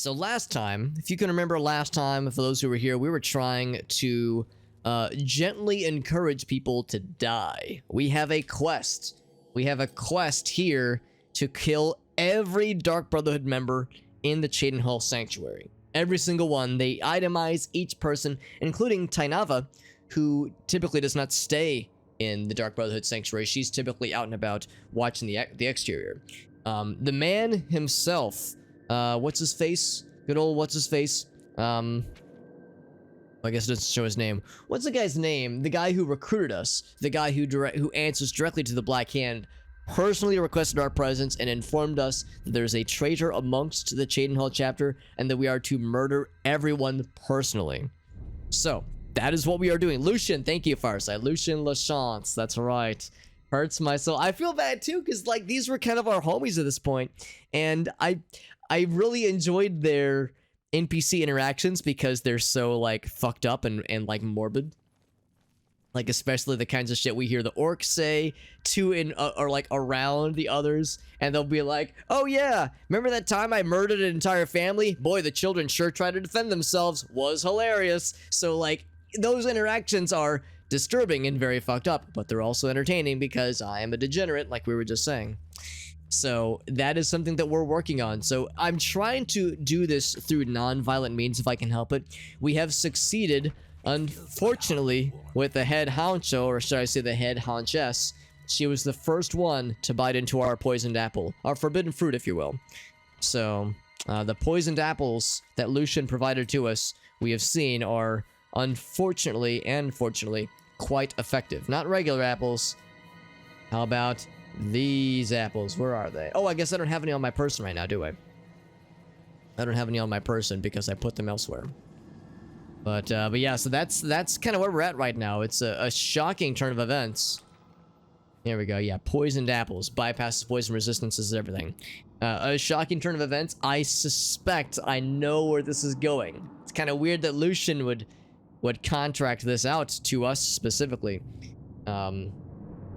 So last time, if you can remember last time, for those who were here, we were trying to gently encourage people to die. We have a quest. We have a quest here to kill every Dark Brotherhood member in the Cheydinhal Sanctuary. Every single one. They itemize each person, including Tainava, who typically does not stay in the Dark Brotherhood Sanctuary. She's typically out and about watching the exterior. The man himself, what's his face? Good old what's his face? I guess it doesn't show his name. What's the guy's name? The guy who recruited us, the guy who answers directly to the Black Hand, personally requested our presence and informed us that there's a traitor amongst the Cheydinhal chapter and that we are to murder everyone personally. So, that is what we are doing. Lucien, thank you, Fireside. Lucien Lachance, that's right. Hurts my soul. I feel bad too, because like these were kind of our homies at this point, and I really enjoyed their NPC interactions because they're so like fucked up and like morbid. Like especially the kinds of shit we hear the orcs say to or like around the others, and they'll be like, "Oh yeah, remember that time I murdered an entire family? Boy, the children sure tried to defend themselves. Was hilarious." So like those interactions are disturbing and very fucked up, but they're also entertaining because I am a degenerate, like we were just saying. So that is something that we're working on. So I'm trying to do this through non-violent means if I can help it. We have succeeded, unfortunately, with the head honcho, or should I say the head honchess. She was the first one to bite into our poisoned apple, our forbidden fruit, if you will. So the poisoned apples that Lucien provided to us, we have seen, are unfortunately and fortunately quite effective. Not regular apples. How about these apples? Where are they? Oh, I guess I don't have any on my person right now, do I? I don't have any on my person because I put them elsewhere. But yeah, so that's kind of where we're at right now. It's a shocking turn of events. Here we go. Yeah, poisoned apples. Bypasses poison resistances, everything. A shocking turn of events. I suspect I know where this is going. It's kind of weird that Lucien would contract this out to us specifically.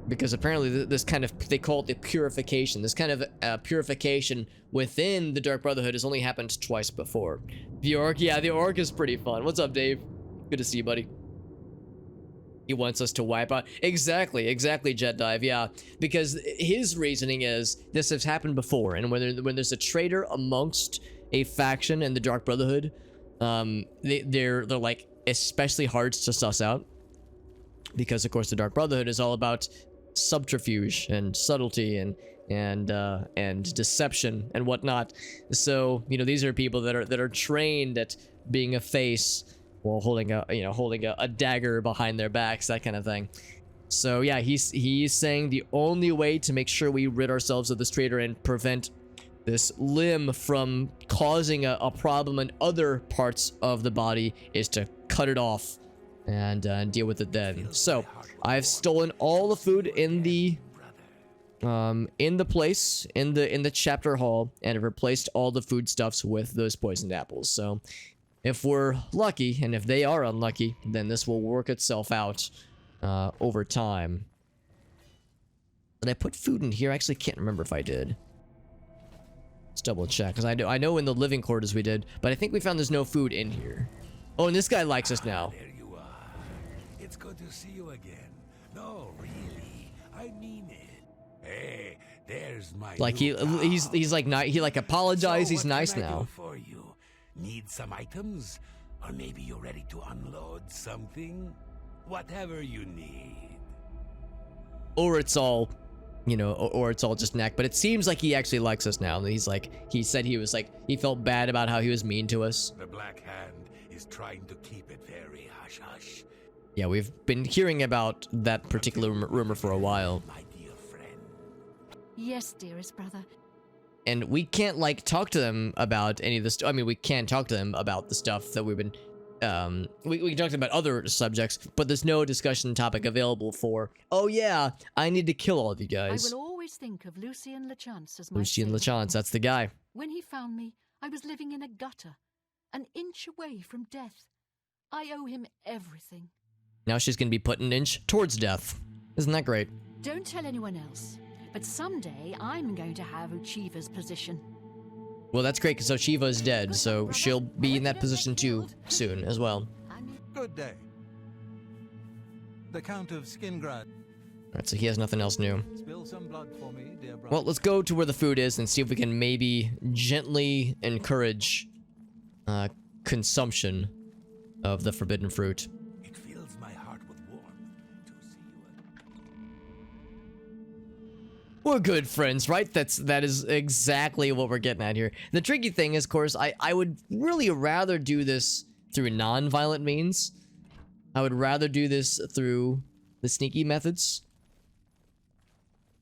Because apparently this kind of, they call it the purification. This kind of purification within the Dark Brotherhood has only happened twice before. The orc, yeah, the orc is pretty fun. What's up, Dave? Good to see you, buddy. He wants us to wipe out. Exactly, Jet Dive, yeah. Because his reasoning is, this has happened before, and when there's a traitor amongst a faction in the Dark Brotherhood, they're like especially hard to suss out. Because of course the Dark Brotherhood is all about subterfuge and subtlety and deception and whatnot. So you know, these are people that are trained at being a face while holding a dagger behind their backs, that kind of thing. So yeah, he's saying the only way to make sure we rid ourselves of this traitor and prevent this limb from causing a problem in other parts of the body is to cut it off and deal with it then. So I've stolen all the food in the place in the chapter hall and have replaced all the foodstuffs with those poisoned apples. So if we're lucky, and if they are unlucky, then this will work itself out over time. Did I put food in here? I actually can't remember if I did. Let's double check, because I know in the living quarters we did, but I think we found there's no food in here. Oh, and this guy likes us now. There you are. It's good to see you again. No, really, I mean it. Hey, there's my like he's like not, he like apologized. So he's nice now. For you, need some items, or maybe you're ready to unload something. Whatever you need. Or it's all, you know, or it's all just neck. But it seems like he actually likes us now. He's like, he said he was like, he felt bad about how he was mean to us. The Black Hand is trying to keep it very hush-hush. Yeah, we've been hearing about that particular rumor for a while. My dear friend. Yes, dearest brother. And we can't like talk to them about any of this. I mean, we can talk to them about the stuff that we've been. We can talk about other subjects, but there's no discussion topic available for. Oh yeah, I need to kill all of you guys. I will always think of Lucien Lachance as my Lucien savior. Lachance, that's the guy. When he found me, I was living in a gutter, an inch away from death. I owe him everything. Now she's gonna be put an inch towards death. Isn't that great? Don't tell anyone else, but someday I'm going to have Uchiva's position. Well, that's great because Ochiva is dead, so she'll be in that position too soon as well. Good day. The Count of Skingrad. Alright, so he has nothing else new. Spill some blood for me, dear brother. Well, let's go to where the food is and see if we can maybe gently encourage consumption of the forbidden fruit. It fills my heart with warmth to see you. We're good friends, right? That is exactly what we're getting at here. The tricky thing is, of course, I would really rather do this through non-violent means. I would rather do this through the sneaky methods.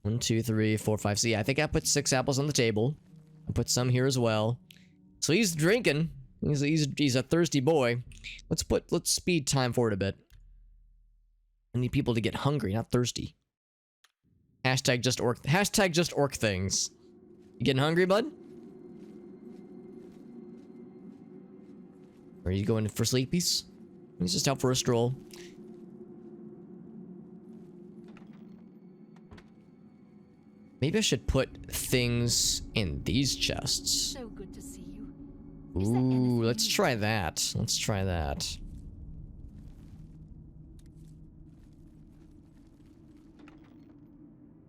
1, 2, 3, 4, 5. So yeah, I think I put 6 apples on the table. I put some here as well. So he's drinking. He's a thirsty boy. Let's speed time forward a bit. I need people to get hungry, not thirsty. Hashtag just orc things. You getting hungry, bud? Or are you going for sleepies? He's just out for a stroll. Maybe I should put things in these chests. So good to see you. Ooh, let's try that. Let's try that.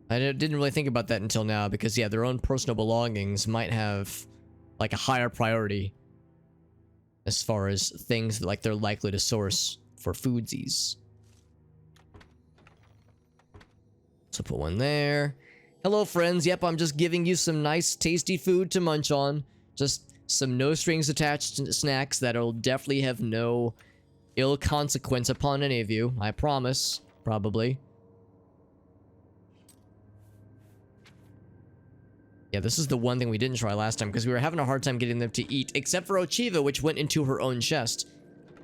I didn't really think about that until now because, yeah, their own personal belongings might have, like, a higher priority as far as things that, like, they're likely to source for foodsies. So put one there. Hello, friends. Yep, I'm just giving you some nice, tasty food to munch on. Just some no-strings-attached snacks that'll definitely have no ill consequence upon any of you. I promise. Probably. Yeah, this is the one thing we didn't try last time because we were having a hard time getting them to eat, except for Ochiva, which went into her own chest.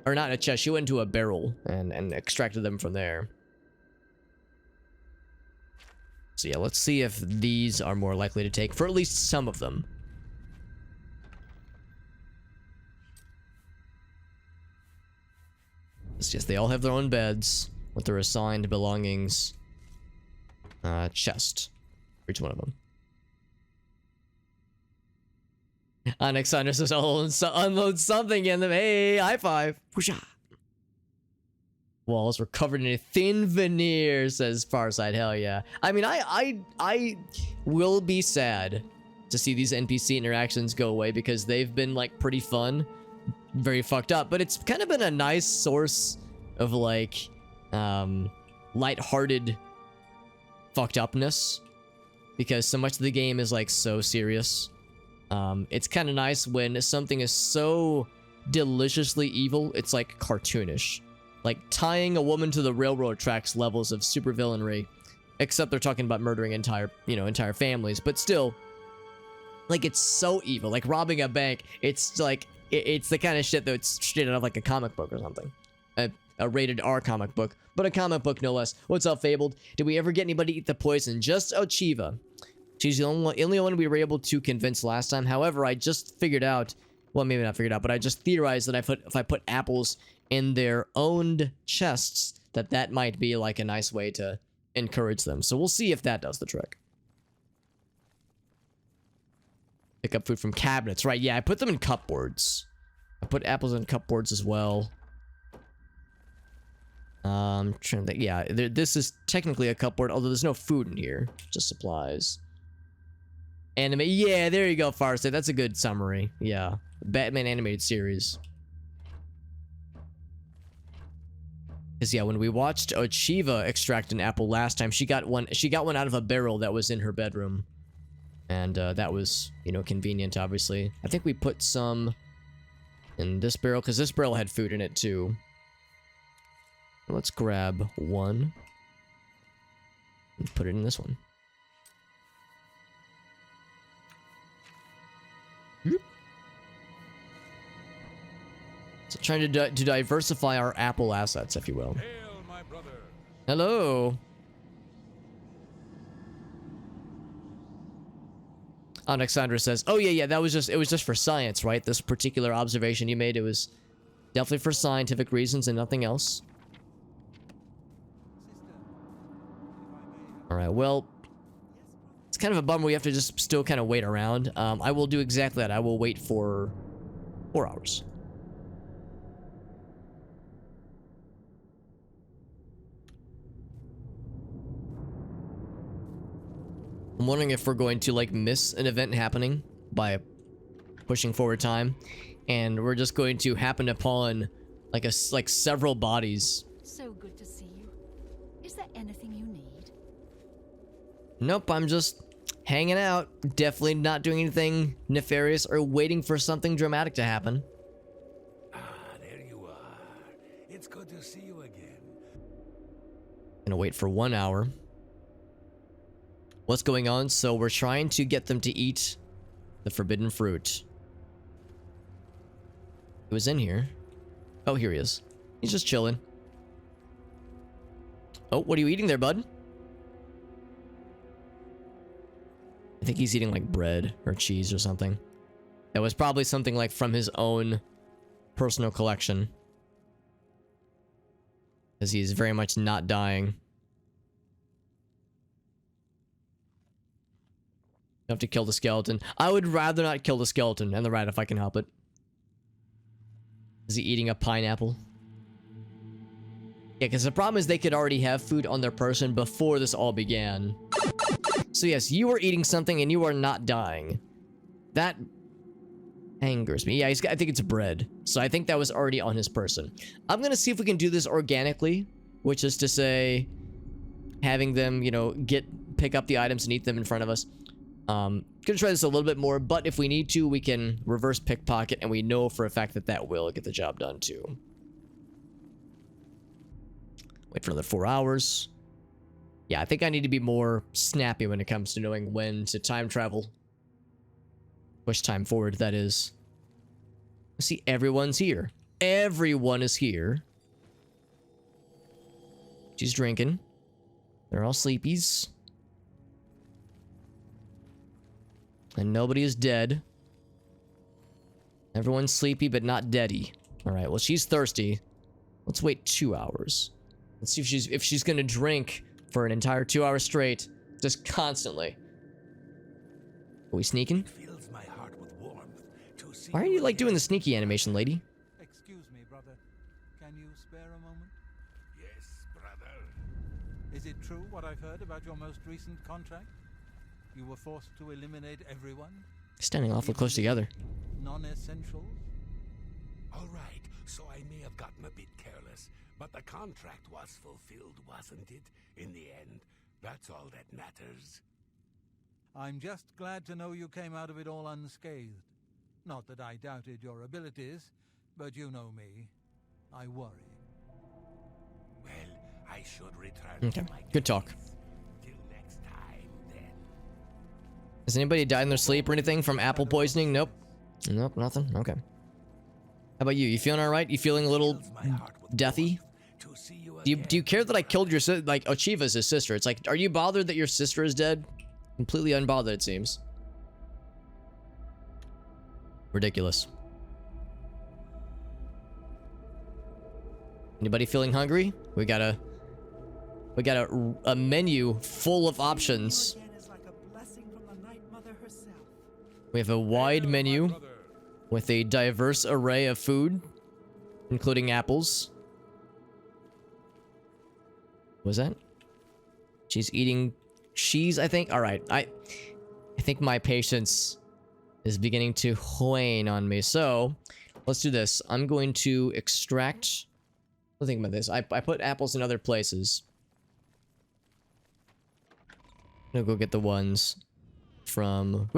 Or not a chest, she went into a barrel and extracted them from there. So yeah, let's see if these are more likely to take for at least some of them. Yes, they all have their own beds with their assigned belongings. Chest for each one of them. Alexander says, "Oh, unload something in them." Hey, high five. Whoosha. Walls were covered in a thin veneer, says Farside. Hell yeah. I mean, I will be sad to see these NPC interactions go away because they've been, like, pretty fun. Very fucked up, but it's kind of been a nice source of, like, lighthearted fucked upness because so much of the game is, like, so serious. It's kind of nice when something is so deliciously evil, it's like cartoonish. Like tying a woman to the railroad tracks levels of supervillainry. Except they're talking about murdering entire families. But still, like, it's so evil. Like robbing a bank, it's like, it's the kind of shit that's straight out of like a comic book or something. A rated R comic book. But a comic book no less. What's up, Fabled? Did we ever get anybody to eat the poison? Just Ochiva. She's the only one we were able to convince last time. However, I just figured out, well, maybe not figured out, but I just theorized that if I put apples in their owned chests, that might be like a nice way to encourage them. So we'll see if that does the trick. Pick up food from cabinets. Right, yeah, I put them in cupboards. I put apples in cupboards as well. Trying to think. Yeah, this is technically a cupboard, although there's no food in here. Just supplies. Anime. Yeah, there you go, Farsight. That's a good summary. Yeah. Batman animated series. Because, yeah, when we watched Ochiva extract an apple last time, she got one out of a barrel that was in her bedroom. And, that was, you know, convenient, obviously. I think we put some in this barrel, because this barrel had food in it, too. Let's grab one. And put it in this one. So trying to diversify our apple assets, if you will. Hail, my brother. Hello. Alexandra says, "Oh yeah, it was just for science, right? This particular observation you made, it was definitely for scientific reasons and nothing else." All right, well, it's kind of a bummer we have to just still kind of wait around. I will do exactly that. I will wait for 4 hours. I'm wondering if we're going to like miss an event happening by pushing forward time, and we're just going to happen upon like several bodies. So good to see you. Is there anything you need? Nope, I'm just hanging out. Definitely not doing anything nefarious or waiting for something dramatic to happen. Ah, there you are. It's good to see you again. Gonna wait for 1 hour. What's going on? So we're trying to get them to eat the forbidden fruit. He was in here. Oh, here he is. He's just chilling. Oh, what are you eating there, bud? I think he's eating like bread or cheese or something. That was probably something like from his own personal collection. Because he's very much not dying. You have to kill the skeleton. I would rather not kill the skeleton and the rat if I can help it. Is he eating a pineapple? Yeah, because the problem is they could already have food on their person before this all began. So yes, you are eating something and you are not dying. That angers me. Yeah, I think it's bread. So I think that was already on his person. I'm going to see if we can do this organically, which is to say having them, you know, pick up the items and eat them in front of us. Gonna try this a little bit more, but if we need to, we can reverse pickpocket, and we know for a fact that that will get the job done too. Wait for another 4 hours. Yeah, I think I need to be more snappy when it comes to knowing when to time travel. Push time forward, that is. See, everyone's here. Everyone is here. She's drinking. They're all sleepies. And nobody is dead. Everyone's sleepy, but not deady. Alright, well, she's thirsty. Let's wait 2 hours. Let's see if she's gonna drink for an entire 2 hours straight. Just constantly. Are we sneaking? Fills my heart with warmth to see Why are you, like, doing the sneaky animation, lady? Excuse me, brother. Can you spare a moment? Yes, brother. Is it true what I've heard about your most recent contract? You were forced to eliminate everyone? Standing awfully close together. Non-essentials? All right, so I may have gotten a bit careless, but the contract was fulfilled, wasn't it? In the end, that's all that matters. I'm just glad to know you came out of it all unscathed. Not that I doubted your abilities, but you know me. I worry. Well, I should return Okay, to my good talk. duties. Till next time, then. Has anybody died in their sleep or anything from apple poisoning? Nope. Nope, nothing. Okay. How about you? You feeling alright? You feeling a little Fills my heart with deathy? warmth to see you Do again. you care that I killed your sister? Like, Ochiva's his sister. It's like, are you bothered that your sister is dead? Completely unbothered, it seems. Ridiculous. Anybody feeling hungry? We got a menu full of options. We have a wide menu with a diverse array of food, including apples. What was that? She's eating cheese, I think. All right, I think my patience is beginning to wane on me. So let's do this. I'm going to extract. What do you think about this? I put apples in other places. I'm gonna go get the ones from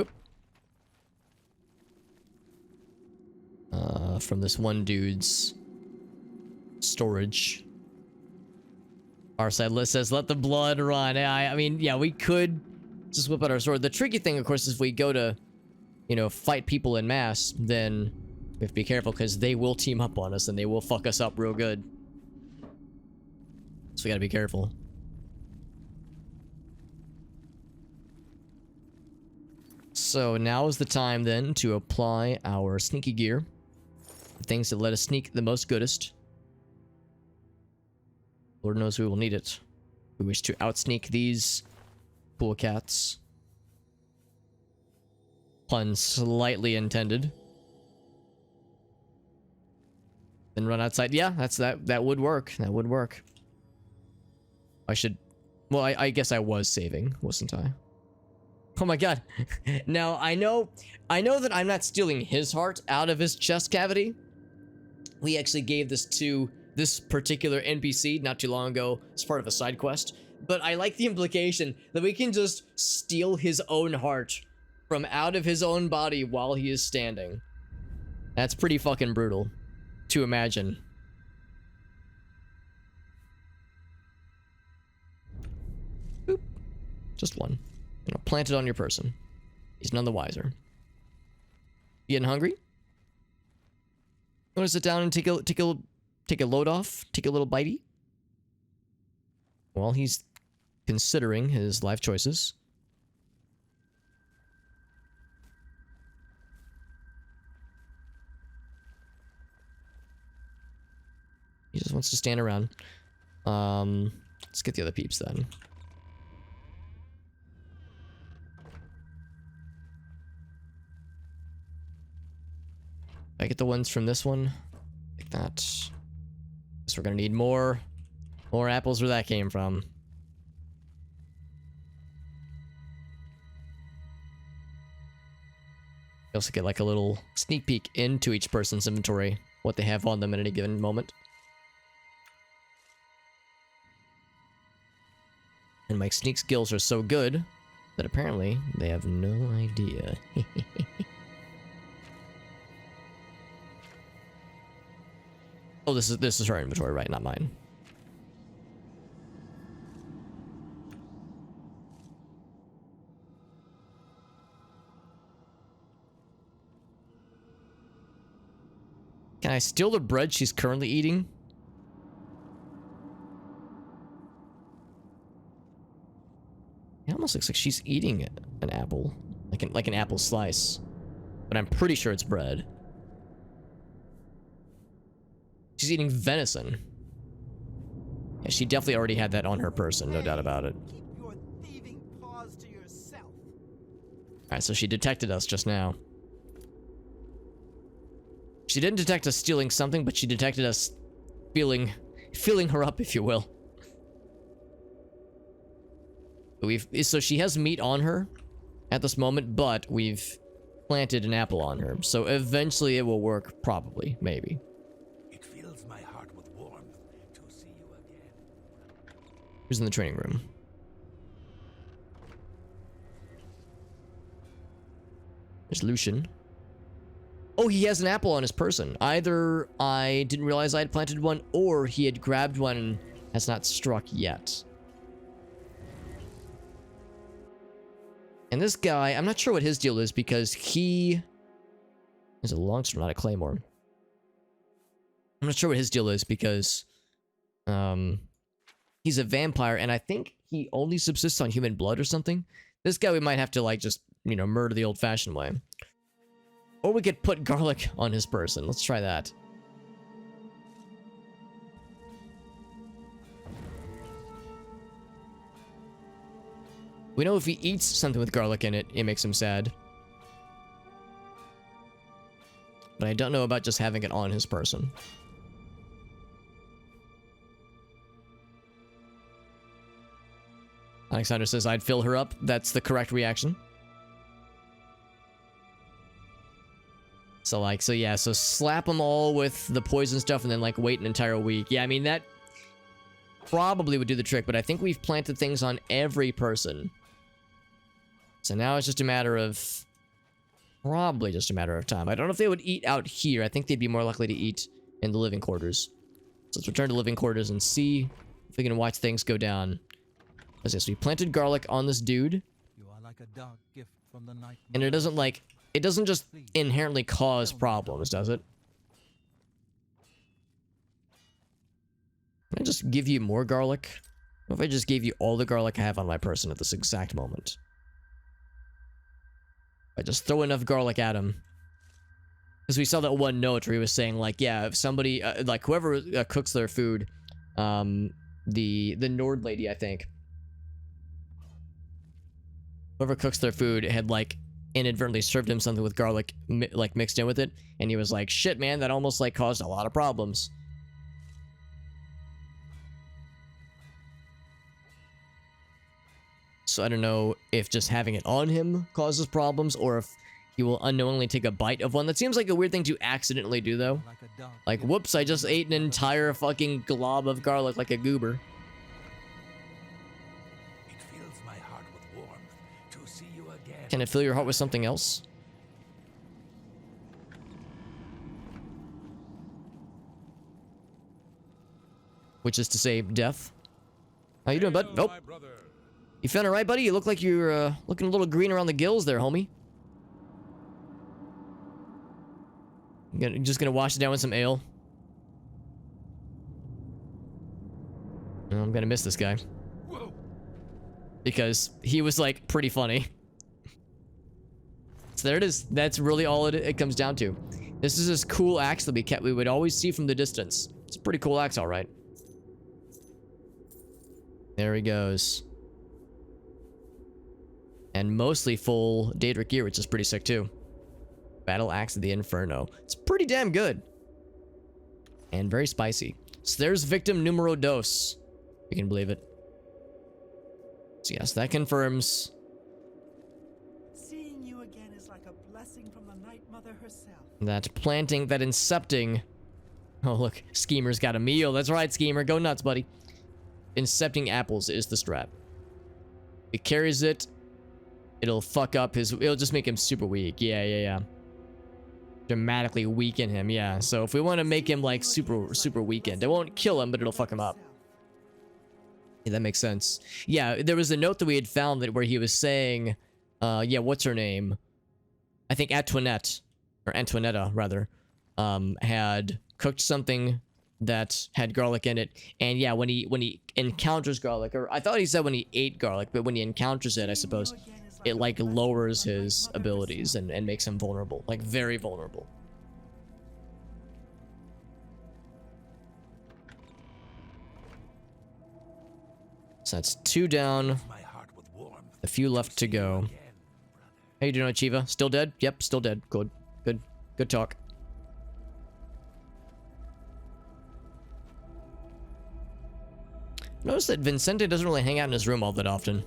from this one dude's storage. Our side list says, let the blood run. I mean, yeah, we could just whip out our sword. The tricky thing, of course, is if we go to, you know, fight people in mass, then we have to be careful because they will team up on us and they will fuck us up real good. So we gotta be careful. So now is the time then to apply our sneaky gear. The things that let us sneak the most goodest. Lord knows we will need it. We wish to outsneak these cool cats. Pun slightly intended. Then run outside. Yeah, that would work. That would work. I should... Well, I guess I was saving, wasn't I? Oh my god. Now, I know that I'm not stealing his heart out of his chest cavity. We actually gave this to this particular NPC not too long ago as part of a side quest. But I like the implication that we can just steal his own heart from out of his own body while he is standing. That's pretty fucking brutal to imagine. Boop. Just one. You know, plant it on your person. He's none the wiser. You getting hungry? You want to sit down and take a load off? Take a little bitey? Well, he's considering his life choices. He just wants to stand around. Let's get the other peeps then. I get the ones from this one. Like that. Guess we're gonna need more apples where that came from. You also get like a little sneak peek into each person's inventory, what they have on them at any given moment. And my sneak skills are so good that apparently they have no idea. Oh, this is her inventory, right? Not mine. Can I steal the bread she's currently eating? It almost looks like she's eating an apple, like an apple slice, but I'm pretty sure it's bread. She's eating venison. Yeah, she definitely already had that on her person, no doubt about it. Keep your thieving paws to yourself. Alright, so she detected us just now. She didn't detect us stealing something, but she detected us filling her up, if you will. So she has meat on her at this moment, but we've planted an apple on her. So eventually it will work, probably, maybe. It fills my heart with warmth to see you again. Who's in the training room? There's Lucien. Oh, he has an apple on his person. Either I didn't realize I had planted one, or he had grabbed one and has not struck yet. And this guy, I'm not sure what his deal is because he is a longsword, not a claymore. I'm not sure what his deal is because he's a vampire and I think he only subsists on human blood or something. This guy we might have to like just, you know, murder the old-fashioned way. Or we could put garlic on his person. Let's try that. We know if he eats something with garlic in it, it makes him sad. But I don't know about just having it on his person. Alexander says I'd fill her up. That's the correct reaction. So yeah, so slap them all with the poison stuff and then like wait an entire week. Yeah, I mean that probably would do the trick, but I think we've planted things on every person. So now it's just a matter of... probably just a matter of time. I don't know if they would eat out here. I think they'd be more likely to eat in the living quarters. So let's return to living quarters and see if we can watch things go down. So we planted garlic on this dude. You are like a dark gift from the night. And it doesn't like... it doesn't just inherently cause problems, does it? Can I just give you more garlic? What if I just gave you all the garlic I have on my person at this exact moment? I just throw enough garlic at him. Because we saw that one note where he was saying, like, yeah, if somebody, like, whoever cooks their food, the Nord lady, I think. Whoever cooks their food had, like, inadvertently served him something with garlic like mixed in with it, and he was like, shit man, that almost like caused a lot of problems. So I don't know if just having it on him causes problems, or if he will unknowingly take a bite of one. That seems like a weird thing to accidentally do, though. Like, whoops, I just ate an entire fucking glob of garlic like a goober. It fills my heart with warmth to see you again. Can it fill your heart with something else? Which is to say, death. How you doing, bud? Nope. You feeling alright, buddy? You look like you're looking a little green around the gills there, homie. Just gonna wash it down with some ale. I'm gonna miss this guy. Whoa. Because he was, like, pretty funny. So there it is. That's really all it comes down to. This is this cool axe that we would always see from the distance. It's a pretty cool axe, alright. There he goes. And mostly full Daedric gear, which is pretty sick too. Battle Axe of the Inferno. It's pretty damn good. And very spicy. So there's victim numero dos. You can believe it. So yes, that confirms. Seeing you again is like a blessing from the Night Mother herself. That planting, that incepting. Oh look, Schemer's got a meal. That's right, Schemer. Go nuts, buddy. Incepting apples is the strat. It carries it. It'll fuck up his... It'll just make him super weak. Yeah. Dramatically weaken him, yeah. So if we want to make him, like, super weakened, it won't kill him, but it'll fuck him up. Yeah, that makes sense. Yeah, there was a note that we had found that where he was saying... yeah, what's her name? I think Antoinette, or Antoinetta, rather, had cooked something that had garlic in it. And yeah, when he encounters garlic, or I thought he said when he ate garlic, but when he encounters it, I suppose... it, like, lowers his abilities and makes him vulnerable. Like, very vulnerable. So that's 2 down. A few left to go. How you doing, Achieva? Still dead? Yep, still dead. Good. Good talk. Notice that Vincente doesn't really hang out in his room all that often.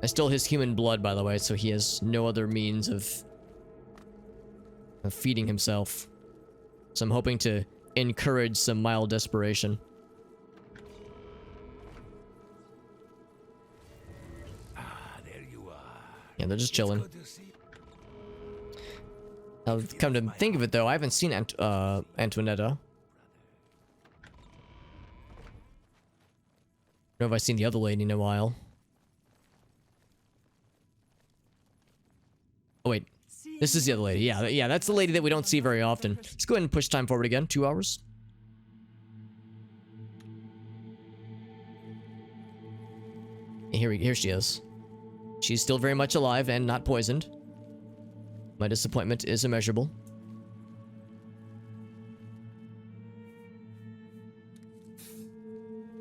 I stole his human blood, by the way, so he has no other means of feeding himself. So I'm hoping to encourage some mild desperation. There you are. Yeah, they're just chilling. I've come to think of it, though, I haven't seen Antoinetta. I don't know if I've seen the other lady in a while. Oh, wait. This is the other lady. Yeah, that's the lady that we don't see very often. Let's go ahead and push time forward again. 2 hours. Here she is. She's still very much alive and not poisoned. My disappointment is immeasurable.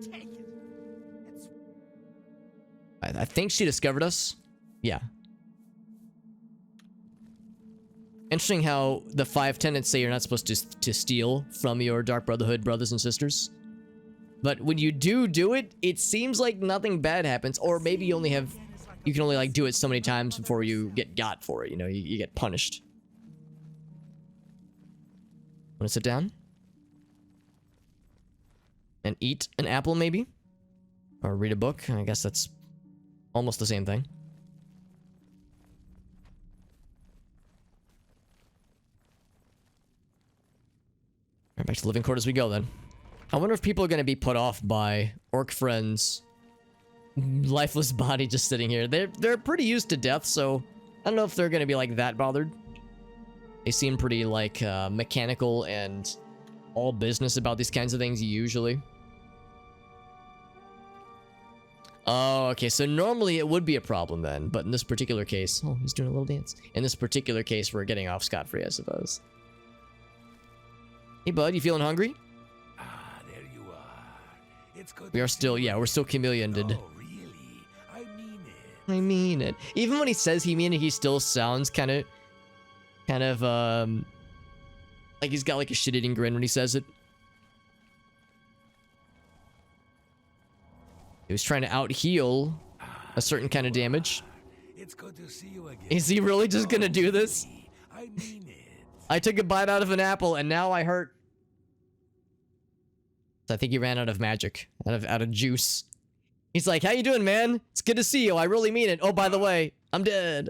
Take it. It's I think she discovered us. Yeah. Interesting how the 5 tenets say you're not supposed to steal from your Dark Brotherhood brothers and sisters. But when you do it, it seems like nothing bad happens. Or maybe you only have... You can only, like, do it so many times before you get got for it. You know, you get punished. Want to sit down? And eat an apple, maybe? Or read a book? I guess that's almost the same thing. Right, back to living quarters we go, then. I wonder if people are going to be put off by Orc Friend's lifeless body just sitting here. They're pretty used to death, so I don't know if they're going to be, like, that bothered. They seem pretty, like, mechanical and all business about these kinds of things, usually. Oh, okay, so normally it would be a problem then, but in this particular case... Oh, he's doing a little dance. In this particular case, we're getting off scot-free, I suppose. Hey, bud, you feeling hungry? There you are. It's good. We are still, yeah, we're still chameleoned. Oh, really? I mean I mean it. Even when he says he mean it, he still sounds kind of, like he's got like a shit-eating grin when he says it. He was trying to out-heal a certain kind of damage. It's good to see you again. Is he really just gonna do this? I mean it. I took a bite out of an apple and now I hurt. I think he ran out of magic, out of juice. He's like, how you doing, man? It's good to see you. I really mean it. Oh, by the way, I'm dead.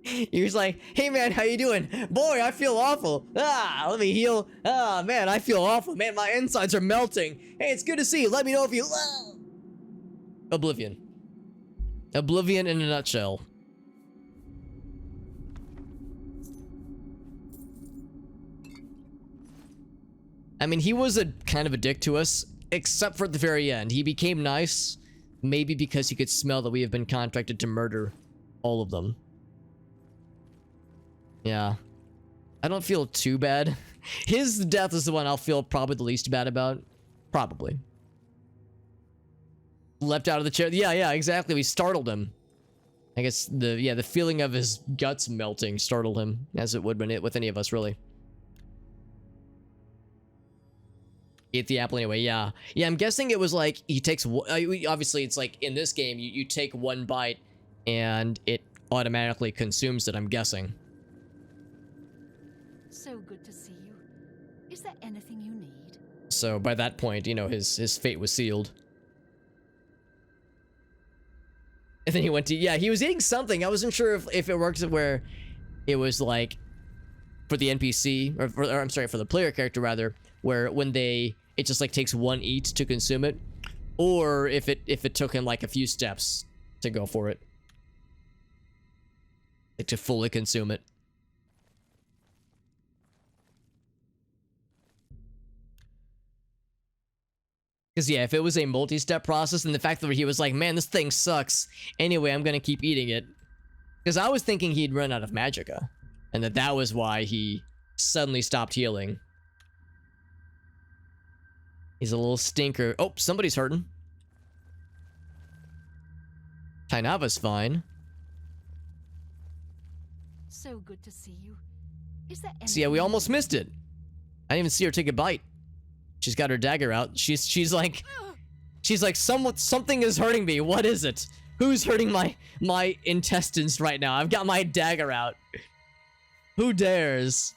He was like, hey, man, how you doing? Boy, I feel awful. Ah, let me heal. Ah, man, I feel awful. Man, my insides are melting. Hey, it's good to see you. Let me know if you... Oblivion. Oblivion in a nutshell. I mean, he was a kind of a dick to us, except for at the very end. He became nice, maybe because he could smell that we have been contracted to murder all of them. Yeah. I don't feel too bad. His death is the one I'll feel probably the least bad about. Probably. Leapt out of the chair. Yeah, exactly. We startled him. I guess the feeling of his guts melting startled him, as it would with any of us, really. Ate the apple anyway, yeah. Yeah, I'm guessing it was like, he takes... Obviously, it's like, in this game, you take one bite, and it automatically consumes it, I'm guessing. So good to see you. Is there anything you need? So, by that point, you know, his fate was sealed. And then he went to... Yeah, he was eating something. I wasn't sure if it works where it was like... For the NPC, or I'm sorry, for the player character, rather... Where when it just like takes one eat to consume it, or if it took him like a few steps to go for it, like to fully consume it. Because yeah, if it was a multi-step process, and the fact that he was like, man, this thing sucks. Anyway, I'm gonna keep eating it. Because I was thinking he'd run out of magicka, and that was why he suddenly stopped healing. He's a little stinker. Oh, somebody's hurting. Tainava's fine. So good to see you. Is there anything... So yeah, we almost missed it. I didn't even see her take a bite. She's got her dagger out. She's like something is hurting me. What is it? Who's hurting my intestines right now? I've got my dagger out. Who dares?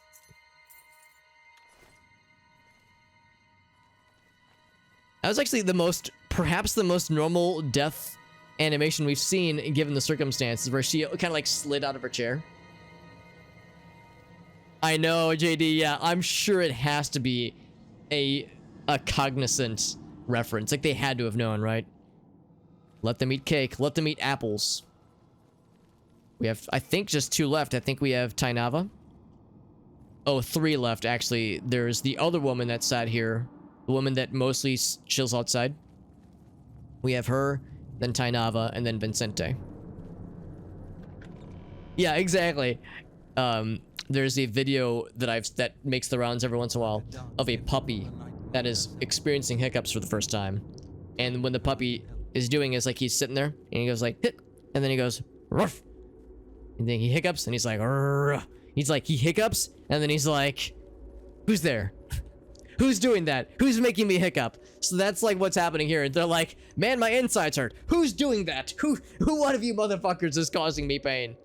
That was actually perhaps the most normal death animation we've seen, given the circumstances, where she kind of like slid out of her chair. I know, JD, yeah, I'm sure it has to be a cognizant reference. Like, they had to have known, right? Let them eat cake. Let them eat apples. We have, I think, just 2 left. I think we have Tainava. Oh, 3 left, actually. There's the other woman that sat here. The woman that mostly chills outside. We have her, then Tainava, and then Vincente. Yeah, exactly. There's a video that makes the rounds every once in a while of a puppy that is experiencing hiccups for the first time. And when the puppy is doing is like he's sitting there and he goes like hit, and then he goes ruff. And then he hiccups and he's like Rrr. He's like he hiccups and then he's like, who's there? Who's doing that? Who's making me hiccup? So that's like what's happening here. They're like, man, my insides hurt. Who's doing that? Who one of you motherfuckers is causing me pain?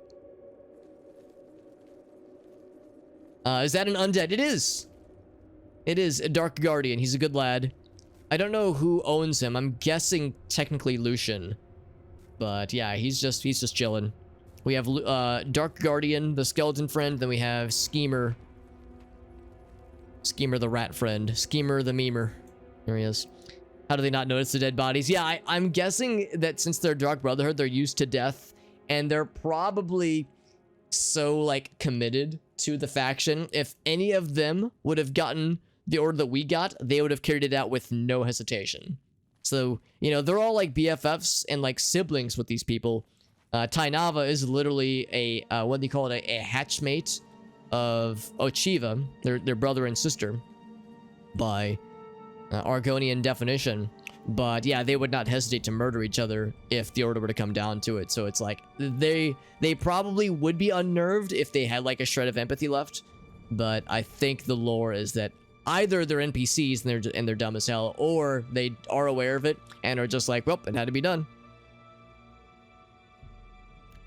Is that an undead? It is. It is a Dark Guardian. He's a good lad. I don't know who owns him. I'm guessing technically Lucien. But yeah, he's just chilling. We have Dark Guardian, the skeleton friend. Then we have Schemer. Schemer the rat friend. Schemer the memer. There he is. How do they not notice the dead bodies? Yeah, I'm guessing that since they're Dark Brotherhood, they're used to death. And they're probably so, like, committed to the faction. If any of them would have gotten the order that we got, they would have carried it out with no hesitation. So, you know, they're all, like, BFFs and, like, siblings with these people. Tainava is literally a, what do you call it? A hatchmate of Ochiva, their brother and sister, by Argonian definition. But yeah, they would not hesitate to murder each other if the order were to come down to it. So it's like they probably would be unnerved if they had like a shred of empathy left. But I think the lore is that either they're NPCs and they're dumb as hell, or they are aware of it and are just like, well, it had to be done.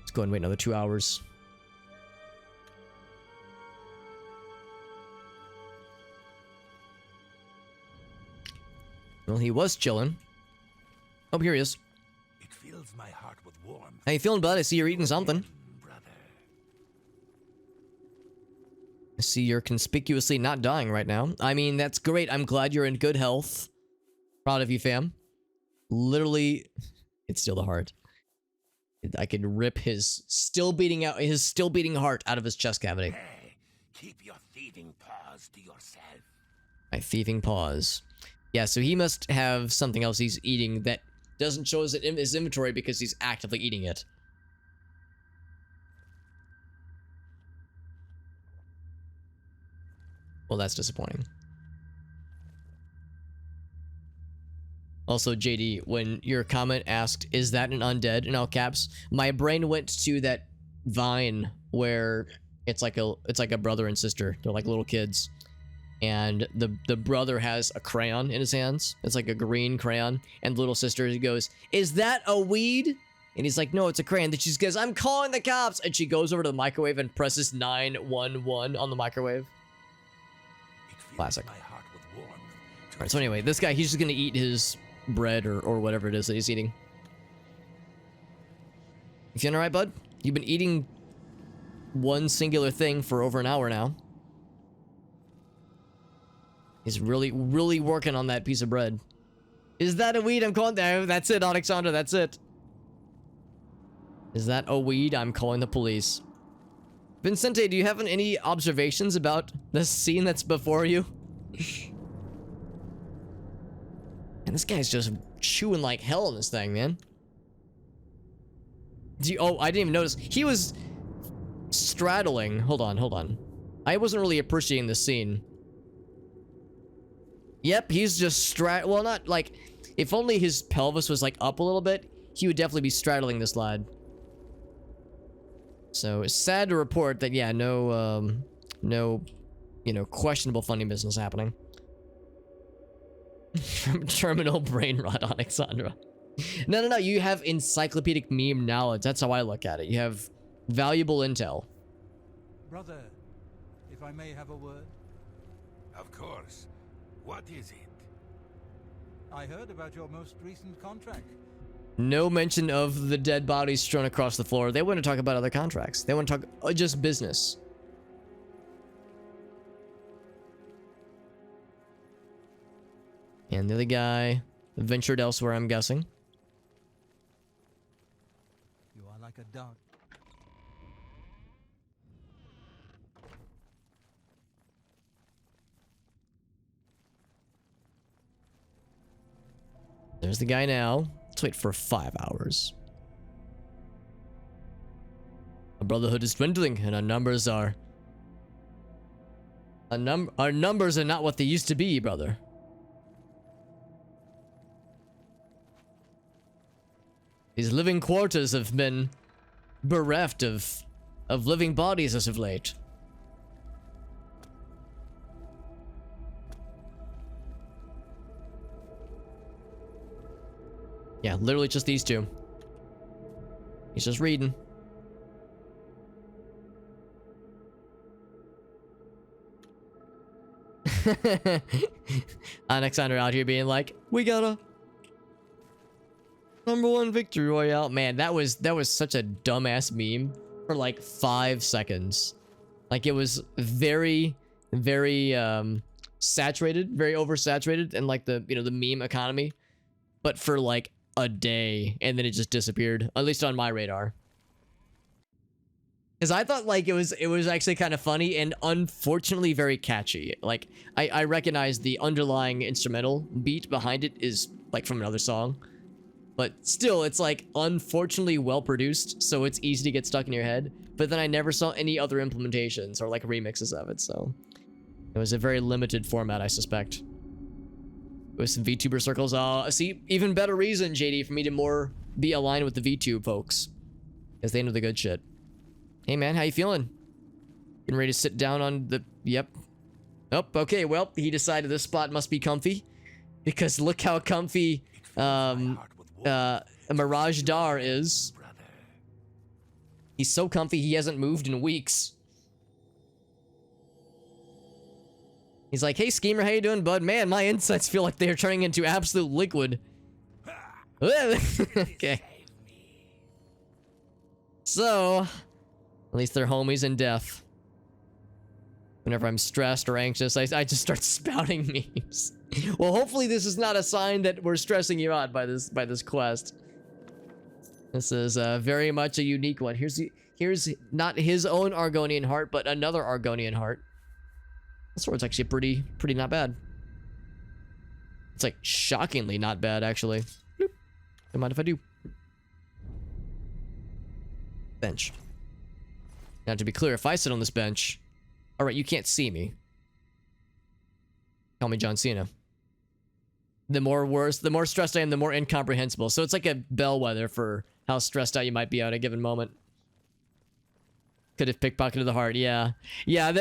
Let's go and wait another 2 hours. Well, he was chilling. Oh, here he is. It fills my heart with warmth. How you feeling, bud? I see you're eating something. Brother. I see you're conspicuously not dying right now. I mean, that's great. I'm glad you're in good health. Proud of you, fam. Literally, it's still the heart. I could rip his still beating heart out of his chest cavity. Hey, keep your thieving paws to yourself. My thieving paws. Yeah, so he must have something else he's eating that doesn't show us in his inventory because he's actively eating it. Well, that's disappointing. Also, JD, when your comment asked, is that an undead, in all caps, my brain went to that Vine where it's like a brother and sister. They're like little kids. And the brother has a crayon in his hands. It's like a green crayon. And the little sister goes, is that a weed? And he's like, no, it's a crayon. Then she goes, I'm calling the cops. And she goes over to the microwave and presses 911 on the microwave. Classic. Alright, so anyway, this guy, he's just gonna eat his bread or whatever it is that he's eating. You feeling alright, bud? You've been eating one singular thing for over an hour now. He's really, really working on that piece of bread. Is that a weed? I'm calling that. That's it, Alexandra. That's it. Is that a weed? I'm calling the police. Vincente, do you have any observations about the scene that's before you? And this guy's just chewing like hell in this thing, man. Oh, I didn't even notice. He was straddling. Hold on. I wasn't really appreciating this scene. Yep, he's just well, not like, if only his pelvis was like up a little bit, he would definitely be straddling this lad. So it's sad to report that, yeah, no, you know, questionable funny business happening. Terminal brain rot, Alexandra. No, you have encyclopedic meme knowledge. That's how I look at it. You have valuable intel. Brother, if I may have a word. Of course. What is it? I heard about your most recent contract. No mention of the dead bodies strewn across the floor. They want to talk about other contracts. They want to talk just business. And the other guy ventured elsewhere, I'm guessing. You are like a dog. There's the guy now. Let's wait for 5 hours. Our brotherhood is dwindling, and our numbers are... Our numbers are not what they used to be, brother. These living quarters have been bereft of living bodies as of late. Yeah, literally just these two. He's just reading. Alexander out here being like, we got a #1 victory royale. Man, that was such a dumbass meme for like 5 seconds. Like, it was very saturated, very oversaturated in like the, you know, the meme economy, but for like a day, and then it just disappeared, at least on my radar. Because I thought like it was actually kind of funny and unfortunately very catchy. Like, I recognize the underlying instrumental beat behind it is like from another song, but still, it's like unfortunately well produced, so it's easy to get stuck in your head. But then I never saw any other implementations or like remixes of it, so it was a very limited format, I suspect. with some VTuber circles. See, even better reason, JD, for me to more be aligned with the VTube folks, because they know the good shit. Hey man, how you feeling? Getting ready to sit down on the... Yep. Oh, okay, well, he decided this spot must be comfy, because look how comfy Mirage Dar is. He's so comfy he hasn't moved in weeks. He's like, hey Schemer, how you doing, bud? Man, my insides feel like they're turning into absolute liquid. Okay. So, at least they're homies in death. Whenever I'm stressed or anxious, I just start spouting memes. Well, hopefully this is not a sign that we're stressing you out by this quest. This is very much a unique one. Here's not his own Argonian heart, but another Argonian heart. This sword's actually pretty not bad. It's like shockingly not bad, actually. Bloop. Don't mind if I do. Bench. Now, to be clear, if I sit on this bench, all right, you can't see me. Call me John Cena. The more stressed I am, the more incomprehensible. So it's like a bellwether for how stressed out you might be at a given moment. Could have pickpocketed the heart, yeah. Yeah,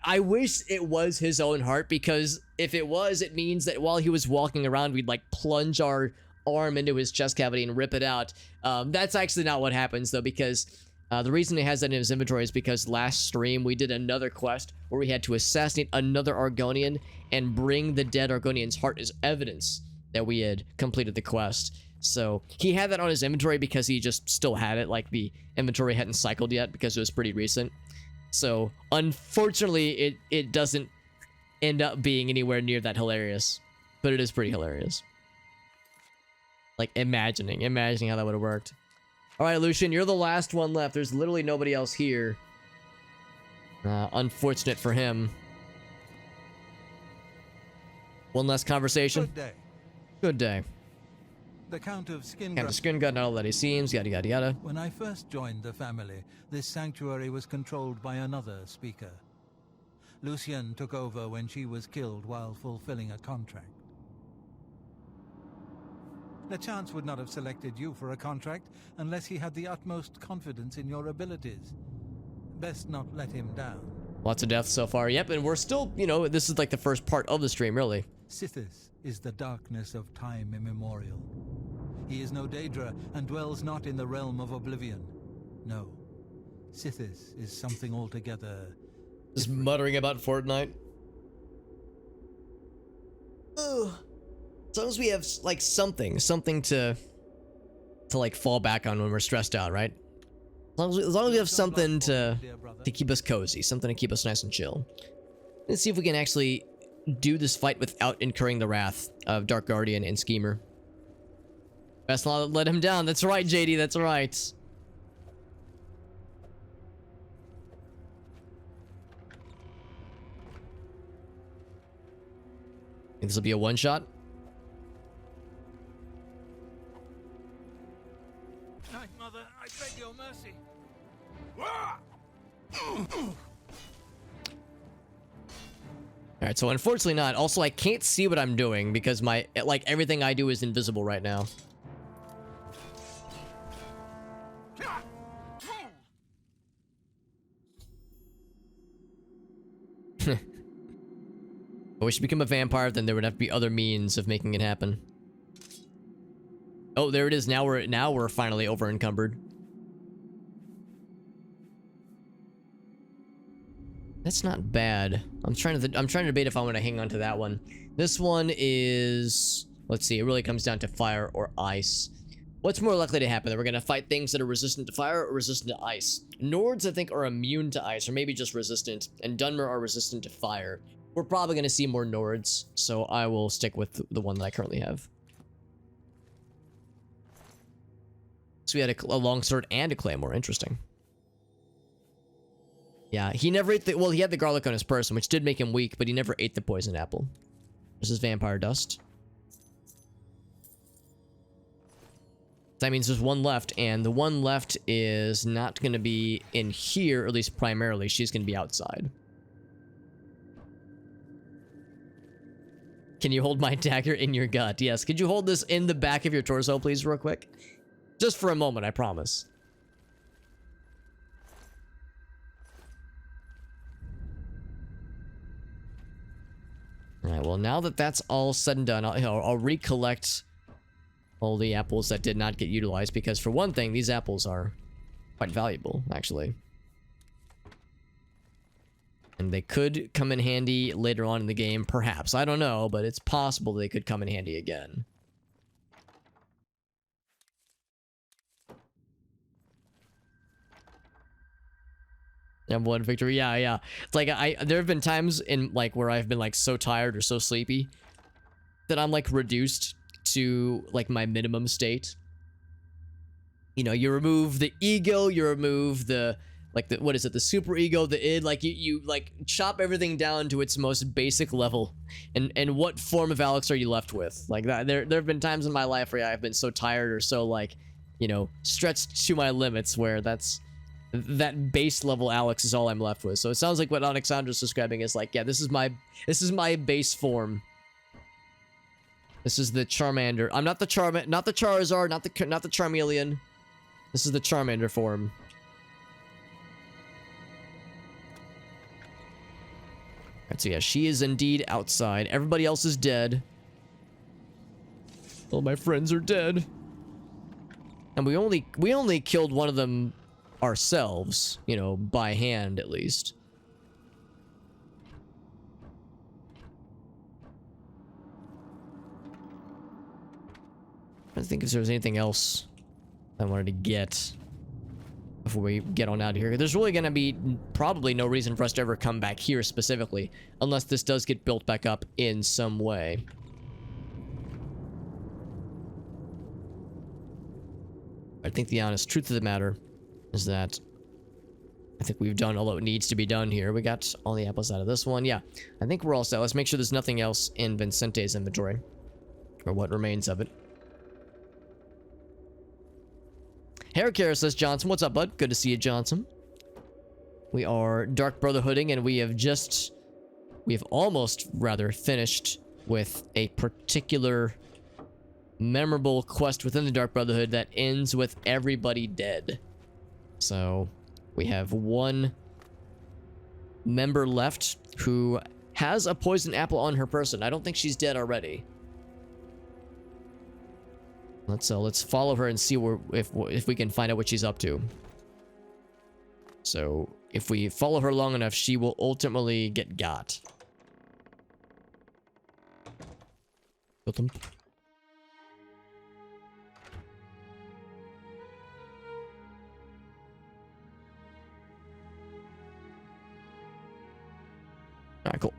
I wish it was his own heart, because if it was, it means that while he was walking around, we'd like plunge our arm into his chest cavity and rip it out. That's actually not what happens though, because the reason he has that in his inventory is because last stream we did another quest where we had to assassinate another Argonian and bring the dead Argonian's heart as evidence that we had completed the quest. So he had that on his inventory because he just still had it, like the inventory hadn't cycled yet because it was pretty recent. So unfortunately it doesn't end up being anywhere near that hilarious, but it is pretty hilarious. Like imagining how that would have worked. All right, Lucien, you're the last one left. There's literally nobody else here. Unfortunate for him. One last conversation. Good day. Good day. The Count of Skin. Count of Skin got not all that he seems, yada yada yada. When I first joined the family, this sanctuary was controlled by another speaker. Lucien took over when she was killed while fulfilling a contract. The Chance would not have selected you for a contract unless he had the utmost confidence in your abilities. Best not let him down. Lots of deaths so far, yep, and we're still, you know, this is like the first part of the stream, really. Sithis is the darkness of time immemorial. He is no Daedra and dwells not in the realm of Oblivion. No, Sithis is something altogether... Just muttering about Fortnite. Ugh. As long as we have, like, something to like, fall back on when we're stressed out, right? As long as we have something to keep us cozy, something to keep us nice and chill. Let's see if we can actually do this fight without incurring the wrath of Dark Guardian and Schemer. Best not let him down. That's right, JD, that's right. Think this will be a one-shot? Night, Mother, I beg your mercy. Alright, so unfortunately not. Also, I can't see what I'm doing because my, like, everything I do is invisible right now. If we should become a vampire, then there would have to be other means of making it happen. Oh, there it is. Now we're finally over encumbered. That's not bad. I'm trying to debate if I want to hang on to that one. This one is, let's see, it really comes down to fire or ice. What's more likely to happen? That we're gonna fight things that are resistant to fire or resistant to ice. Nords, I think, are immune to ice, or maybe just resistant, and Dunmer are resistant to fire. We're probably gonna see more Nords, so I will stick with the one that I currently have. So we had a longsword and a claymore. Interesting. Yeah, he never ate the... Well, he had the garlic on his person, which did make him weak, but he never ate the poison apple. This is vampire dust. That means there's one left, and the one left is not going to be in here, or at least primarily. She's going to be outside. Can you hold my dagger in your gut? Yes. Could you hold this in the back of your torso, please, real quick? Just for a moment, I promise. Alright, well, now that that's all said and done, I'll recollect all the apples that did not get utilized, because for one thing, these apples are quite valuable, actually. And they could come in handy later on in the game, perhaps. I don't know, but it's possible they could come in handy again. Number one victory, yeah. It's like there have been times in like where I've been like so tired or so sleepy that I'm like reduced to like my minimum state. You know, you remove the ego, you remove the like the what is it, the super ego, the id, like you like chop everything down to its most basic level. And what form of Alex are you left with? Like that there have been times in my life where I've been so tired or so like, you know, stretched to my limits where that base level Alex is all I'm left with. So it sounds like what Alexandra's describing is like, yeah, this is my base form. This is the Charmander. I'm not the Charizard, not the Charmeleon. This is the Charmander form. Alright, so yeah, she is indeed outside. Everybody else is dead. All my friends are dead. And we only killed one of them ourselves, you know, by hand at least. I think if there's anything else I wanted to get before we get on out of here. There's really gonna be probably no reason for us to ever come back here specifically, unless this does get built back up in some way. I think the honest truth of the matter is that I think we've done all that needs to be done here. We got all the apples out of this one. Yeah, I think we're all set. Let's make sure there's nothing else in Vincente's inventory, or what remains of it. Haircare says Johnson. What's up, bud? Good to see you, Johnson. We are Dark Brotherhooding, and we have almost rather finished with a particular memorable quest within the Dark Brotherhood that ends with everybody dead. So we have one member left who has a poison apple on her person. I don't think she's dead already. Let's follow her and see if we can find out what she's up to. So if we follow her long enough, she will ultimately get got. Kill them. Alright, cool.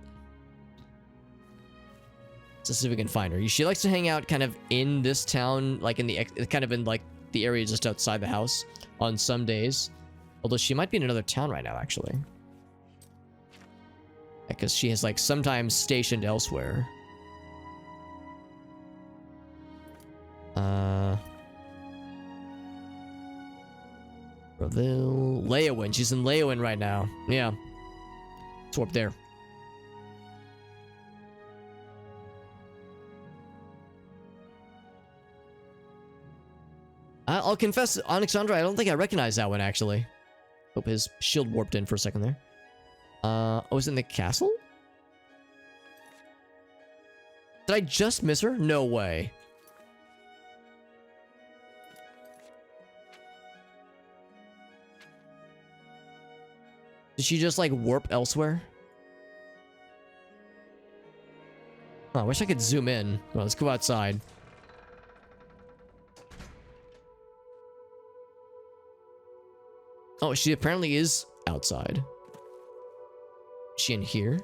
Let's see if we can find her. She likes to hang out kind of in this town, like in the area just outside the house on some days. Although she might be in another town right now, actually. Because she has like sometimes stationed elsewhere. Braville. Leowin. She's in Leowin right now. Yeah. Let's warp there. I'll confess, Alexandra, I don't think I recognize that one, actually. Hope his shield warped in for a second there. Oh, is it in the castle? Did I just miss her? No way. Did she just, like, warp elsewhere? Oh, I wish I could zoom in. Well, let's go outside. Oh, she apparently is outside. Is she in here?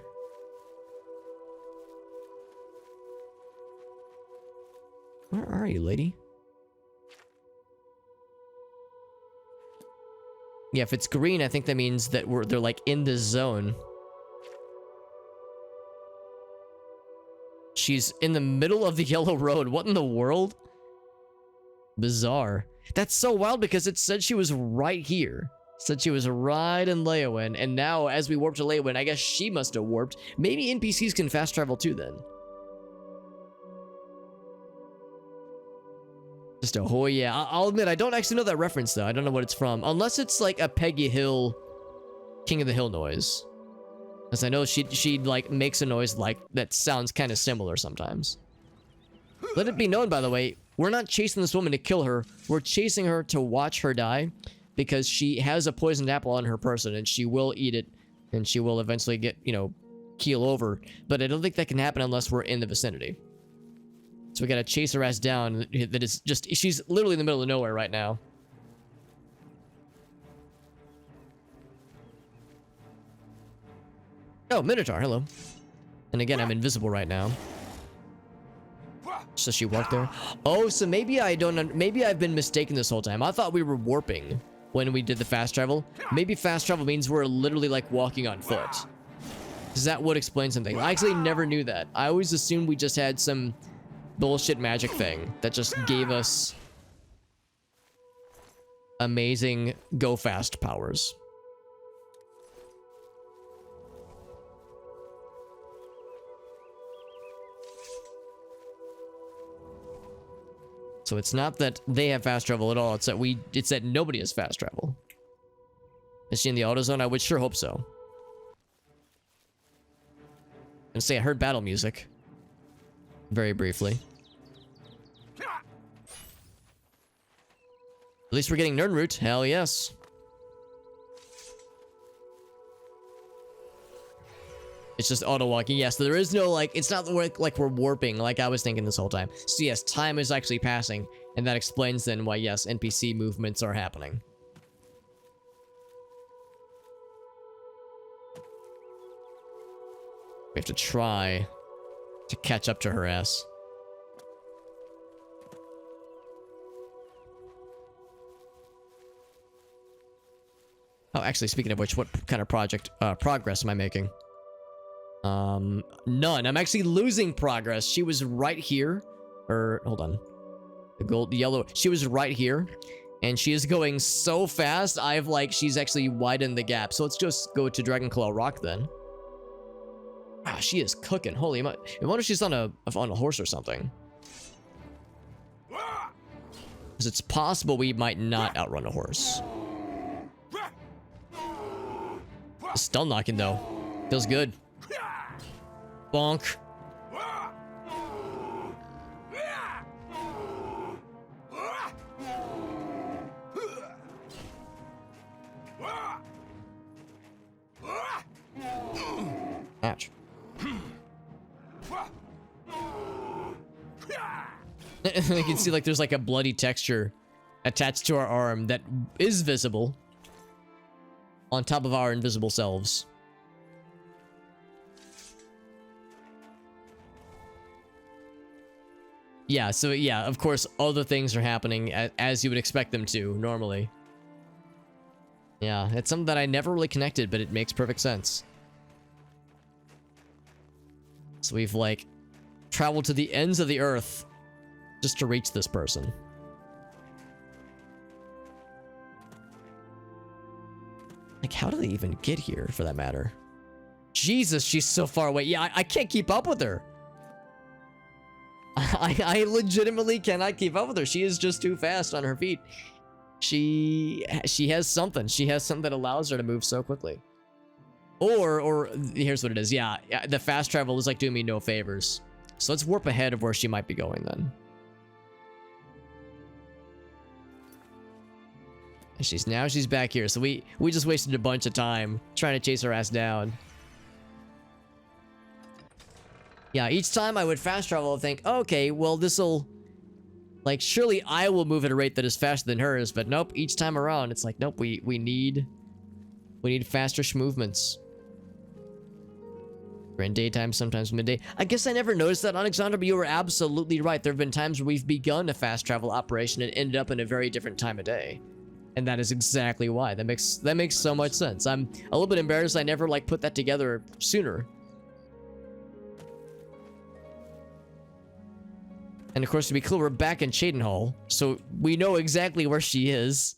Where are you, lady? Yeah, if it's green, I think that means that they're like in this zone. She's in the middle of the yellow road. What in the world? Bizarre. That's so wild because it said she was right here. Said she was right in Leowin, and now as we warp to Leowin, I guess she must have warped. Maybe NPCs can fast travel too then. Just a oh yeah. I'll admit, I don't actually know that reference, though. I don't know what it's from. Unless it's like a Peggy Hill, King of the Hill noise. Because I know she like makes a noise like that sounds kind of similar sometimes. Let it be known, by the way, we're not chasing this woman to kill her. We're chasing her to watch her die because she has a poisoned apple on her person and she will eat it and she will eventually get, you know, keel over. But I don't think that can happen unless we're in the vicinity. So we gotta chase her ass down. That is just, she's literally in the middle of nowhere right now. Oh, Minotaur, hello. And again, I'm invisible right now. So she walked there. Oh, so maybe maybe I've been mistaken this whole time. I thought we were warping when we did the fast travel. Maybe fast travel means we're literally like walking on foot. Because that would explain something. I actually never knew that. I always assumed we just had some bullshit magic thing that just gave us amazing go fast powers. So it's not that they have fast travel at all. It's that nobody has fast travel. Is she in the auto zone? I would sure hope so. And say I heard battle music. Very briefly. At least we're getting Nirnroot. Hell yes. It's just auto walking. Yes, there is no like, it's not like we're warping like I was thinking this whole time. So yes, time is actually passing, and that explains then why yes, NPC movements are happening. We have to try to catch up to her ass. Oh, actually, speaking of which, what kind of progress am I making? None. I'm actually losing progress. She was right here. Or, hold on. The yellow. She was right here. And she is going so fast, she's actually widened the gap. So let's just go to Dragonclaw Rock then. Ah, she is cooking. Holy much. I wonder if she's on a horse or something. Because it's possible we might not outrun a horse. Stun knocking though. Feels good. Bonk. Ouch. You can see like there's like a bloody texture attached to our arm that is visible on top of our invisible selves. Yeah, so yeah, of course, other things are happening as you would expect them to, normally. Yeah, it's something that I never really connected, but it makes perfect sense. So we've, like, traveled to the ends of the earth just to reach this person. Like, how do they even get here, for that matter? Jesus, she's so far away. Yeah, I can't keep up with her. I legitimately cannot keep up with her. She is just too fast on her feet. She has something. She has something that allows her to move so quickly. Or here's what it is. Yeah, the fast travel is like doing me no favors. So let's warp ahead of where she might be going then. And she's back here. So we just wasted a bunch of time trying to chase her ass down. Yeah, each time I would fast travel, I'd think, okay, well, this'll... Like, surely I will move at a rate that is faster than hers, but nope, each time around, it's like, nope, we need faster movements. We're in daytime, sometimes midday. I guess I never noticed that, Alexander, but you were absolutely right. There have been times where we've begun a fast travel operation and ended up in a very different time of day. And that is exactly why. That makes so much sense. I'm a little bit embarrassed I never, like, put that together sooner. And of course, to be clear, we're back in Cheydinhal, so we know exactly where she is.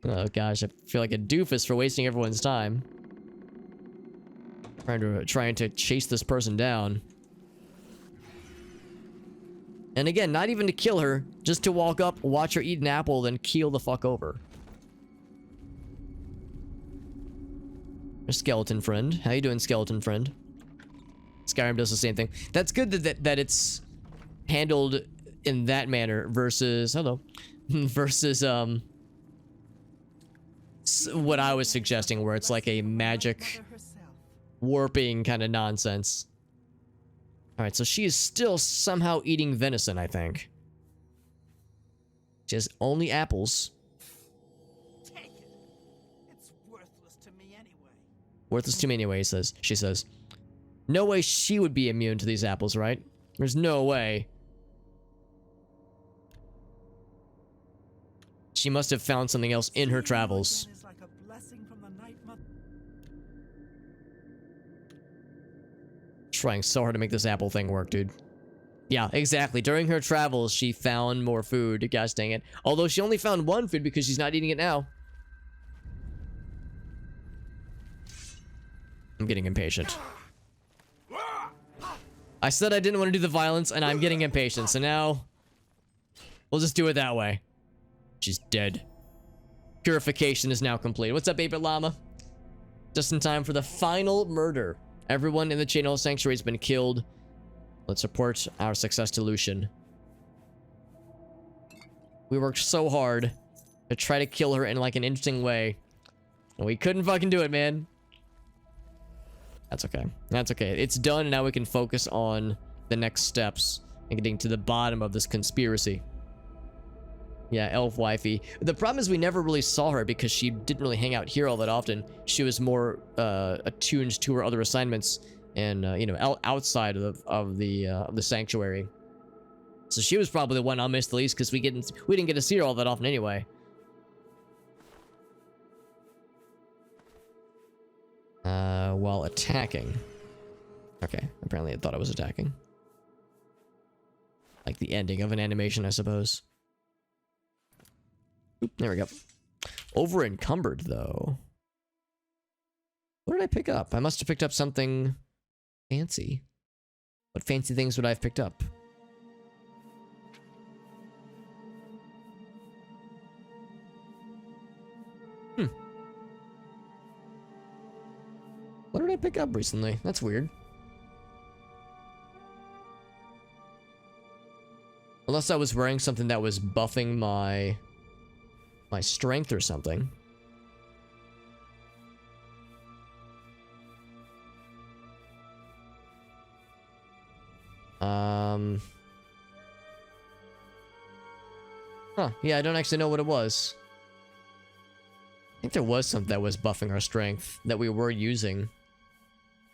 Oh gosh, I feel like a doofus for wasting everyone's time. Trying to chase this person down. And again, not even to kill her, just to walk up, watch her eat an apple, then keel the fuck over. Skeleton friend. How you doing, skeleton friend? Skyrim does the same thing. That's good that it's handled in that manner versus versus what I was suggesting, where it's like a magic Mother herself. warping kind of nonsense. All right, so she is still somehow eating venison, I think. She has only apples. Take it. It's worthless to me anyway. Worthless to me anyway, she says. No way she would be immune to these apples, right? There's no way. She must have found something else in her travels. Again is like a blessing from the Night Mother. Trying so hard to make this apple thing work, dude. Yeah, exactly. During her travels, she found more food. Gosh dang it. Although she only found one food because she's not eating it now. I'm getting impatient. I said I didn't want to do the violence, and I'm getting impatient. So now, we'll just do it that way. She's dead. Purification is now complete. What's up, 8-Bit Llama? Just in time for the final murder. Everyone in the Cheydinhal Sanctuary has been killed. Let's report our success to Lucien. We worked so hard to try to kill her in like an interesting way. And we couldn't fucking do it, man. That's okay. That's okay. It's done, and now we can focus on the next steps and getting to the bottom of this conspiracy. Yeah, elf wifey. The problem is we never really saw her because she didn't really hang out here all that often. She was more attuned to her other assignments and you know, outside of the sanctuary. So she was probably the one I'll miss the least because we didn't get to see her all that often anyway. While attacking. Okay, apparently it thought I was attacking. Like the ending of an animation, I suppose. Oop, there we go. Over encumbered, though. What did I pick up? I must have picked up something fancy. What fancy things would I have picked up? What did I pick up recently? That's weird. Unless I was wearing something that was buffing my strength or something. Huh, yeah, I don't actually know what it was. I think there was something that was buffing our strength that we were using.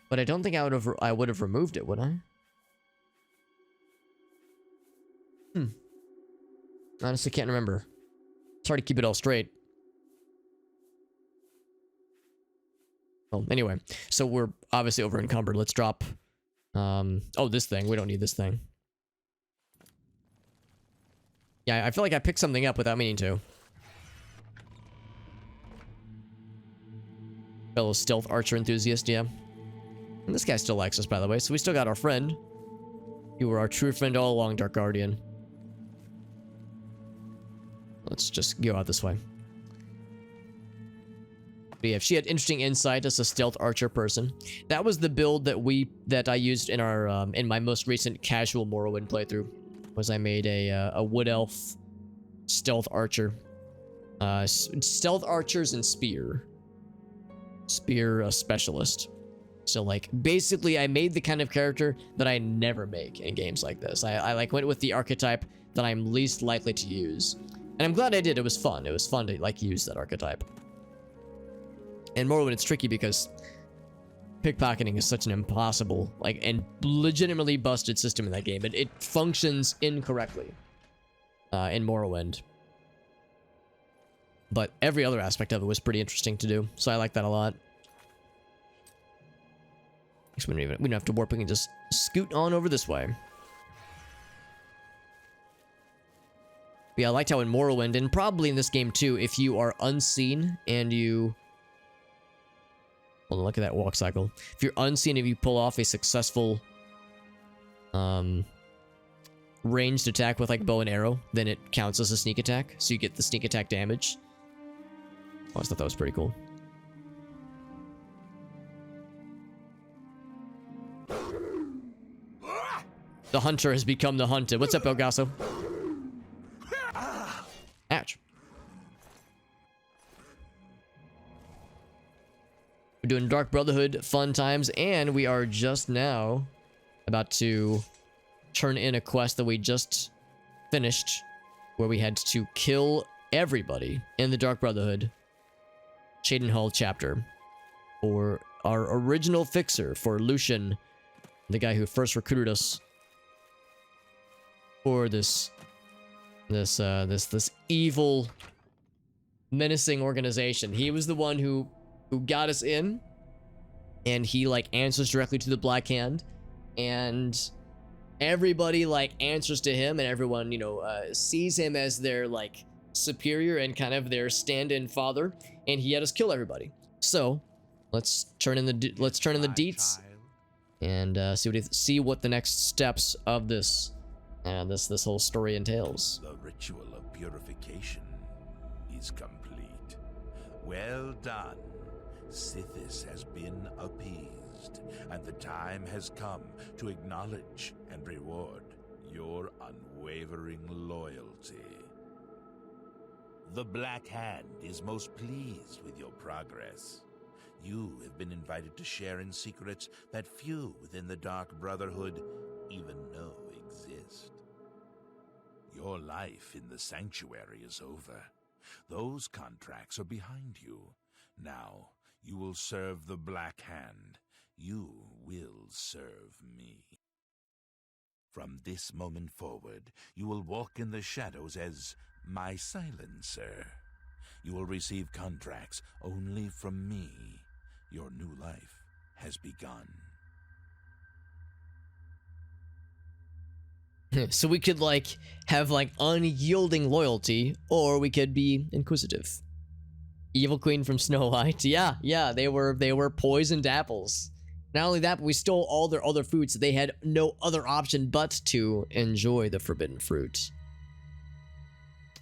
But I don't think I would have removed it, would I? Honestly, can't remember. It's hard to keep it all straight. Well, anyway, so we're obviously over encumbered. Let's drop. Oh, this thing. We don't need this thing. Yeah, I feel like I picked something up without meaning to. Fellow stealth archer enthusiast, yeah. And this guy still likes us, by the way, so we still got our friend. You were our true friend all along, Dark Guardian. Let's just go out this way. But yeah, if she had interesting insight as a stealth archer person. That was the build that I used in our in my most recent casual Morrowind playthrough. Was I made a wood elf stealth archer. Stealth archers and spear specialist. So like basically I made the kind of character that I never make in games like this. I like went with the archetype that I'm least likely to use. And I'm glad I did. It was fun. It was fun to like use that archetype. And Morrowind, it's tricky because pickpocketing is such an impossible, like, and legitimately busted system in that game. It functions incorrectly in Morrowind. But every other aspect of it was pretty interesting to do. So I like that a lot. We don't have to warp. We can just scoot on over this way. But yeah, I liked how in Morrowind, and probably in this game too, if you are unseen and you... Well, look at that walk cycle. If you're unseen, if you pull off a successful ranged attack with like bow and arrow, then it counts as a sneak attack. So you get the sneak attack damage. I always thought that was pretty cool. The hunter has become the hunted. What's up, Elgaso? Ouch. We're doing Dark Brotherhood fun times, and we are just now about to turn in a quest that we just finished, where we had to kill everybody in the Dark Brotherhood Cheydinhal chapter for our original fixer, for Lucien, the guy who first recruited us for this evil, menacing organization. He was the one who got us in, and he like answers directly to the Black Hand, and everybody like answers to him, and everyone, you know, sees him as their like superior and kind of their stand-in father, and he had us kill everybody. So let's turn in the deets and see what the next steps of this this whole story entails. The ritual of purification is complete. Well done. Sithis has been appeased, and the time has come to acknowledge and reward your unwavering loyalty. The Black Hand is most pleased with your progress. You have been invited to share in secrets that few within the Dark Brotherhood even know exist. Your life in the sanctuary is over. Those contracts are behind you. Now, you will serve the Black Hand. You will serve me. From this moment forward, you will walk in the shadows as my silencer. You will receive contracts only from me. Your new life has begun. So we could like have like unyielding loyalty, or we could be inquisitive. Evil Queen from Snow White. Yeah, they were poisoned apples. Not only that, but we stole all their other food, so they had no other option but to enjoy the forbidden fruit.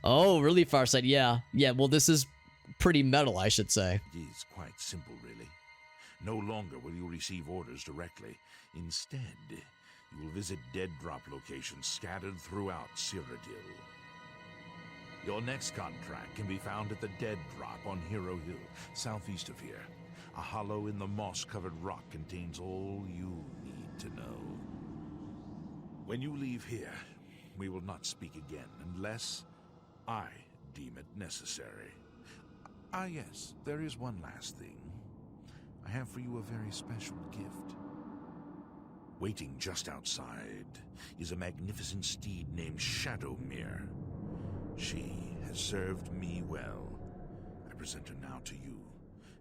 Oh, really, Farsight? Yeah. Well, this is pretty metal, I should say. It is quite simple, really. No longer will you receive orders directly. Instead, you will visit dead drop locations scattered throughout Cyrodiil. Your next contract can be found at the Dead Drop on Hero Hill, southeast of here. A hollow in the moss-covered rock contains all you need to know. When you leave here, we will not speak again unless I deem it necessary. Ah yes, there is one last thing. I have for you a very special gift. Waiting just outside is a magnificent steed named Shadowmere. She has served me well. I present her now to you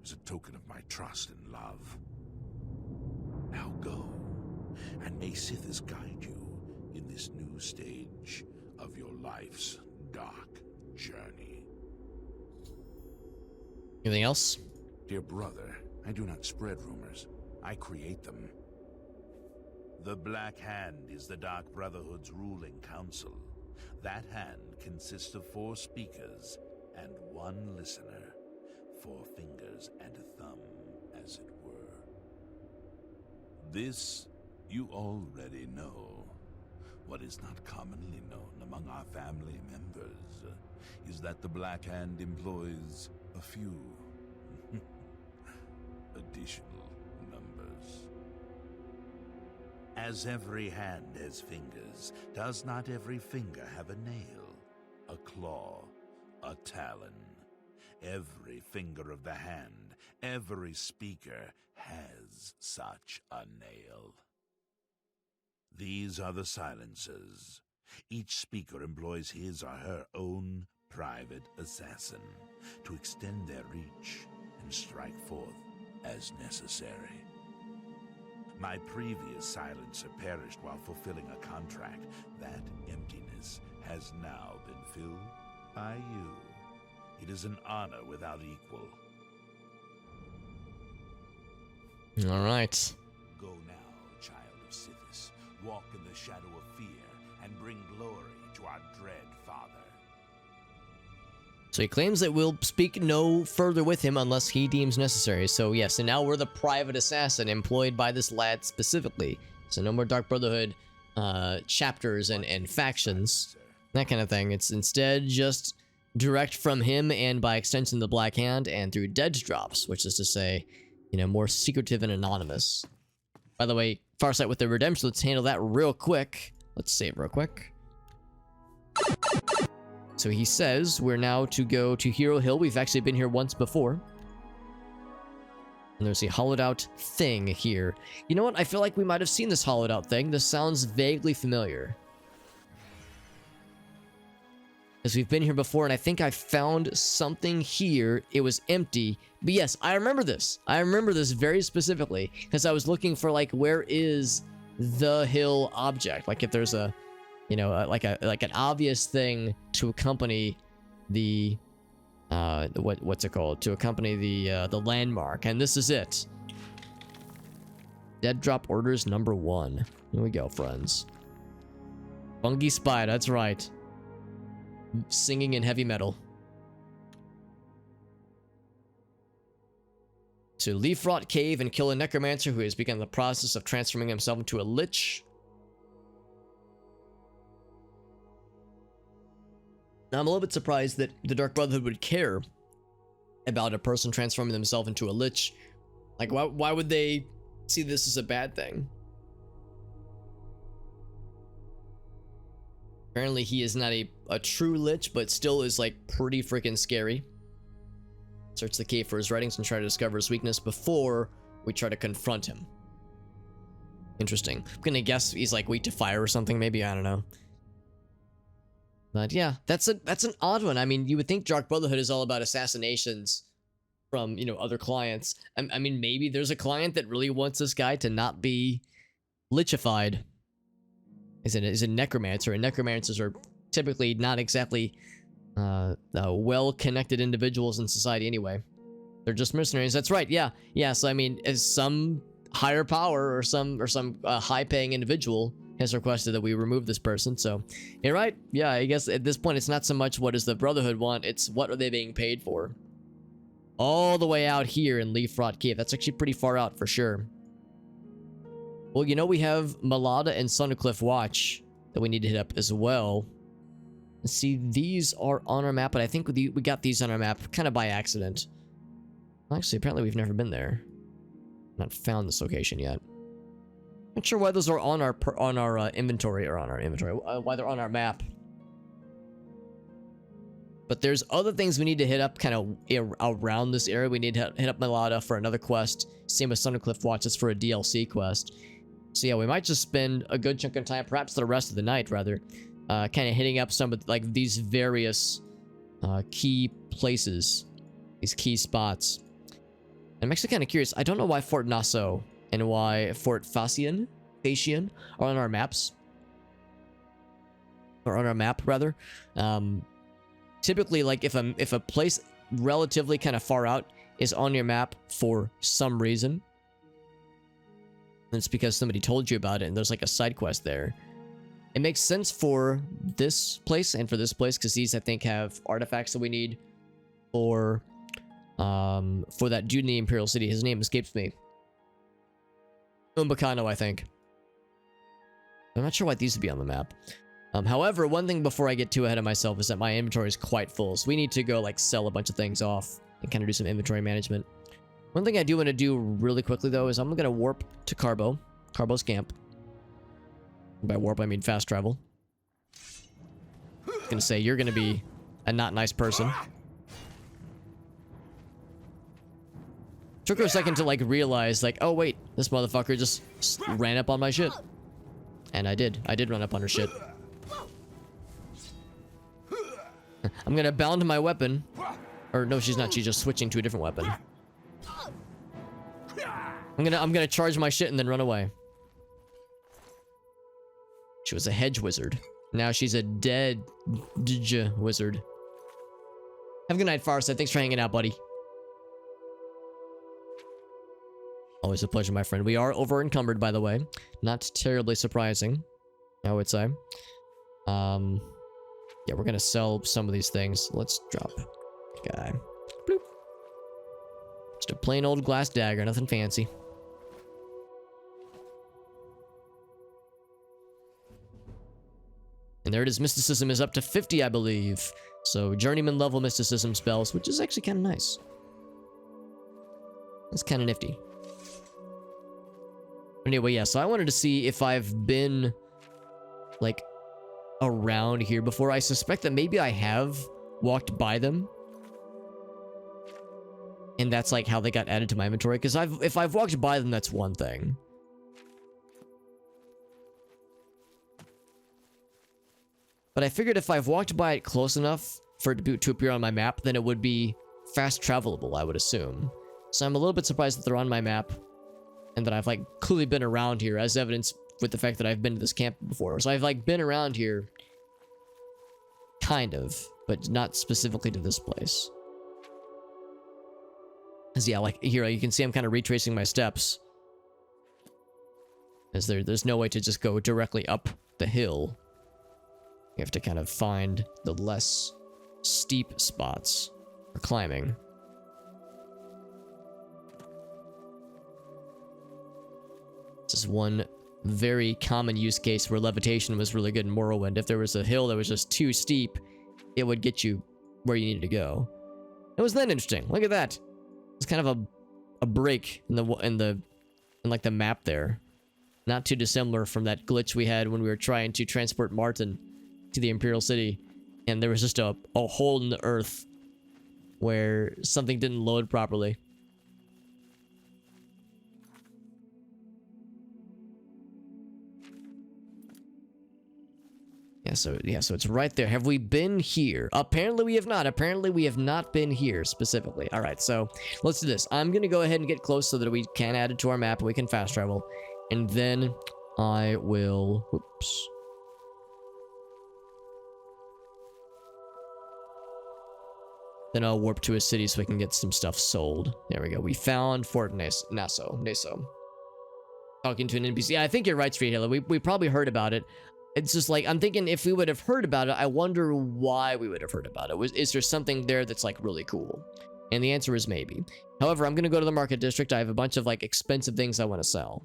as a token of my trust and love. Now go, and may Sithis guide you in this new stage of your life's dark journey. Anything else? Dear brother, I do not spread rumors. I create them. The Black Hand is the Dark Brotherhood's ruling council. That hand consists of 4 speakers and 1 listener. 4 fingers and a thumb, as it were. This you already know. What is not commonly known among our family members is that the Black Hand employs a few additional numbers. As every hand has fingers, does not every finger have a nail, a claw, a talon? Every finger of the hand, every speaker has such a nail. These are the silencers. Each speaker employs his or her own private assassin to extend their reach and strike forth as necessary. My previous silencer perished while fulfilling a contract. That emptiness has now been filled by you. It is an honor without equal. All right. Go now, child of Sithis. Walk in the shadow of fear and bring glory to our dread father. So he claims that we'll speak no further with him unless he deems necessary. So yes, and now we're the private assassin employed by this lad specifically. So no more Dark Brotherhood chapters and factions, that kind of thing. It's instead just direct from him and by extension the Black Hand and through dead drops, which is to say, you know, more secretive and anonymous. By the way, Farsight with the redemption, let's handle that real quick. Let's save real quick. So he says we're now to go to Hero Hill. We've actually been here once before. And there's a hollowed out thing here. You know what? I feel like we might have seen this hollowed out thing. This sounds vaguely familiar. Because we've been here before, and I think I found something here. It was empty. But yes, I remember this. I remember this very specifically. Because I was looking for, like, where is the hill object? Like, if there's a, you know, like an obvious thing to accompany the what's it called? To accompany the landmark, and this is it. Dead drop orders number 1. Here we go, friends. Fungi Spy, that's right. Singing in heavy metal. To Leafrot Cave and kill a necromancer who has begun the process of transforming himself into a lich. Now, I'm a little bit surprised that the Dark Brotherhood would care about a person transforming themselves into a lich. Like, why would they see this as a bad thing? Apparently he is not a true lich, but still is like pretty freaking scary. Search the cave for his writings and try to discover his weakness before we try to confront him. Interesting. I'm gonna guess he's like weak to fire or something, maybe, I don't know. But yeah, that's an odd one. I mean, you would think Dark Brotherhood is all about assassinations from, you know, other clients. I mean, maybe there's a client that really wants this guy to not be lichified. Is a necromancer, and necromancers are typically not exactly well-connected individuals in society anyway. They're just mercenaries. That's right. Yeah. So I mean, as some higher power or some high-paying individual has requested that we remove this person. So you're right. Yeah, I guess at this point it's not so much what does the Brotherhood want, it's what are they being paid for. All the way out here in Leafrot Cave. That's actually pretty far out for sure. Well, you know, we have Malada and Sundercliff Watch that we need to hit up as well. Let's see, these are on our map, but I think we got these on our map kind of by accident. Actually, apparently we've never been there. Not found this location yet. Not sure why those are on our inventory, why they're on our map. But there's other things we need to hit up kind of around this area. We need to hit up Malada for another quest. Same with Sundercliff Watch, it's for a DLC quest. So yeah, we might just spend a good chunk of time, perhaps the rest of the night rather, kind of hitting up some of like these various key places, these key spots. I'm actually kind of curious. I don't know why Fort Nassau and why Fort Facian are on our maps. Or on our map, rather. Typically, like, if a place relatively kind of far out is on your map for some reason, it's because somebody told you about it and there's like a side quest there. It makes sense for this place and for this place because these, I think, have artifacts that we need for that dude in the Imperial City. His name escapes me. Umbacano, I think. I'm not sure why these would be on the map. However, one thing before I get too ahead of myself is that my inventory is quite full, so we need to go like sell a bunch of things off and kind of do some inventory management. One thing I do want to do really quickly though is I'm gonna warp to Carbo's camp. By warp I mean fast travel. I'm gonna say you're gonna be a not nice person. Took her a second to like realize like, oh wait, this motherfucker just ran up on my shit. And I did run up on her shit. I'm gonna bound my weapon. Or no, she's not, she's just switching to a different weapon. I'm gonna charge my shit and then run away. She was a hedge wizard. Now she's a dead wizard. Have a good night, Farsight. Thanks for hanging out, buddy. Always a pleasure, my friend. We are over encumbered, by the way. Not terribly surprising, I would say. Yeah, we're gonna sell some of these things. Let's drop guy. Bloop. Just a plain old glass dagger, nothing fancy. And there it is. Mysticism is up to 50, I believe. So journeyman level mysticism spells, which is actually kind of nice. That's kind of nifty. Anyway, yeah, so I wanted to see if I've been, like, around here before. I suspect that maybe I have walked by them. And that's, like, how they got added to my inventory. Because if I've walked by them, that's one thing. But I figured if I've walked by it close enough for it to appear on my map, then it would be fast travelable, I would assume. So I'm a little bit surprised that they're on my map. And that I've, like, clearly been around here, as evidenced with the fact that I've been to this camp before. So I've, like, been around here. Kind of. But not specifically to this place. Because, yeah, like, here, you can see I'm kind of retracing my steps. As there's no way to just go directly up the hill. You have to kind of find the less steep spots for climbing. This is one very common use case where levitation was really good in Morrowind. If there was a hill that was just too steep, it would get you where you needed to go. It was that interesting. Look at that. It's kind of a break in like the map there. Not too dissimilar from that glitch we had when we were trying to transport Martin to the Imperial City, and there was just a hole in the earth where something didn't load properly. So it's right there. Have we been here? Apparently we have not. Apparently we have not been here specifically. All right, so let's do this. I'm gonna go ahead and get close so that we can add it to our map and we can fast travel, and then I will. Whoops. Then I'll warp to a city so we can get some stuff sold. There we go. We found Fort Naso. Talking to an NPC. Yeah, I think you're right, Cheydinhal. We probably heard about it. It's just like, I'm thinking if we would have heard about it, I wonder why we would have heard about it. Is there something there that's like really cool? And the answer is maybe. However, I'm going to go to the market district. I have a bunch of like expensive things I want to sell.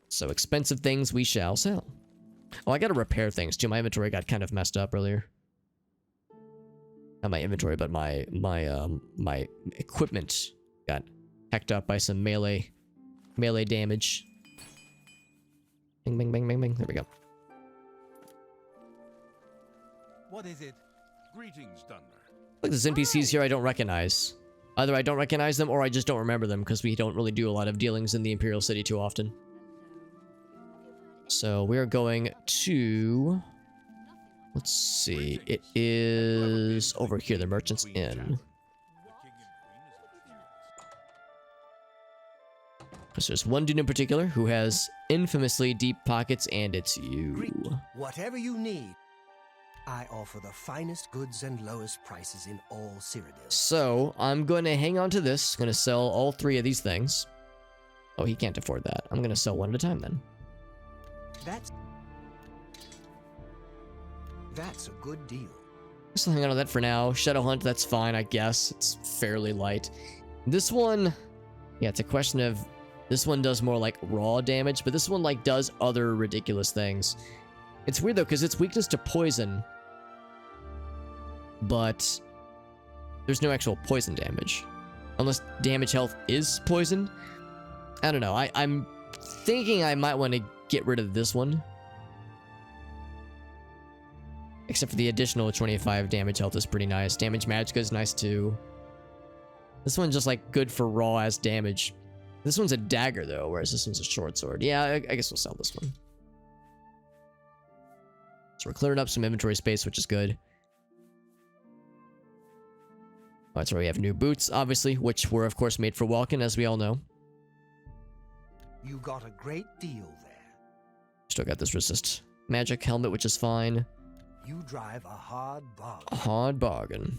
So expensive things we shall sell. Oh, I got to repair things too. My inventory got kind of messed up earlier. Not my inventory, but my equipment got hacked up by some melee damage. Bing, bing, bing, bing, bing. There we go. What is it? Greetings, Dunmer. Look, there's NPCs here I don't recognize. Either I don't recognize them or I just don't remember them because we don't really do a lot of dealings in the Imperial City too often. So we're going to... Let's see. It is over here, the Merchant's Inn. So there's one dude in particular who has infamously deep pockets, and it's you. Whatever you need, I offer the finest goods and lowest prices in all Cyrodiil. So I'm going to hang on to this. Going to sell all 3 of these things. Oh, he can't afford that. I'm going to sell one at a time then. That's a good deal. Just hang on to that for now. Shadow Hunt, that's fine, I guess. It's fairly light. This one, yeah, it's a question of... This one does more like raw damage, but this one like does other ridiculous things. It's weird though, because it's weakness to poison. But there's no actual poison damage. Unless damage health is poison. I don't know. I'm thinking I might want to get rid of this one. Except for the additional 25 damage health is pretty nice. Damage magicka is nice too. This one's just like good for raw ass damage. This one's a dagger though, whereas this one's a short sword. Yeah, I guess we'll sell this one. So we're clearing up some inventory space, which is good. That's where we have new boots, obviously, which were of course made for walking, as we all know. You got a great deal there. Still got this resist magic helmet, which is fine. You drive a hard bargain. A hard bargain.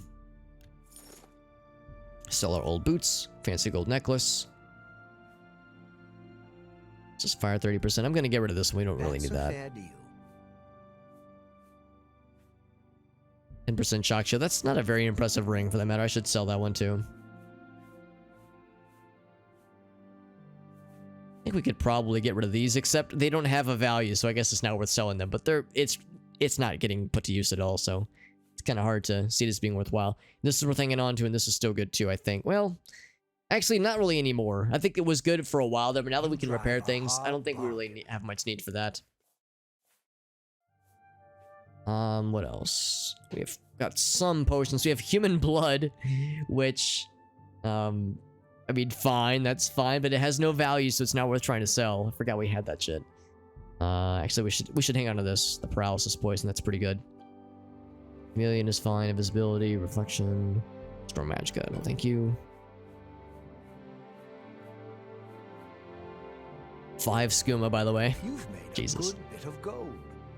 Sell our old boots, fancy gold necklace. Just fire 30%. I'm gonna get rid of this one. We don't really That's need a that. fair deal. 10% shock shield. That's not a very impressive ring for that matter. I should sell that one too. I think we could probably get rid of these, except they don't have a value, so I guess it's not worth selling them. But it's not getting put to use at all, so it's kind of hard to see this being worthwhile. This is worth hanging on to, and this is still good too, I think. Well, actually, not really anymore. I think it was good for a while there, but now that we can repair things, I don't think we really have much need for that. What else? We have got some potions. We have human blood, which, I mean, fine, that's fine, but it has no value, so it's not worth trying to sell. I forgot we had that shit. Actually, we should hang on to this. The paralysis poison, that's pretty good. Chameleon is fine. Invisibility, reflection, storm magicka. No, thank you. 5 skooma, by the way. You've made a Jesus. good bit of gold.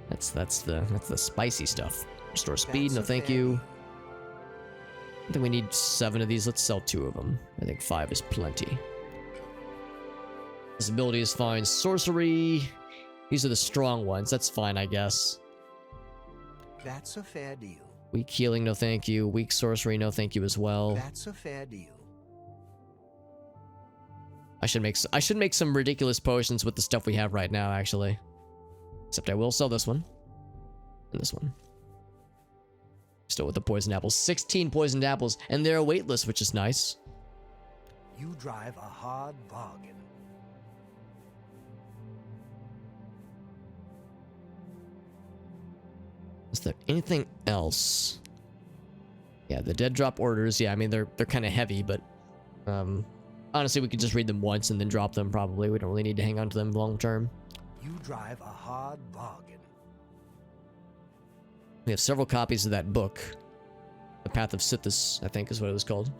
That's the spicy stuff. Restore speed. That's No, a thank fair you. deal. I think we need 7 of these. Let's sell 2 of them. I think 5 is plenty. This ability is fine. Sorcery. These are the strong ones. That's fine, I guess. That's a fair deal. Weak healing, no thank you. Weak sorcery, no thank you as well. That's a fair deal. I should make some ridiculous potions with the stuff we have right now, actually. Except I will sell this one. And this one. Still with the poisoned apples. 16 poisoned apples, and they're weightless, which is nice. You drive a hard bargain. Is there anything else? Yeah, the dead drop orders. Yeah, I mean, they're kind of heavy, but honestly, we could just read them once and then drop them, probably. We don't really need to hang on to them long term. You drive a hard bargain. We have several copies of that book. The Path of Sithis, I think is what it was called.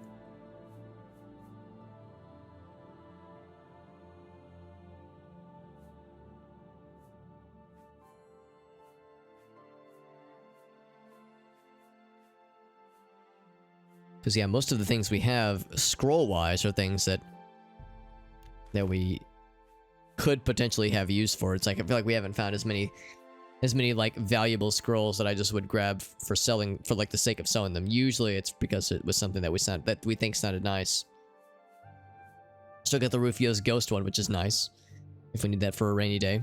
Because, yeah, most of the things we have, scroll-wise, are things that we could potentially have use for. It's like, I feel like we haven't found as many, like, valuable scrolls that I just would grab for selling, for, like, the sake of selling them. Usually, it's because it was something that we think sounded nice. Still got the Rufio's Ghost one, which is nice. If we need that for a rainy day.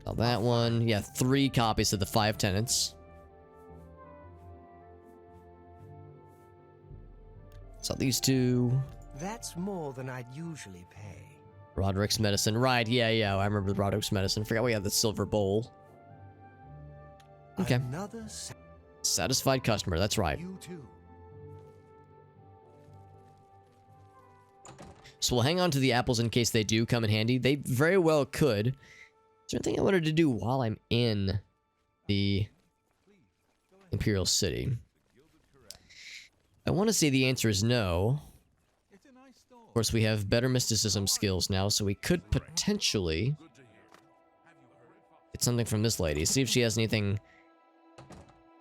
Oh, that one. Yeah, 3 copies of the 5 Tenets. So these 2. That's more than I'd usually pay. Roderick's Medicine. Right, yeah, I remember the Roderick's Medicine. Forgot we had the silver bowl. Okay. Another Satisfied customer, that's right. you too. So we'll hang on to the apples in case they do come in handy. They very well could. Is there anything I wanted to do while I'm in the Imperial City? I want to say the answer is no. Of course, we have better mysticism skills now, so we could potentially get something from this lady. See if she has anything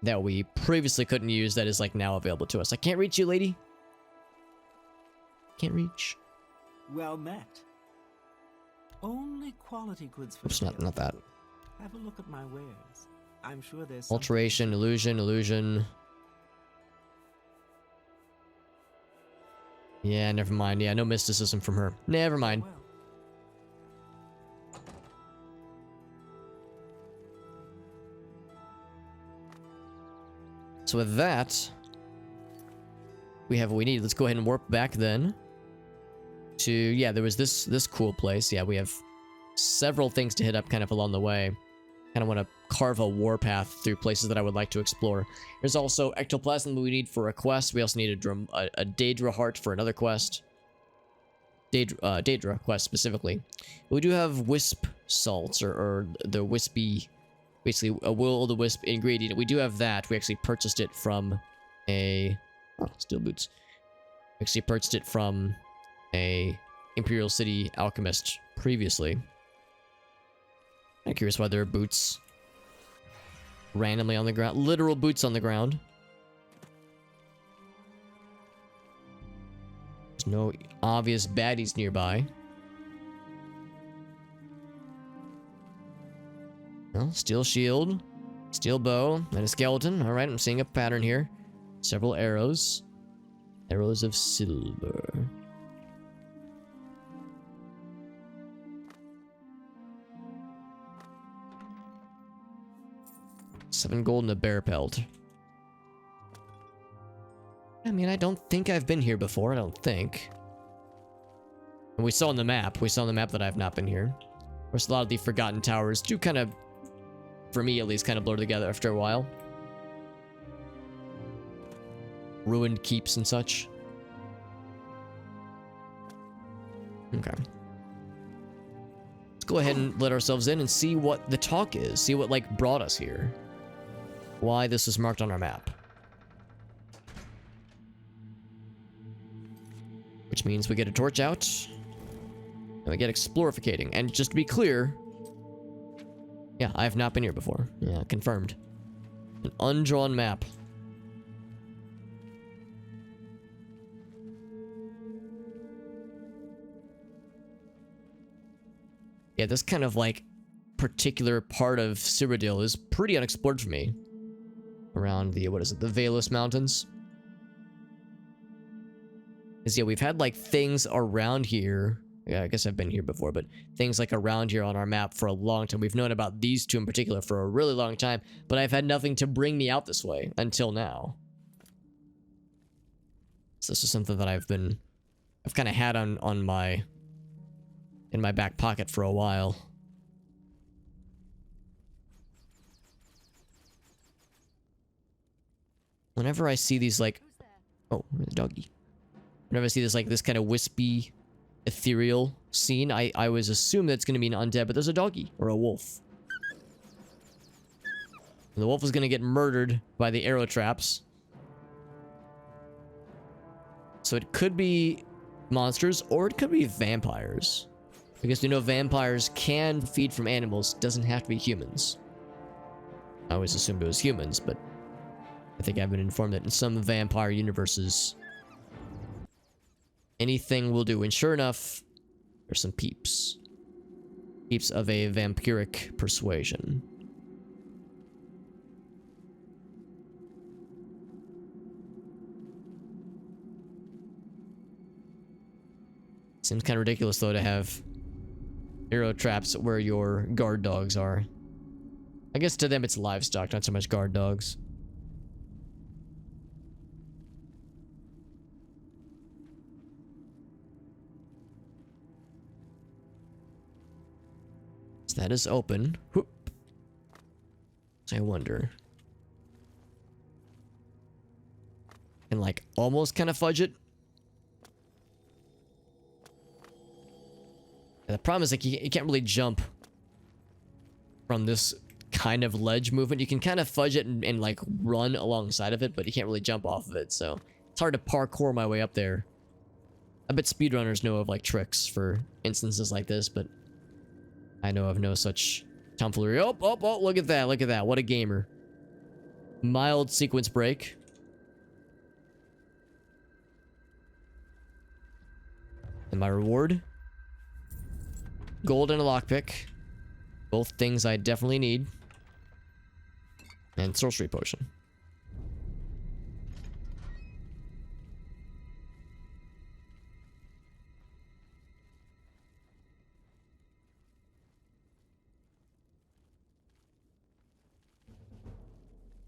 that we previously couldn't use that is, like, now available to us. I can't reach you, lady. Can't reach. Well met. Only quality goods for Oops, sale. not that. Have a look at my wares. I'm sure there's Alteration, illusion. Yeah, never mind. Yeah, no mysticism from her. Never mind. Well, So with that, we have what we need. Let's go ahead and warp back then to, yeah, there was this cool place. Yeah, we have several things to hit up kind of along the way. Kind of want to carve a warpath through places that I would like to explore. There's also ectoplasm that we need for a quest. We also need a Daedra heart for another quest. Daedra quest specifically. We do have wisp salts or the wispy, basically a will-o'-the-wisp ingredient. We do have that. We actually purchased it from steel boots. We actually purchased it from a Imperial City alchemist previously. I'm curious why there are boots randomly on the ground. Literal boots on the ground. There's no obvious baddies nearby. Well, steel shield, steel bow, and a skeleton. Alright, I'm seeing a pattern here. Several arrows. Arrows of silver. $7 gold and a bear pelt. I mean, I don't think I've been here before. I don't think. And we saw on the map. We saw on the map that I've not been here. Of course, a lot of the Forgotten Towers do kind of, for me at least, kind of blur together after a while. Ruined keeps and such. Okay. Let's go ahead and let ourselves in and see what the talk is. See what, like, brought us here. Why this is marked on our map. Which means we get a torch out. And we get explorificating. And just to be clear... Yeah, I have not been here before. Yeah, confirmed. An undrawn map. Yeah, this kind of, like, particular part of Cyrodiil is pretty unexplored for me. Around the, what is it, the Valus Mountains. Because, yeah, we've had, like, things around here. Yeah, I guess I've been here before, but things, like, around here on our map for a long time. We've known about these two in particular for a really long time, but I've had nothing to bring me out this way until now. So this is something that I've kind of had on my... in my back pocket for a while. Whenever I see these, like... Oh, the doggy. Whenever I see this, like, this kind of wispy, ethereal scene, I always assume that it's going to be an undead, but there's a doggy, or a wolf. And the wolf is going to get murdered by the arrow traps. So it could be monsters, or it could be vampires. Because we know vampires can feed from animals, doesn't have to be humans. I always assumed it was humans, but I think I've been informed that in some vampire universes, anything will do. And sure enough, there's some peeps. Peeps of a vampiric persuasion. Seems kind of ridiculous, though, to have arrow traps where your guard dogs are. I guess to them it's livestock, not so much guard dogs. So that is open. Whoop. So I wonder. And like almost kind of fudge it. And the problem is, like, you can't really jump from this kind of ledge movement. You can kind of fudge it and like, run alongside of it, but you can't really jump off of it, so it's hard to parkour my way up there. I bet speedrunners know of, like, tricks for instances like this, but I know of no such tomfoolery. Oh, look at that, what a gamer. Mild sequence break. And my reward? Gold and a lockpick. Both things I definitely need. And sorcery potion.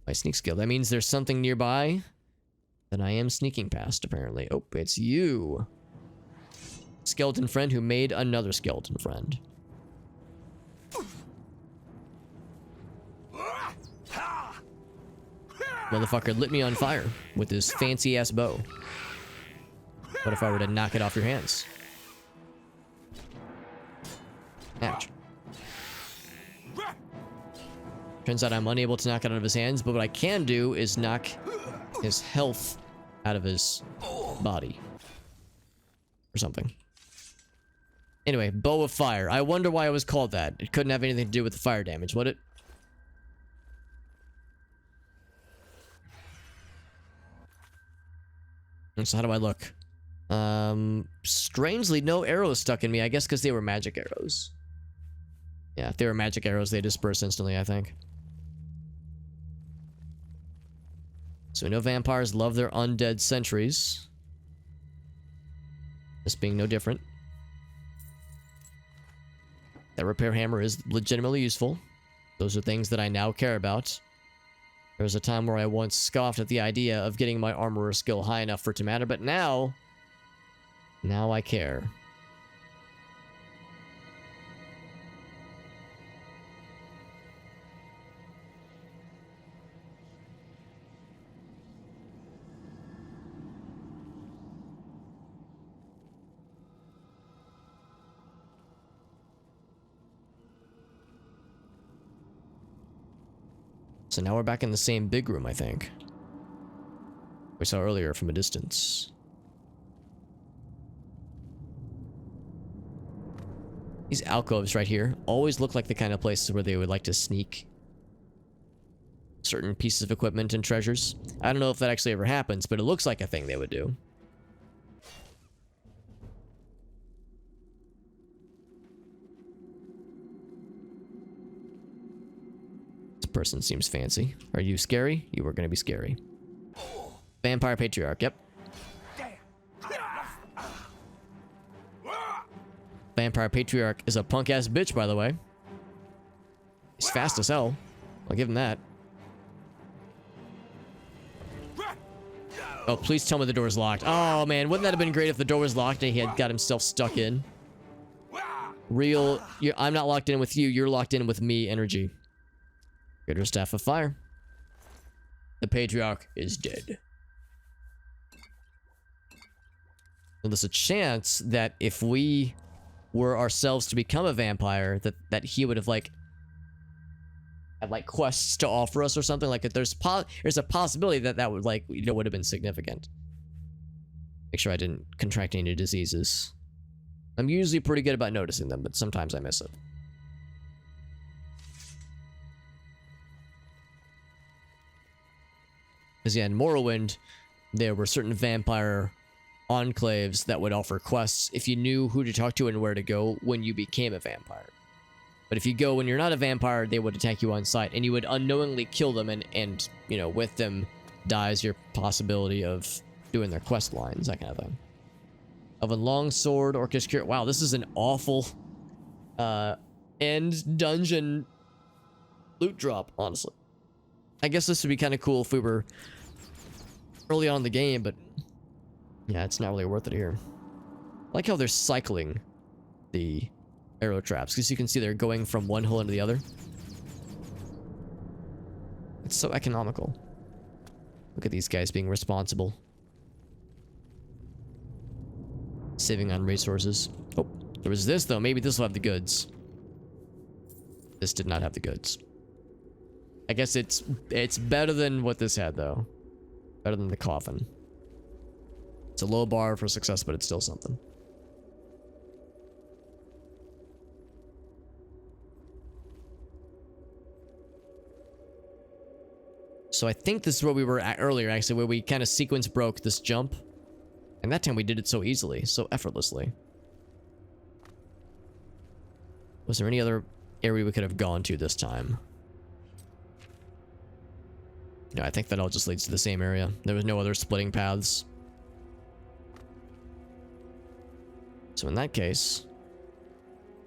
My sneak skill. That means there's something nearby that I am sneaking past, apparently. Oh, it's you. Skeleton friend who made another skeleton friend. Motherfucker lit me on fire with his fancy ass bow. What if I were to knock it off your hands? Ouch. Turns out I'm unable to knock it out of his hands, but what I can do is knock his health out of his body. Or something. Anyway, bow of fire. I wonder why it was called that. It couldn't have anything to do with the fire damage, would it? And so how do I look? Strangely, no arrows stuck in me. I guess because they were magic arrows. Yeah, if they were magic arrows, they disperse instantly, I think. So we know vampires love their undead sentries. This being no different. That repair hammer is legitimately useful. Those are things that I now care about. There was a time where I once scoffed at the idea of getting my armorer skill high enough for it to matter, but now I care. So now we're back in the same big room, I think. We saw earlier from a distance. These alcoves right here always look like the kind of places where they would like to sneak certain pieces of equipment and treasures. I don't know if that actually ever happens, but it looks like a thing they would do. Person seems fancy. Are you scary? You were gonna be scary. Vampire Patriarch, yep. Vampire Patriarch is a punk-ass bitch, by the way. He's fast as hell. I'll give him that. Oh, please tell me the door's locked. Oh, man, wouldn't that have been great if the door was locked and he had got himself stuck in? Real, I'm not locked in with you, you're locked in with me energy. Greater Staff of Fire. The Patriarch is dead. And there's a chance that if we were ourselves to become a vampire, that he would have had quests to offer us or something. Like if there's a possibility that would would have been significant. Make sure I didn't contract any diseases. I'm usually pretty good about noticing them, but sometimes I miss it. Because yeah, in Morrowind, there were certain vampire enclaves that would offer quests if you knew who to talk to and where to go when you became a vampire. But if you go when you're not a vampire, they would attack you on sight, and you would unknowingly kill them, and you know, with them dies your possibility of doing their quest lines, that kind of thing. Of a long sword, Orcish cure. Wow, this is an awful end dungeon loot drop, honestly. I guess this would be kind of cool if we were early on in the game, but yeah, it's not really worth it here. I like how they're cycling the arrow traps, because you can see they're going from one hole into the other. It's so economical. Look at these guys being responsible. Saving on resources. Oh, there was this though. Maybe this will have the goods. This did not have the goods. I guess it's better than what this had, though. Better than the coffin. It's a low bar for success, but it's still something. So I think this is where we were at earlier, actually, where we kind of sequence broke this jump. And that time we did it so easily, so effortlessly. Was there any other area we could have gone to this time? No, I think that all just leads to the same area. There was no other splitting paths. So in that case,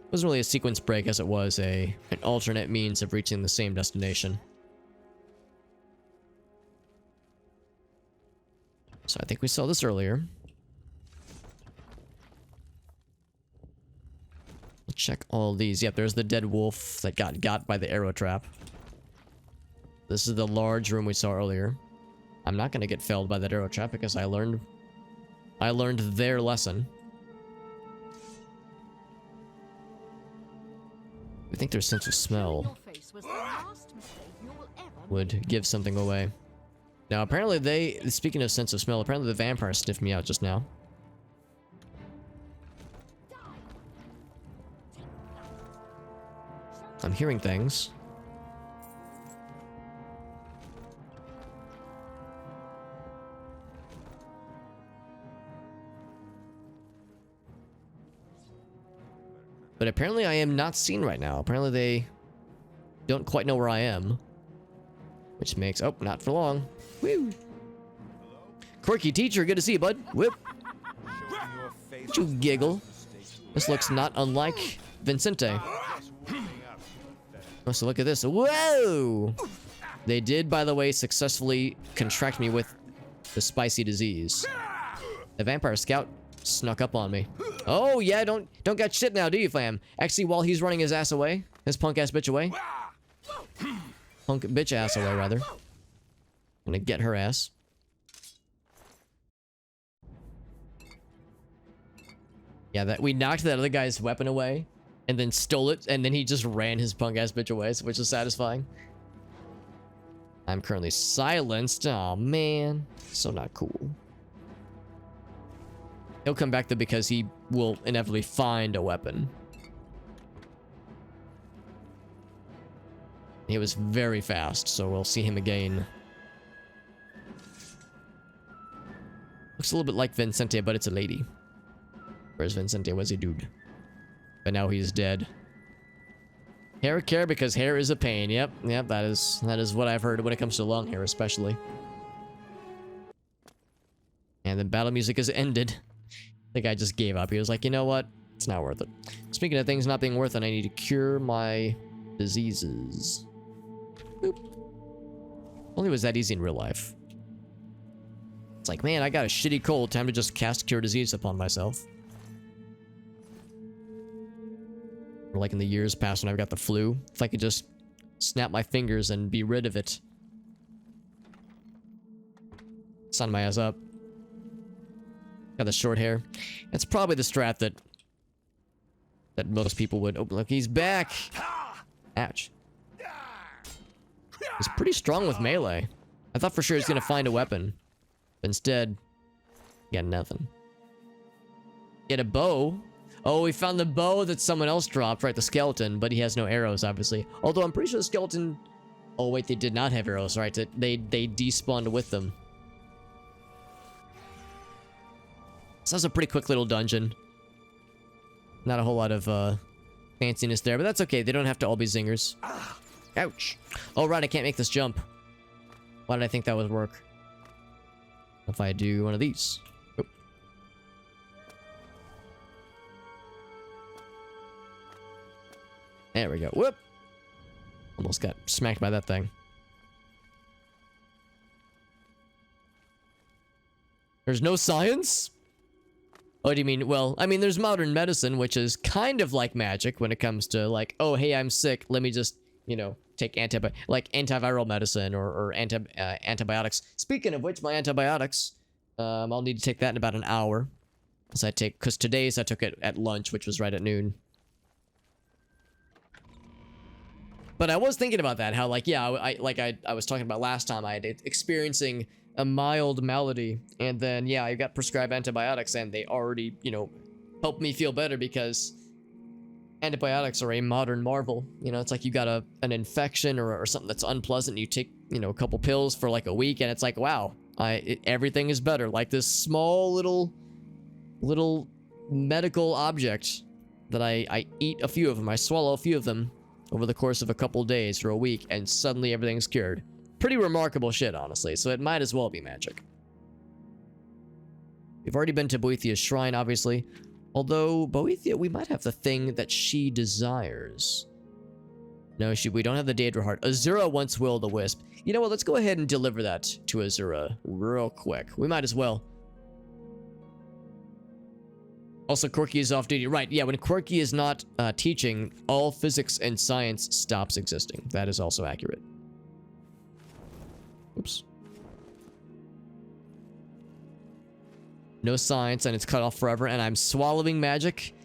it wasn't really a sequence break as it was an alternate means of reaching the same destination. So I think we saw this earlier. We'll check all these. Yep, there's the dead wolf that got by the arrow trap. This is the large room we saw earlier. I'm not gonna get felled by that arrow trap because I learned their lesson. I think their sense of smell would give something away. Now apparently speaking of sense of smell, apparently the vampire sniffed me out just now. I'm hearing things. But apparently I am not seen right now. Apparently they don't quite know where I am. Which makes... Oh, not for long. Woo! Quirky teacher, good to see you, bud. Whip. Don't you giggle. This looks not unlike Vincente. Oh, so look at this. Whoa! They did, by the way, successfully contract me with the spicy disease. The vampire scout snuck up on me. Oh, yeah, don't got shit now, do you, fam? Actually, while he's running his ass away, his punk-ass bitch away. Punk bitch ass away, rather. I'm gonna get her ass. Yeah, that we knocked that other guy's weapon away, and then stole it, and then he just ran his punk-ass bitch away, which is satisfying. I'm currently silenced. Oh man, so not cool. He'll come back though because he will inevitably find a weapon. He was very fast, so we'll see him again. Looks a little bit like Vincente, but it's a lady. Whereas Vincente was a dude. But now he's dead. Hair care because hair is a pain. Yep, that is what I've heard when it comes to long hair, especially. And the battle music has ended. The guy just gave up. He was like, you know what? It's not worth it. Speaking of things not being worth it, I need to cure my diseases. Boop. Only was that easy in real life. It's like, man, I got a shitty cold. Time to just cast Cure Disease upon myself. Or like in the years past when I've got the flu. If I could just snap my fingers and be rid of it. Sun my ass up. Got the short hair. It's probably the strat that most people would... Oh, look, he's back! Ouch. He's pretty strong with melee. I thought for sure he's gonna find a weapon. But instead, got nothing. He had a bow. Oh, we found the bow that someone else dropped, right? The skeleton, but he has no arrows, obviously. Although I'm pretty sure the skeleton... Oh, wait, they did not have arrows, right? They despawned with them. So that's a pretty quick little dungeon. Not a whole lot of fanciness there, but that's okay. They don't have to all be zingers. Ouch. Oh, right, I can't make this jump. Why did I think that would work? If I do one of these. Oh. There we go. Whoop! Almost got smacked by that thing. There's no science? Oh, do you mean, well, I mean, there's modern medicine, which is kind of like magic when it comes to, like, oh, hey, I'm sick, let me just, you know, take antiviral medicine or antibiotics. Speaking of which, my antibiotics, I'll need to take that in about an hour. Because today's I took it at lunch, which was right at noon. But I was thinking about that, how, like, yeah, I was talking about last time, I had experiencing a mild malady, and then, yeah, I got prescribed antibiotics, and they already, you know, helped me feel better because antibiotics are a modern marvel. You know, it's like you got an infection or something that's unpleasant, and you take, you know, a couple pills for like a week, and it's like, wow, everything is better. Like this small little medical object that I eat a few of them, I swallow a few of them over the course of a couple days for a week, and suddenly everything's cured. Pretty remarkable shit, honestly, so it might as well be magic. We've already been to Boethia's shrine, obviously. Although, Boethia, we might have the thing that she desires. No, we don't have the Daedra heart. Azura once will-o'-the-wisp. You know what, let's go ahead and deliver that to Azura real quick. We might as well. Also, Quirky is off duty. Right, yeah, when Quirky is not teaching, all physics and science stops existing. That is also accurate. Oops. No science, and it's cut off forever, and I'm swallowing magic.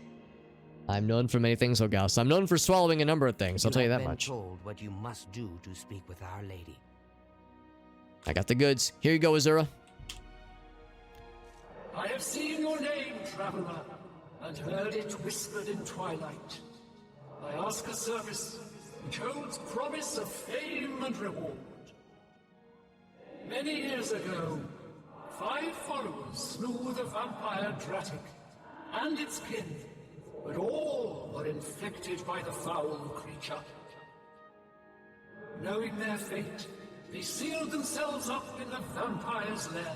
I'm known for many things, Ogas. I'm known for swallowing a number of things, I'll tell you that much. Told what you must do to speak with Our Lady. I got the goods. Here you go, Azura. I have seen your name, traveler, and heard it whispered in twilight. I ask a service which holds promise of fame and reward. Many years ago, 5 followers slew the vampire Daedric and its kin but all were infected by the foul creature. Knowing their fate, they sealed themselves up in the vampire's lair.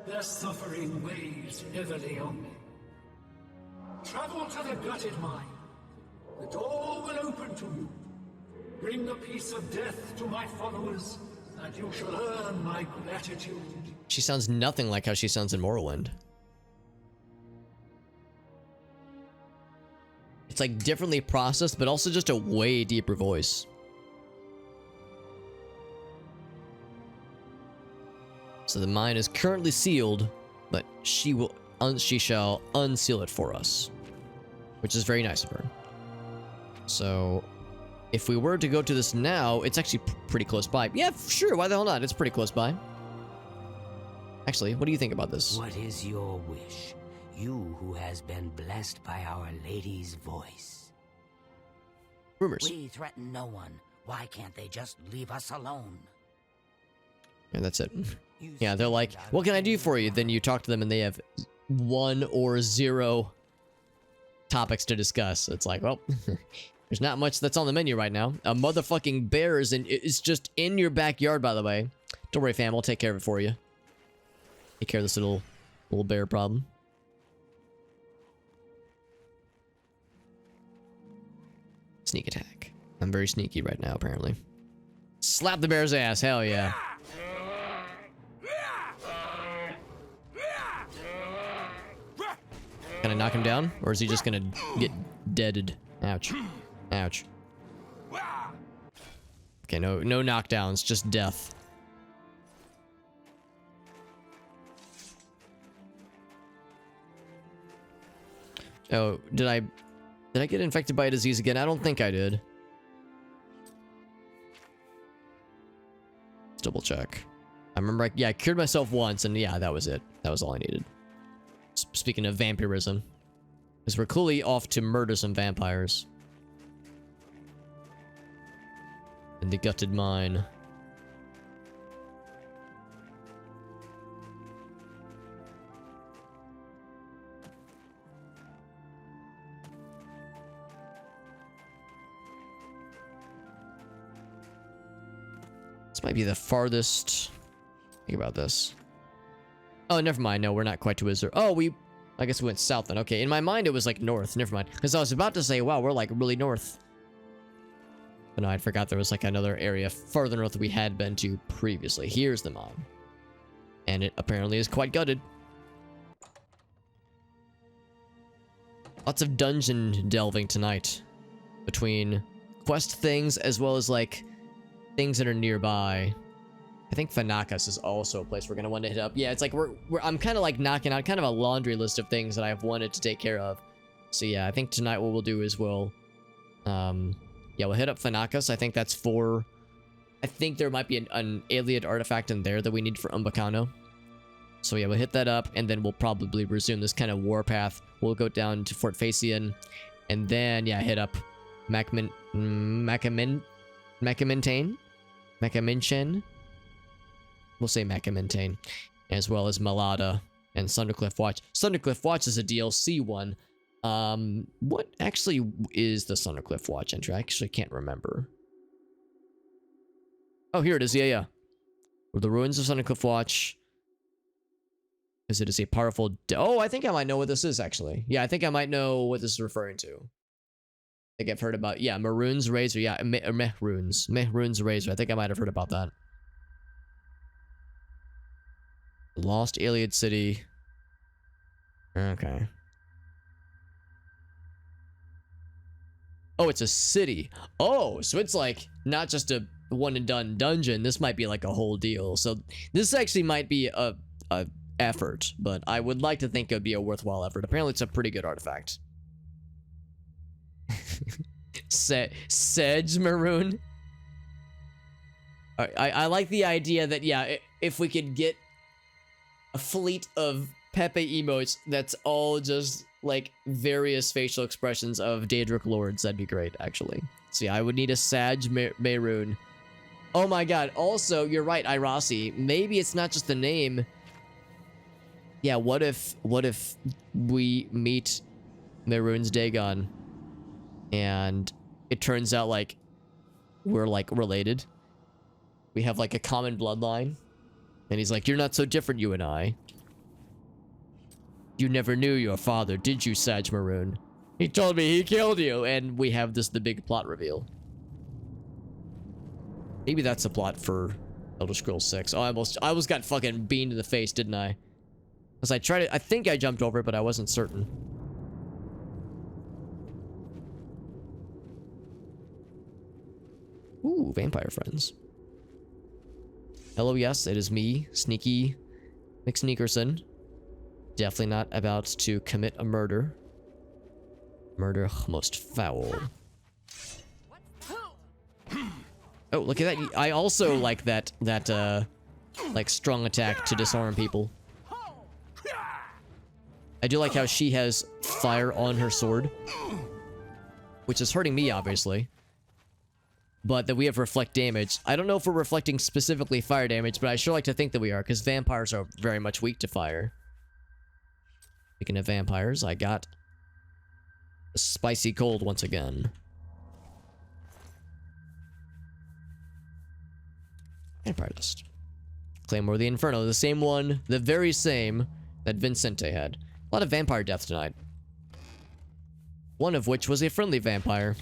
Their suffering weighs heavily on me. Travel to the gutted mine. The door will open to you. Bring the piece of death to my followers, and you shall earn my gratitude. She sounds nothing like how she sounds in Morrowind. It's like differently processed, but also just a way deeper voice. So the mine is currently sealed, but she shall unseal it for us, which is very nice of her. So if we were to go to this now, it's actually pretty close by. Yeah, sure, why the hell not? It's pretty close by. Actually, what do you think about this? What is your wish? You who has been blessed by Our Lady's voice. Rumors. We threaten no one. Why can't they just leave us alone? And that's it. Yeah, they're like, what can I do for you? Then you talk to them and they have 1 or 0 topics to discuss. It's like, well, there's not much that's on the menu right now. A motherfucking bear is just in your backyard, by the way. Don't worry, fam. I'll take care of it for you. Take care of this little bear problem. Sneak attack. I'm very sneaky right now, apparently. Slap the bear's ass. Hell yeah. Can I knock him down? Or is he just gonna get deaded? Ouch. Ouch. Okay, no knockdowns, just death. Oh, did I get infected by a disease again? I don't think I did. Let's double check. I remember, I cured myself once, and yeah, that was it. That was all I needed. Speaking of vampirism, because we're clearly off to murder some vampires. In the gutted mine. This might be the farthest. Think about this. Oh, never mind. No, we're not quite to Wizard. Oh, I guess we went south then. Okay, in my mind it was like north. Never mind. Because I was about to say, wow, we're like really north. But no, I forgot there was like another area further north that we had been to previously. Here's the mine. And it apparently is quite gutted. Lots of dungeon delving tonight. Between quest things as well as like things that are nearby. I think Fanakas is also a place we're gonna want to hit up. Yeah, it's like I'm kind of like knocking out kind of a laundry list of things that I've wanted to take care of. So yeah, I think tonight what we'll do is we'll we'll hit up Fanakas. I think that's for... I think there might be an Alien artifact in there that we need for Umbacano. So yeah, we'll hit that up, and then we'll probably resume this kind of warpath. We'll go down to Fort Facian, and then, yeah, hit up Macamintain? We'll say Macamintain. As well as Malada and Thundercliff Watch. Thundercliff Watch is a DLC one. What actually is the Thundercliff Watch entry? I actually can't remember. Oh, here it is. Yeah. The ruins of Thundercliff Watch. Because it is a powerful... Oh, I think I might know what this is, actually. Yeah, I think I might know what this is referring to. I think I've heard about... Yeah, Maroon's Razor. Yeah, Mehrunes. Mehrune's Razor. I think I might have heard about that. Lost Alien City. Okay. Oh, it's a city. Oh, so it's like not just a one and done dungeon. This might be like a whole deal. So this actually might be a effort, but I would like to think it would be a worthwhile effort. Apparently it's a pretty good artifact. Sadge Maroon. I like the idea that, yeah, if we could get a fleet of Pepe emotes that's all just like various facial expressions of Daedric lords, that'd be great, actually. So yeah, I would need a Sadge Maroon. Oh my god, also, you're right, Irasi. Maybe it's not just the name. Yeah, what if we meet Maroon's Dagon. And it turns out, like, we're, like, related. We have, like, a common bloodline. And he's like, you're not so different, you and I. You never knew your father, did you, Sadge Maroon? He told me he killed you. And we have the big plot reveal. Maybe that's a plot for Elder Scrolls 6. Oh, I almost got fucking beamed in the face, didn't I? Because I think I jumped over it, but I wasn't certain. Ooh, vampire friends. Hello, yes, it is me, Sneaky McSneakerson. Definitely not about to commit a murder. Murder most foul. Oh, look at that. I also like that, like, strong attack to disarm people. I do like how she has fire on her sword. Which is hurting me, obviously. But that we have reflect damage. I don't know if we're reflecting specifically fire damage, but I sure like to think that we are, because vampires are very much weak to fire. Speaking of vampires, I got a spicy cold once again. Vampire Dust. Claymore of the Inferno, the same one, the very same that Vincente had. A lot of vampire deaths tonight. One of which was a friendly vampire.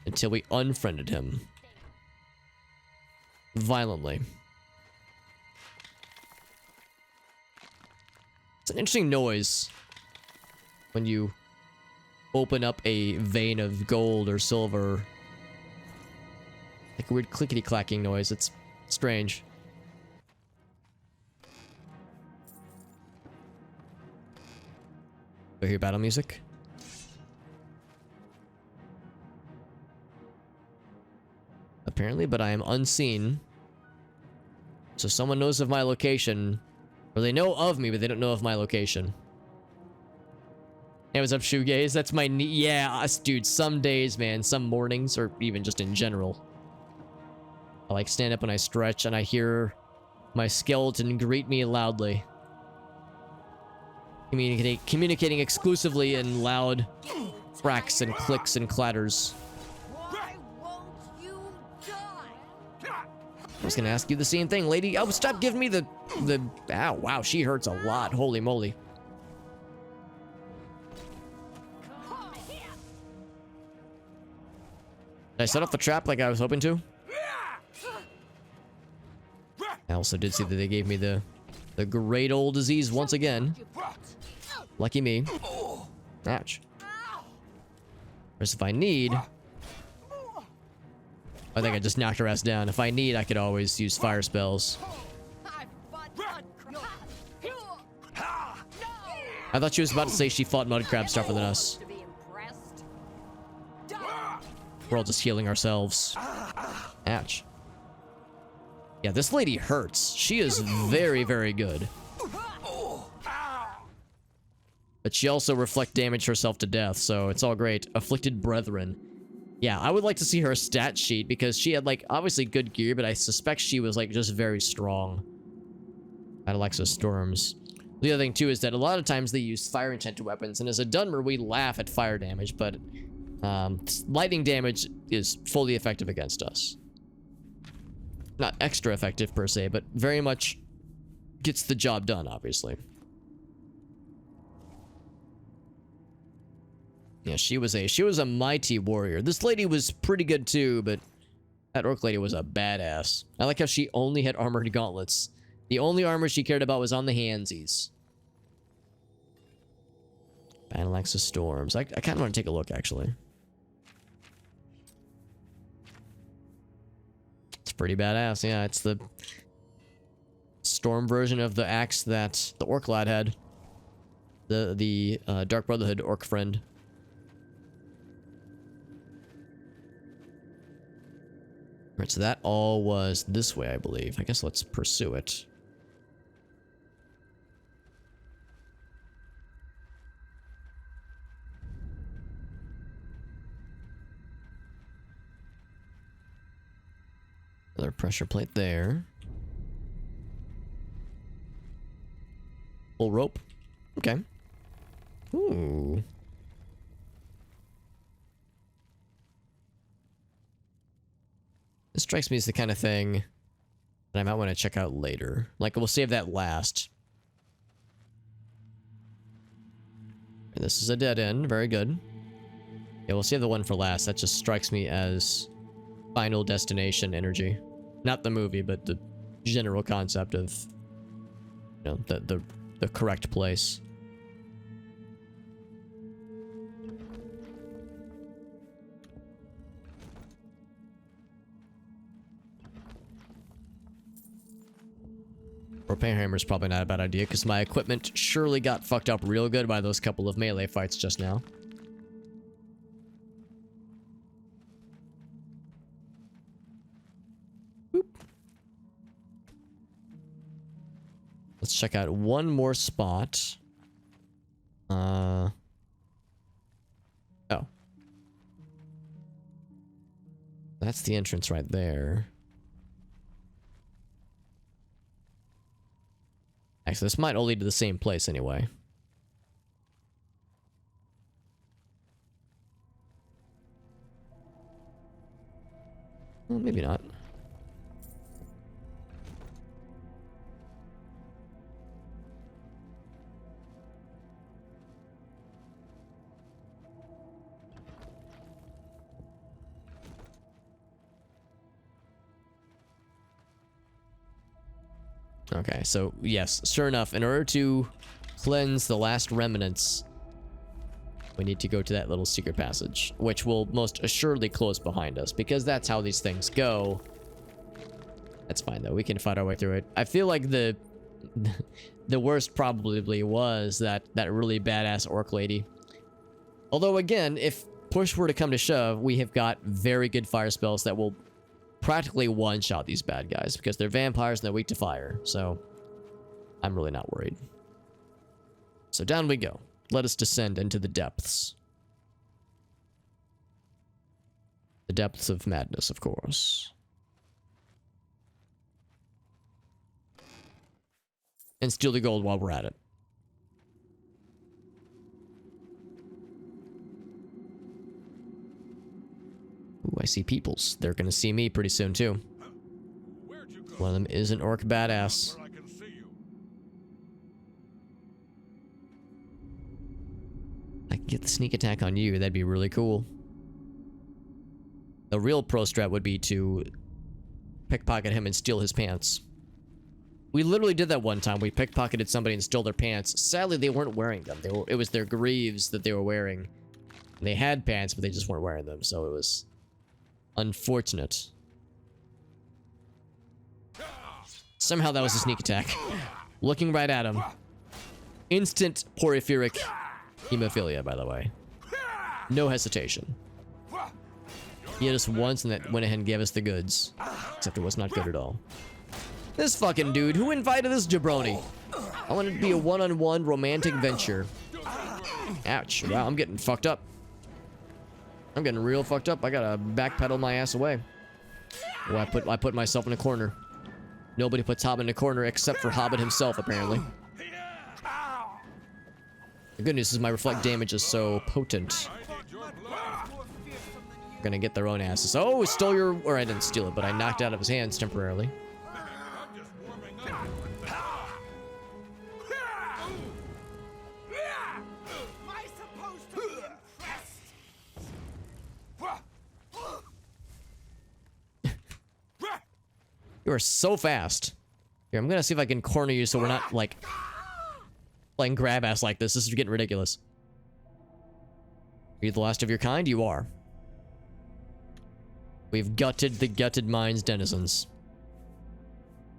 Until we unfriended him. Violently. It's an interesting noise when you open up a vein of gold or silver. Like a weird clickety-clacking noise. It's strange. Do you hear battle music? Apparently, but I am unseen. So someone knows of my location. Or they know of me, but they don't know of my location. Hey, what's up, Shoegaze? That's my yeah, us, dude. Some days, man. Some mornings, or even just in general. I like stand up and I stretch and I hear my skeleton greet me loudly. Communicating exclusively in loud cracks and clicks and clatters. I was gonna ask you the same thing, lady. Oh, stop giving me the ow, wow, she hurts a lot. Holy moly. Did I set off the trap like I was hoping to? I also did see that they gave me the great old disease once again. Lucky me. Ouch. Whereas if I need... I think I just knocked her ass down. If I need, I could always use fire spells. I thought she was about to say she fought mud crabs tougher than us. We're all just healing ourselves. Ouch. Yeah, this lady hurts. She is very, very good. But she also reflect damage herself to death, so it's all great. Afflicted Brethren. Yeah, I would like to see her stat sheet because she had, like, obviously good gear, but I suspect she was, like, just very strong. At Alexa Storms. The other thing, too, is that a lot of times they use fire-enchanted weapons, and as a Dunmer, we laugh at fire damage, but lightning damage is fully effective against us. Not extra effective, per se, but very much gets the job done, obviously. Yeah, she was a mighty warrior. This lady was pretty good too, but that orc lady was a badass. I like how she only had armored gauntlets. The only armor she cared about was on the handsies. Battle Axe of Storms. I kind of want to take a look, actually. It's pretty badass. Yeah, it's the storm version of the axe that the orc lad had. The Dark Brotherhood orc friend. Alright, so that all was this way, I believe. I guess let's pursue it. Another pressure plate there. Full rope. Okay. Ooh. This strikes me as the kind of thing that I might want to check out later. Like, we'll save that last. And this is a dead end. Very good. Yeah, we'll save the one for last. That just strikes me as Final Destination energy. Not the movie, but the general concept of, you know, the correct place. Repair hammer is probably not a bad idea because my equipment surely got fucked up real good by those couple of melee fights just now. Boop. Let's check out one more spot. Oh. That's the entrance right there. Actually, this might all lead to the same place anyway. Well, maybe not. Okay, so yes, sure enough, in order to cleanse the last remnants, we need to go to that little secret passage, which will most assuredly close behind us, because that's how these things go. That's fine, though. We can fight our way through it. I feel like the worst probably was that really badass orc lady. Although, again, if push were to come to shove, we have got very good fire spells that will practically one-shot these bad guys because they're vampires and they're weak to fire, so I'm really not worried. So down we go. Let us descend into the depths. The depths of madness, of course. And steal the gold while we're at it. Ooh, I see peoples. They're gonna see me pretty soon, too. One of them is an orc badass. I can get the sneak attack on you. That'd be really cool. The real pro strat would be to pickpocket him and steal his pants. We literally did that one time. We pickpocketed somebody and stole their pants. Sadly, they weren't wearing them. It was their greaves that they were wearing. And they had pants, but they just weren't wearing them, so it was unfortunate. Somehow that was a sneak attack. Looking right at him. Instant porphyric hemophilia, by the way. No hesitation. He hit us once and that went ahead and gave us the goods. Except it was not good at all. This fucking dude, who invited this jabroni? I want it to be a one-on-one romantic venture. Ouch. Wow, I'm getting fucked up. I'm getting real fucked up. I gotta backpedal my ass away. Oh, I put myself in a corner. Nobody puts Hobbit in a corner except for Hobbit himself, apparently. The good news is my reflect damage is so potent. Gonna get their own asses. Oh, stole your... Or I didn't steal it, but I knocked it out of his hands temporarily. You are so fast. Here, I'm gonna see if I can corner you so we're not, like, playing grab ass like this. This is getting ridiculous. Are you the last of your kind? You are. We've gutted the gutted mines denizens.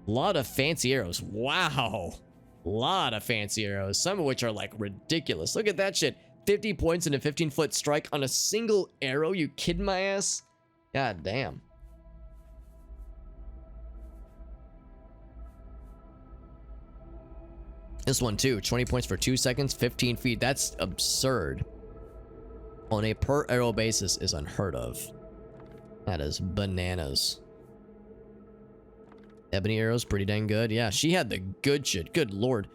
A lot of fancy arrows. Wow. A lot of fancy arrows. Some of which are, like, ridiculous. Look at that shit. 50 points and a 15-foot strike on a single arrow? You kidding my ass? God damn. This one too, 20 points for 2 seconds, 15 feet. That's absurd. On a per arrow basis is unheard of. That is bananas. Ebony arrows, pretty dang good. Yeah, she had the good shit. Good lord.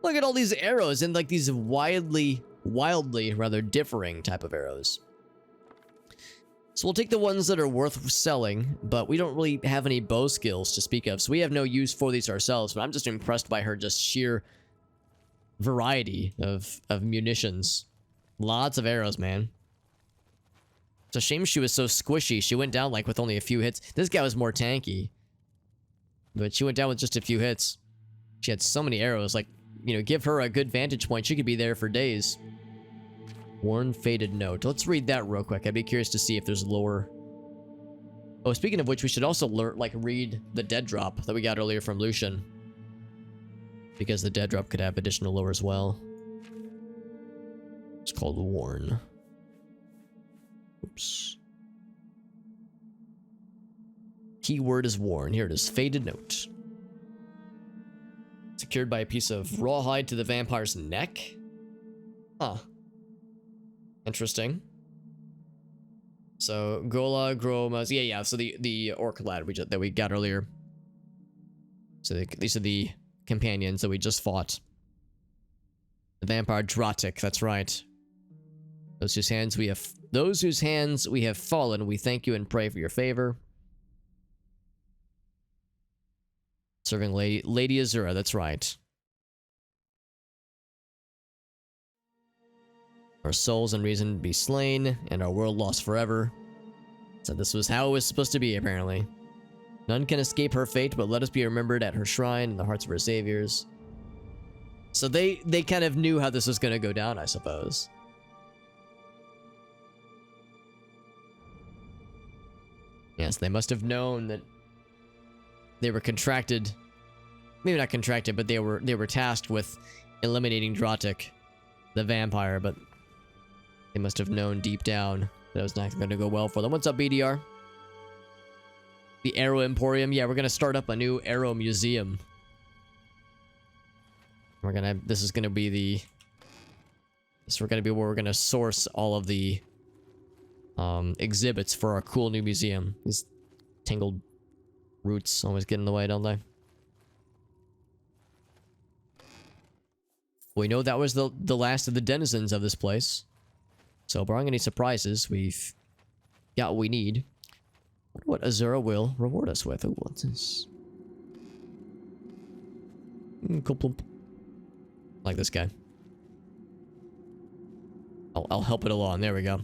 Look at all these arrows and like these wildly rather differing type of arrows. So we'll take the ones that are worth selling, but we don't really have any bow skills to speak of, so we have no use for these ourselves, but I'm just impressed by her just sheer variety of munitions. Lots of arrows, man. It's a shame she was so squishy. She went down like with only a few hits. This guy was more tanky, but she went down with just a few hits. She had so many arrows, like, you know, give her a good vantage point. She could be there for days. Worn faded note. Let's read that real quick. I'd be curious to see if there's lore. Oh, speaking of which, we should also read the dead drop that we got earlier from Lucien, because the dead drop could have additional lore as well. It's called Worn. Oops. Keyword is worn. Here it is. Faded note. Secured by a piece of rawhide to the vampire's neck? Huh. Interesting. So, Gola, Gromas... Yeah. So the orc lad that we got earlier. So these are the companions that we just fought. The vampire Daedric, that's right. Those whose hands we have fallen, we thank you and pray for your favor. Serving Lady Azura, that's right. Our souls and reason be slain, and our world lost forever. So this was how it was supposed to be, apparently. None can escape her fate, but let us be remembered at her shrine in the hearts of her saviors. So they kind of knew how this was going to go down, I suppose. Yes, they must have known that they were contracted. Maybe not contracted, but they were tasked with eliminating Daedric, the vampire, but they must have known deep down that it was not going to go well for them. What's up, BDR? The Arrow Emporium. Yeah, we're going to start up a new Arrow Museum. This is going to be where we're going to source all of the exhibits for our cool new museum. These tangled roots always get in the way, don't they? We know that was the last of the denizens of this place. So, barring any surprises, we've got what we need. I wonder what Azura will reward us with. Oh, what's this? Like this guy. I'll help it along. There we go.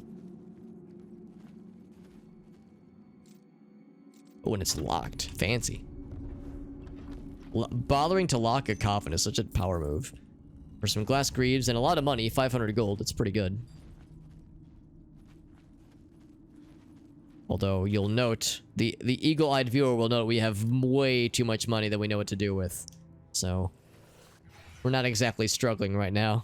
Oh, and it's locked. Fancy. Bothering to lock a coffin is such a power move. For some glass greaves and a lot of money, 500 gold, it's pretty good. Although, you'll note, the eagle-eyed viewer will note we have way too much money that we know what to do with. So, we're not exactly struggling right now.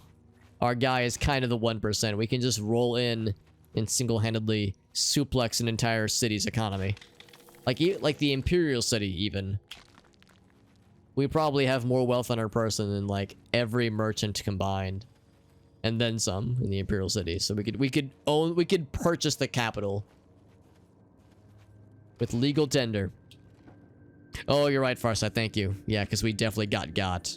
Our guy is kind of the 1%. We can just roll in and single-handedly suplex an entire city's economy. Like the Imperial City, even. We probably have more wealth on our person than, like, every merchant combined. And then some in the Imperial City. So we could purchase the capital. With legal tender. Oh, you're right, Farsight, thank you. Yeah, because we definitely got.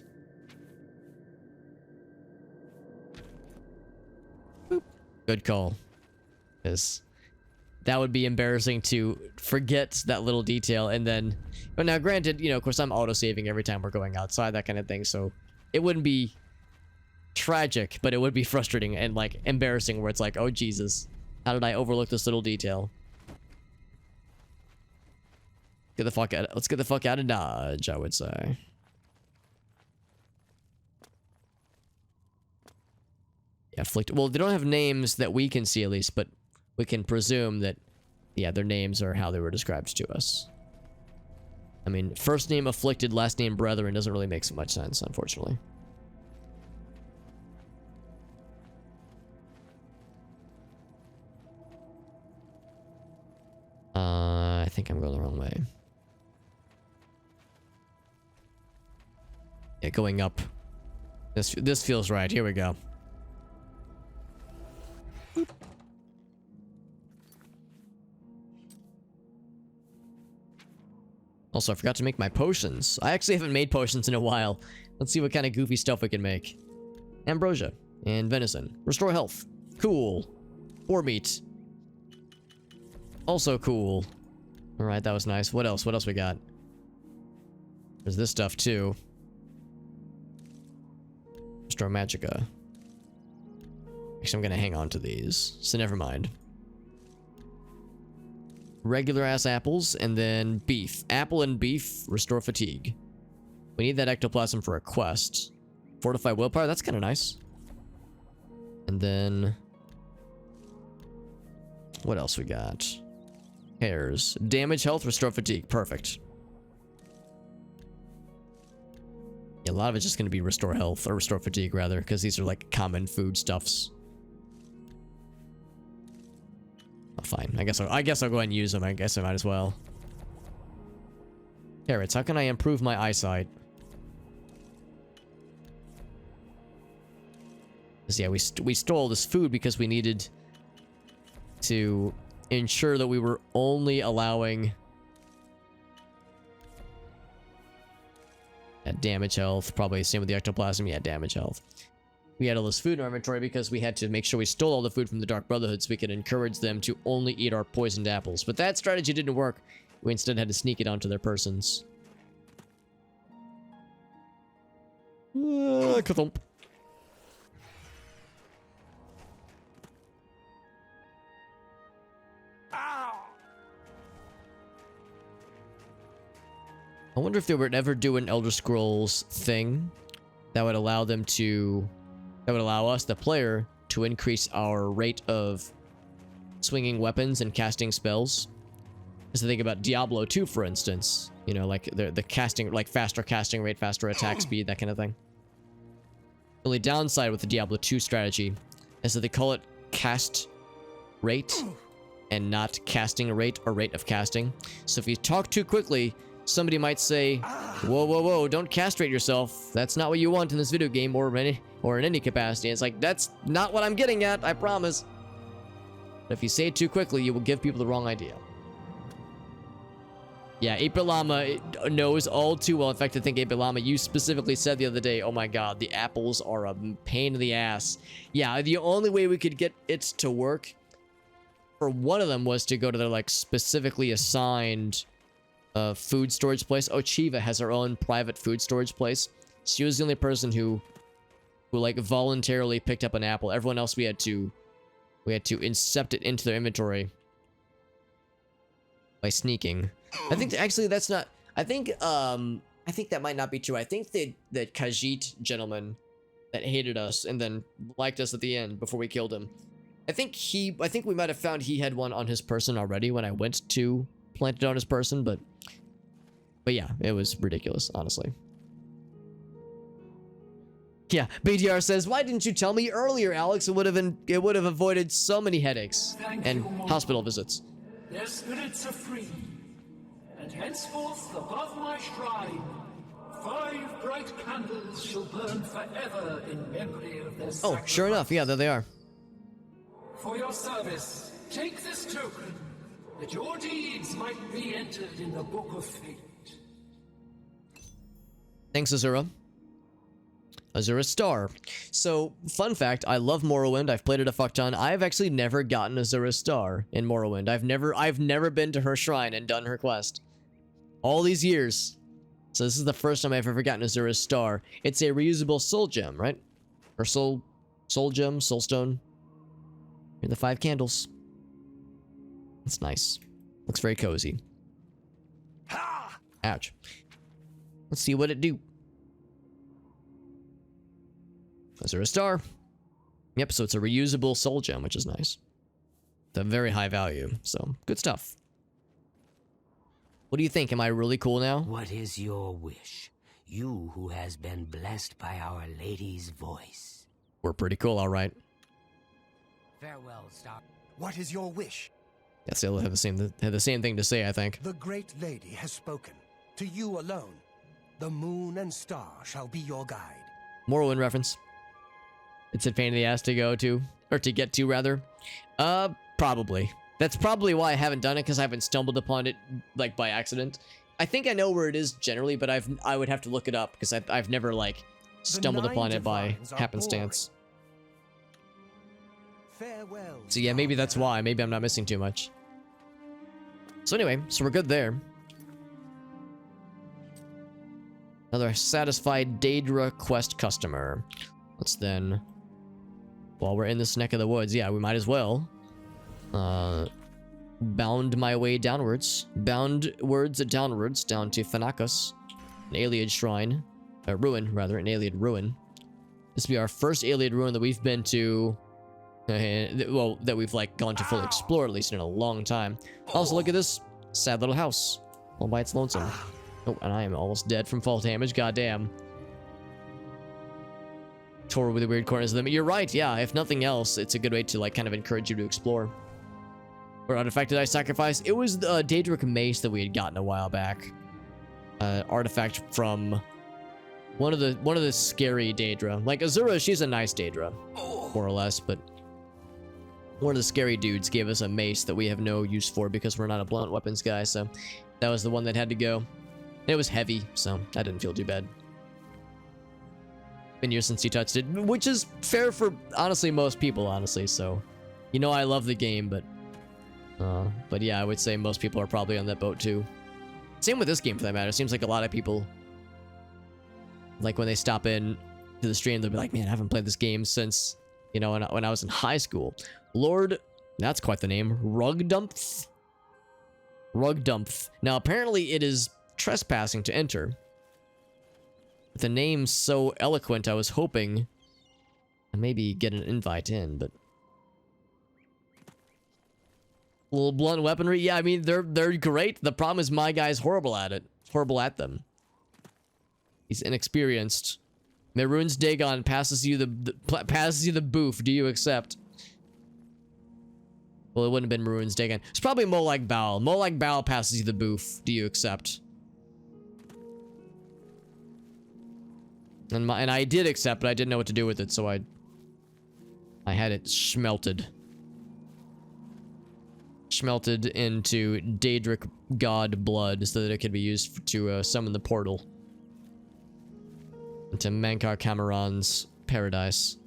Boop. Good call. Because that would be embarrassing to forget that little detail and then... But now, granted, you know, of course, I'm auto-saving every time we're going outside, that kind of thing, so... It wouldn't be tragic, but it would be frustrating and, like, embarrassing where it's like, oh, Jesus. How did I overlook this little detail? Let's get the fuck out of Dodge, I would say. Yeah, well, they don't have names that we can see, at least, but we can presume that, yeah, their names are how they were described to us. I mean, first name Afflicted, last name Brethren doesn't really make so much sense, unfortunately. I think I'm going the wrong way. Yeah, going up. This feels right. Here we go. Boop. Also, I forgot to make my potions. I actually haven't made potions in a while. Let's see what kind of goofy stuff we can make. Ambrosia and venison. Restore health. Cool. Boar meat. Also cool. Alright, that was nice. What else? What else we got? There's this stuff too. Restore Magica. Actually, I'm gonna hang on to these. So never mind. Regular ass apples and then beef. Apple and beef restore fatigue. We need that ectoplasm for a quest. Fortify willpower, that's kind of nice. And then what else we got? Hairs. Damage, health, restore fatigue. Perfect. Yeah, a lot of it's just going to be restore health, or restore fatigue rather, because these are like common foodstuffs. Oh, fine. I guess I'll go ahead and use them. I guess I might as well. Carrots. How can I improve my eyesight? Yeah, we stole this food because we needed to ensure that we were only allowing damage health. Probably same with the ectoplasm. Yeah, damage health. We had all this food in our inventory because we had to make sure we stole all the food from the Dark Brotherhood so we could encourage them to only eat our poisoned apples. But that strategy didn't work. We instead had to sneak it onto their persons. Ka-thump. I wonder if they would ever do an Elder Scrolls thing that would allow us, the player, to increase our rate of swinging weapons and casting spells. Just to think about Diablo 2, for instance. You know, like the casting, like faster casting rate, faster attack speed, that kind of thing. The only downside with the Diablo 2 strategy is that they call it cast rate and not casting rate or rate of casting. So if you talk too quickly, somebody might say, whoa, whoa, whoa, don't castrate yourself. That's not what you want in this video game or in any capacity. It's like, that's not what I'm getting at, I promise. But if you say it too quickly, you will give people the wrong idea. Yeah, 8-Bit Llama knows all too well. In fact, I think 8-Bit Llama, you specifically said the other day, oh my god, the apples are a pain in the ass. Yeah, the only way we could get it to work for one of them was to go to their, like, specifically assigned food storage place. Oh, Chiva has her own private food storage place. She was the only person who like voluntarily picked up an apple. Everyone else we had to incept it into their inventory by sneaking. I think actually that's not. I think that might not be true. I think the Khajiit gentleman that hated us and then liked us at the end before we killed him. I think we might have found he had one on his person already when I went to plant it on his person, but yeah, it was ridiculous, honestly. Yeah, BTR says, why didn't you tell me earlier, Alex? It would have avoided so many headaches and hospital visits. Their spirits are free, and henceforth above my shrine, 5 bright candles shall burn forever in memory of their sacrifice. Oh, sure enough, yeah, there they are. For your service, take this token, that your deeds might be entered in the Book of Fate. Thanks, Azura. Azura Star. So, fun fact, I love Morrowind. I've played it a fuck ton. I've actually never gotten Azura Star in Morrowind. I've never been to her shrine and done her quest. All these years. So this is the first time I've ever gotten Azura Star. It's a reusable soul gem, right? Or soul gem, soul stone. Here are the 5 candles. It's nice. Looks very cozy. Ouch. Let's see what it do. Is there a star? Yep, so it's a reusable soul gem, which is nice. It's a very high value, so good stuff. What do you think? Am I really cool now? What is your wish? You who has been blessed by Our Lady's voice. We're pretty cool, all right. Farewell, Star. What is your wish? Yes, they'll have the same thing to say, I think. The great lady has spoken. To you alone. The moon and star shall be your guide. Morrowind reference. It's a pain in the ass to go to, or to get to, rather. Probably. That's probably why I haven't done it, because I haven't stumbled upon it, like, by accident. I think I know where it is generally, but I would have to look it up because I've never like stumbled upon it by happenstance. Farewell. So yeah, maybe that's why. Maybe I'm not missing too much. So anyway, so we're good there. Another satisfied Daedra quest customer. Let's then, while we're in this neck of the woods, yeah, we might as well bound my way downwards. Boundwards downwards down to Thanakus, an Ayleid shrine. A ruin, rather, an Ayleid ruin. This will be our first Ayleid ruin that we've been to. Well, that we've like gone to fully explore, at least in a long time. Also, look at this sad little house, all by its lonesome. Oh, and I am almost dead from fall damage. Goddamn. Tore with the weird corners of them. You're right. Yeah, if nothing else, it's a good way to like kind of encourage you to explore. What artifact did I sacrifice? It was the Daedric mace that we had gotten a while back. Artifact from one of the scary Daedra. Like Azura, she's a nice Daedra, more or less, but one of the scary dudes gave us a mace that we have no use for because we're not a blunt weapons guy, so that was the one that had to go. And it was heavy, so that didn't feel too bad. Been years since you touched it, which is fair for, honestly, most people, honestly, so. You know I love the game, but yeah, I would say most people are probably on that boat, too. Same with this game, for that matter. It seems like a lot of people, like, when they stop in to the stream, they'll be like, man, I haven't played this game since, you know, when I was in high school. Lord, that's quite the name, Rugdumph? Rugdumph. Now, apparently it is trespassing to enter. With the name so eloquent, I was hoping to maybe get an invite in, but... Little blunt weaponry? Yeah, I mean, they're great. The problem is my guy's horrible at it. Horrible at them. He's inexperienced. Maroon's Dagon passes you the boof. Do you accept? Well, it wouldn't have been Maroon's Dagon. It's probably Molag Bal. Molag Bal passes you the boof. Do you accept? And I did accept, but I didn't know what to do with it, so I had it smelted. Smelted into Daedric god blood so that it could be used to summon the portal into Mankar Cameron's paradise.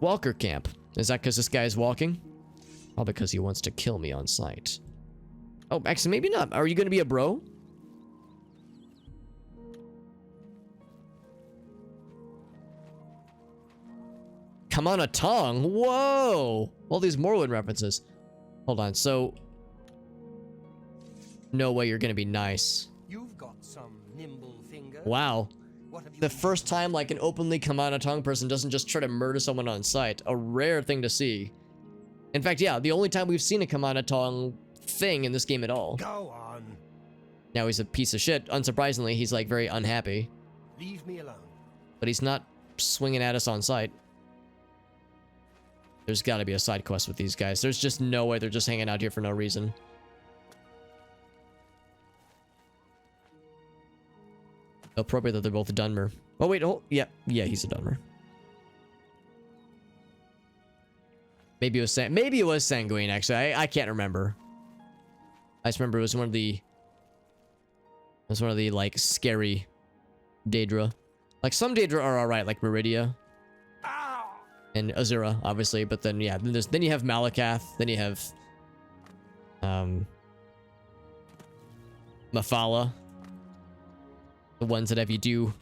Walker camp. Is that because this guy is walking? Or because he wants to kill me on sight? Oh, actually, maybe not. Are you going to be a bro? Come on, a tongue. Whoa! All these Morrowind references. Hold on, so... No way you're gonna be nice. You've got some nimble fingers. Wow. What have you The first time, like, an openly come on a tongue person doesn't just try to murder someone on sight. A rare thing to see. In fact, yeah, the only time we've seen a come on a tongue thing in this game at all. Go on. Now he's a piece of shit. Unsurprisingly, he's, like, very unhappy. Leave me alone. But he's not swinging at us on sight. There's got to be a side quest with these guys. There's just no way they're just hanging out here for no reason. Appropriate that they're both Dunmer. Oh wait, oh yeah, he's a Dunmer. Maybe it was Sanguine actually. I can't remember. I just remember it was one of the like scary Daedra. Like some Daedra are all right, like Meridia. And Azura, obviously, but then yeah, then you have Malakath, then you have Mafala. The ones that have you do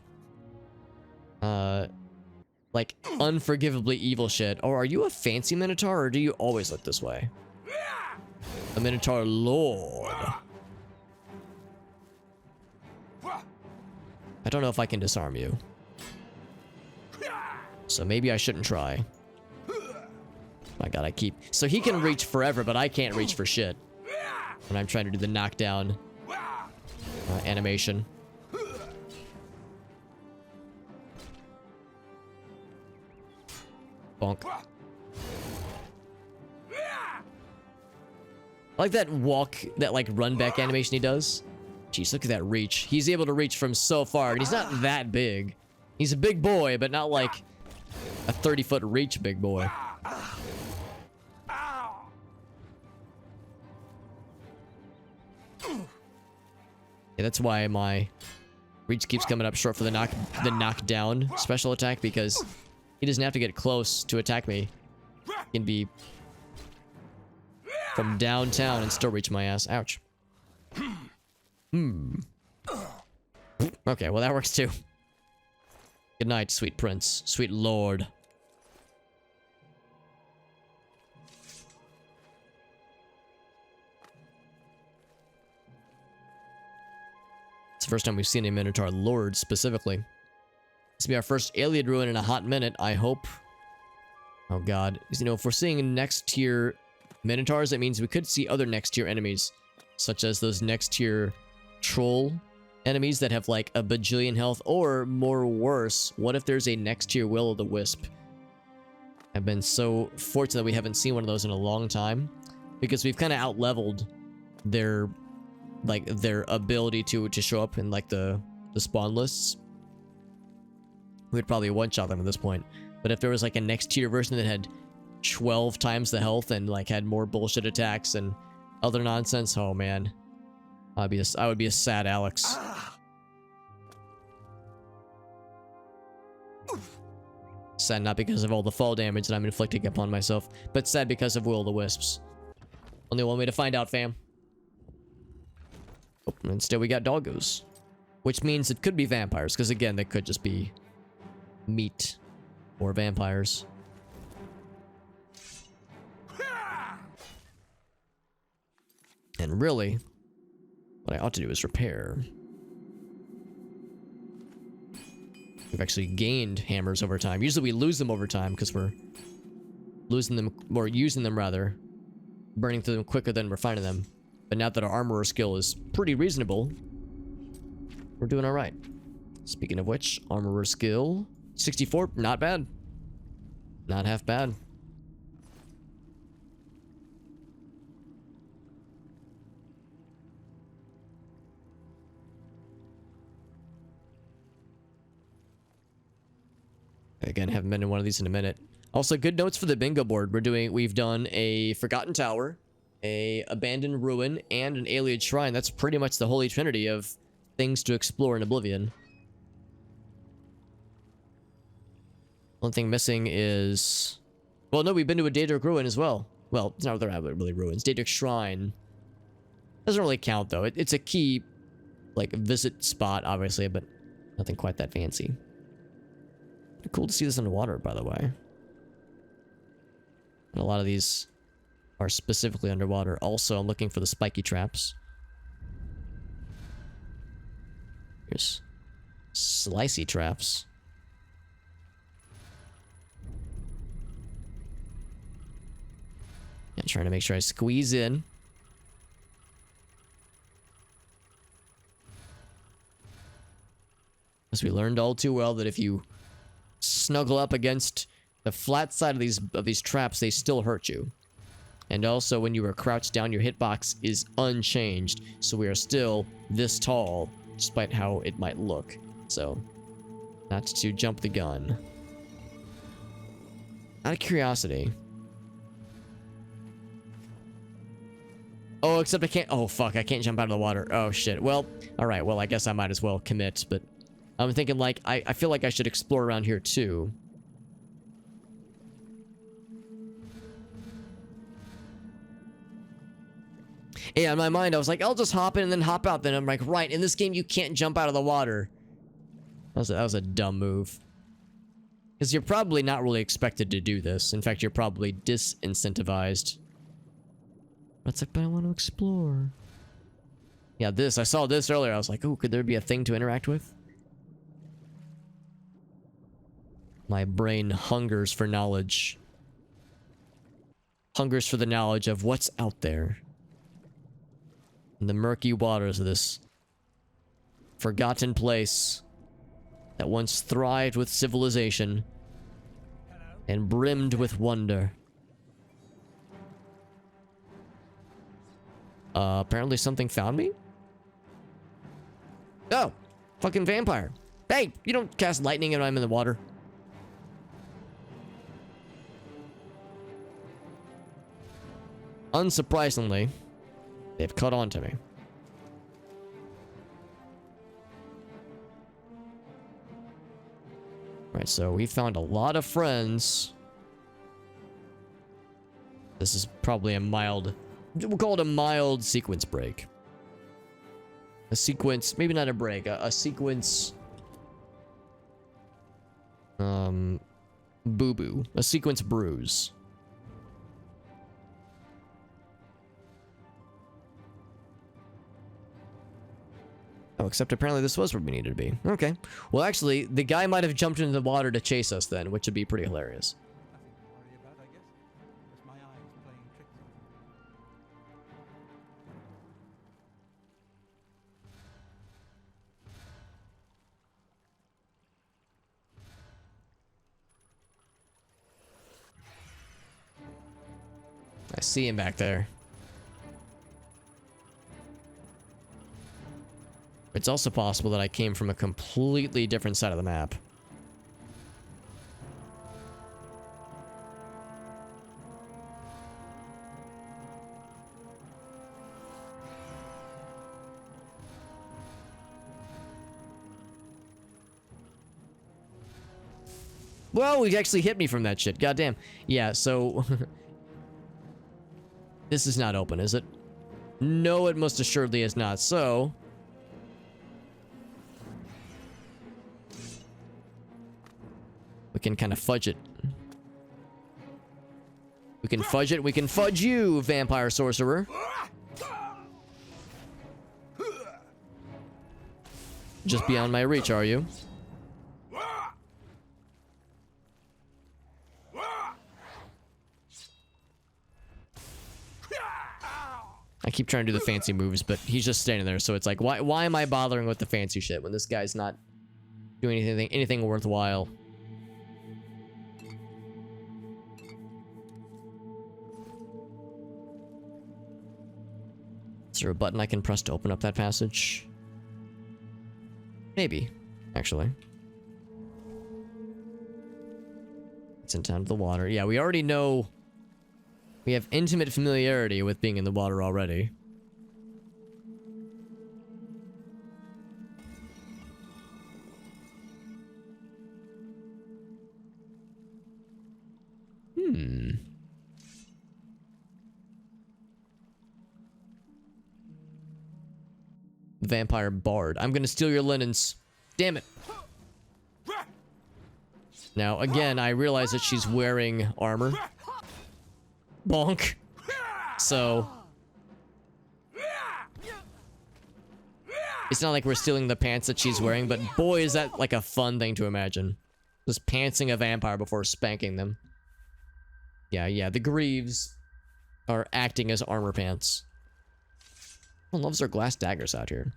like unforgivably evil shit. Or are you a fancy Minotaur, or do you always look this way? A Minotaur Lord. I don't know if I can disarm you. So maybe I shouldn't try. My god, so he can reach forever, but I can't reach for shit. When I'm trying to do the knockdown animation. Bonk. I like that walk, that like run back animation he does. Jeez, look at that reach. He's able to reach from so far, and he's not that big. He's a big boy, but not like a 30-foot reach big boy. Yeah, that's why my reach keeps coming up short for the knockdown special attack, because he doesn't have to get close to attack me. He can be from downtown and still reach my ass. Ouch. Okay, well that works too. Good night, sweet prince, sweet lord. It's the first time we've seen a Minotaur Lord specifically. This will be our first alien ruin in a hot minute, I hope. Oh god. You know, if we're seeing next tier Minotaurs, that means we could see other next tier enemies, such as those next tier troll enemies that have like a bajillion health, or more worse, what if there's a next tier Will-o'-the-Wisp? I've been so fortunate that we haven't seen one of those in a long time, because we've kind of out-leveled their ability to show up in like the spawn lists. We'd probably one-shot them at this point. But if there was like a next tier version that had 12 times the health and like had more bullshit attacks and other nonsense, oh man, I would be a sad Alex. Sad not because of all the fall damage that I'm inflicting upon myself, but sad because of Will-o'-the-Wisps. Only one way to find out, fam. Oh, instead we got doggos, which means it could be vampires, because again, they could just be meat or vampires. And really, what I ought to do is repair. We've actually gained hammers over time. Usually we lose them over time because we're losing them, or using them rather, burning through them quicker than we're finding them. But now that our armorer skill is pretty reasonable, we're doing alright. Speaking of which, armorer skill 64, not bad. Not half bad. Again, haven't been in one of these in a minute. Also, good notes for the bingo board. We've done a Forgotten Tower, a Abandoned Ruin, and an Alien Shrine. That's pretty much the holy trinity of things to explore in Oblivion. One thing missing is... Well, no, we've been to a Daedric Ruin as well. Well, it's not really ruins. Daedric Shrine. Doesn't really count, though. It's a key, like, visit spot, obviously, but nothing quite that fancy. Cool to see this underwater, by the way. And a lot of these are specifically underwater. Also, I'm looking for the spiky traps. Here's slicey traps. Yeah, trying to make sure I squeeze in. As we learned all too well that if you snuggle up against the flat side of these traps, they still hurt you. And also, when you are crouched down, your hitbox is unchanged, so we are still this tall, despite how it might look. So, not to jump the gun. Out of curiosity. Oh, except I can't. Oh, fuck, I can't jump out of the water. Oh, shit. Well, alright, well, I guess I might as well commit, but I'm thinking, like, I feel like I should explore around here, too. Yeah, in my mind, I was like, I'll just hop in and then hop out. Then I'm like, right, in this game, you can't jump out of the water. That was a dumb move. Because you're probably not really expected to do this. In fact, you're probably disincentivized. But it's like, but I want to explore. Yeah, I saw this earlier. I was like, oh, could there be a thing to interact with? My brain hungers for knowledge. Hungers for the knowledge of what's out there. In the murky waters of this forgotten place that once thrived with civilization and brimmed with wonder. Apparently something found me? Oh, fucking vampire. Hey, you don't cast lightning when I'm in the water. Unsurprisingly, they've caught on to me. Right, so we found a lot of friends. This is probably a mild... We'll call it a mild sequence break. A sequence... Maybe not a break. A sequence... Boo-boo. A sequence bruise. Oh, except apparently this was where we needed to be. Okay. Well, actually, the guy might have jumped into the water to chase us then, which would be pretty hilarious. Nothing to worry about, I guess. Just my eyes playing tricks on I see him back there. It's also possible that I came from a completely different side of the map. Whoa, he actually hit me from that shit. Goddamn. Yeah, so... This is not open, is it? No, it most assuredly is not. So... we can kind of fudge it. We can fudge it. We can fudge you, vampire sorcerer. Just beyond my reach, are you? I keep trying to do the fancy moves, but he's just standing there, so it's like, why am I bothering with the fancy shit when this guy's not doing anything worthwhile? Is there a button I can press to open up that passage? Maybe, actually. It's in town to the water. Yeah, we already know... We have intimate familiarity with being in the water already. Vampire Bard. I'm gonna steal your linens. Damn it. Now, again, I realize that she's wearing armor. Bonk. So... it's not like we're stealing the pants that she's wearing, but boy, is that like a fun thing to imagine. Just pantsing a vampire before spanking them. Yeah, the greaves are acting as armor pants. One loves their glass daggers out here.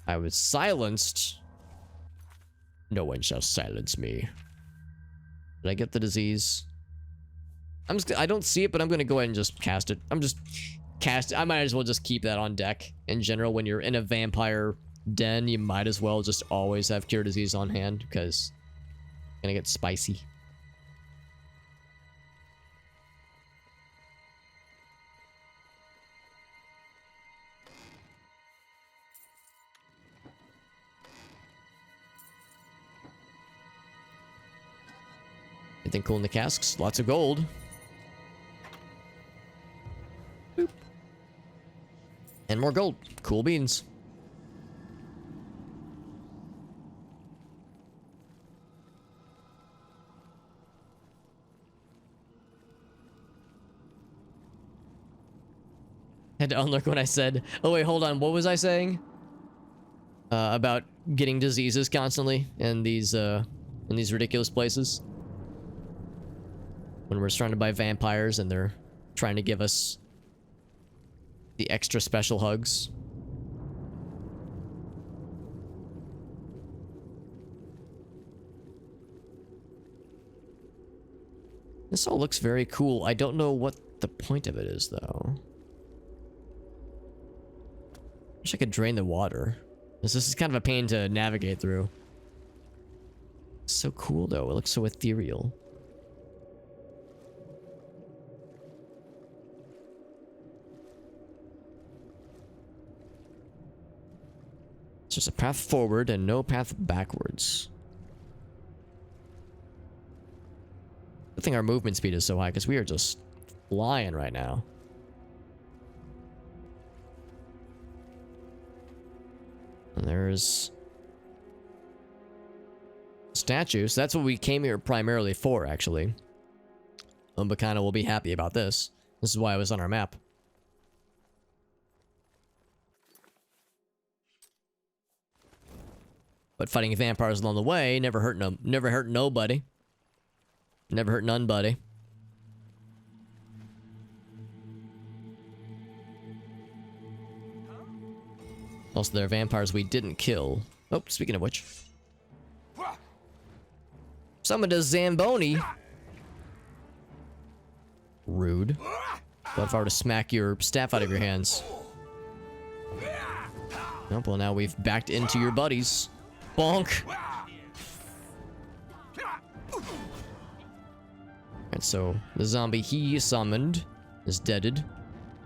I was silenced. No one shall silence me. Did I get the disease? I don't see it, but I'm gonna go ahead and just cast it. I might as well just keep that on deck. In general, when you're in a vampire den, you might as well just always have cure disease on hand, because it's gonna get spicy. Anything cool in the casks? Lots of gold. Boop. And more gold. Cool beans. Had to unlock when I said, oh wait, hold on, what was I saying? About getting diseases constantly in these ridiculous places. When we're surrounded by vampires and they're trying to give us the extra special hugs. This all looks very cool. I don't know what the point of it is, though. Wish I could drain the water. This is kind of a pain to navigate through. It's so cool, though. It looks so ethereal. There's a path forward and no path backwards. I think our movement speed is so high because we are just flying right now. And there's statues. That's what we came here primarily for, actually. But kind of will be happy about this. This is why it was on our map. But fighting vampires along the way never hurt nobody. Never hurt none, buddy. Also, there are vampires we didn't kill. Oh, speaking of which. Summoned a Zamboni. Rude. What if I were to smack your staff out of your hands? Nope, well now we've backed into your buddies. Bonk! And so, the zombie he summoned is deaded.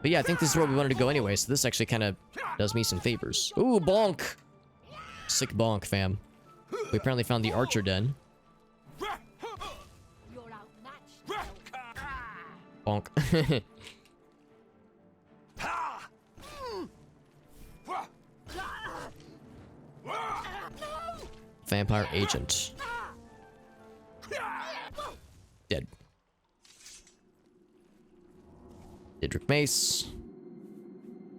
But yeah, I think this is where we wanted to go anyway, so this actually kind of does me some favors. Ooh, bonk! Sick bonk, fam. We apparently found the Archer Den. Bonk. Vampire agent. Dead. Daedric mace.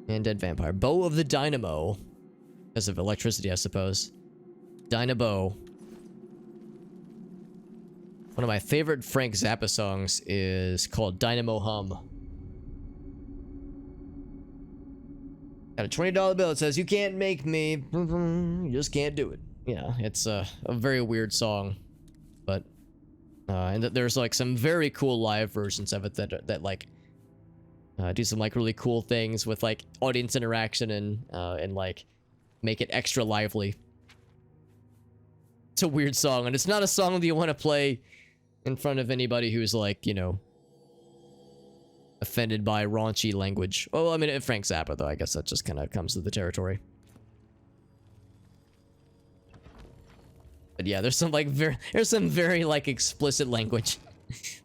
And dead vampire. Bow of the Dynamo. Because of electricity, I suppose. Dynabo. One of my favorite Frank Zappa songs is called Dynamo Hum. Got a $20 bill that says, "You can't make me. You just can't do it." Yeah, it's a very weird song. But, and there's like some very cool live versions of it that like, do some like really cool things with like audience interaction and like make it extra lively. It's a weird song, and it's not a song that you want to play in front of anybody who's like, you know, offended by raunchy language. Well, I mean, Frank Zappa, though, I guess that just kind of comes to the territory. But yeah, there's some very like explicit language.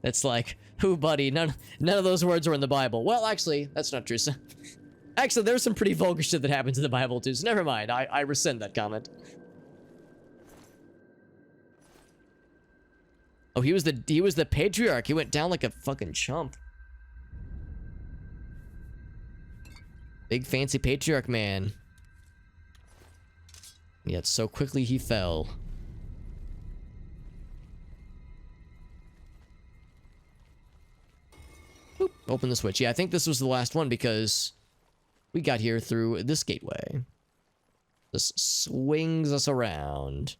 That's like, who, buddy? None of those words were in the Bible. Well, actually, that's not true. So, actually, there's some pretty vulgar shit that happens in the Bible too. So never mind. I rescind that comment. Oh, he was the patriarch. He went down like a fucking chump. Big fancy patriarch man. Yet so quickly he fell. Boop, open the switch. Yeah, I think this was the last one because we got here through this gateway. This swings us around.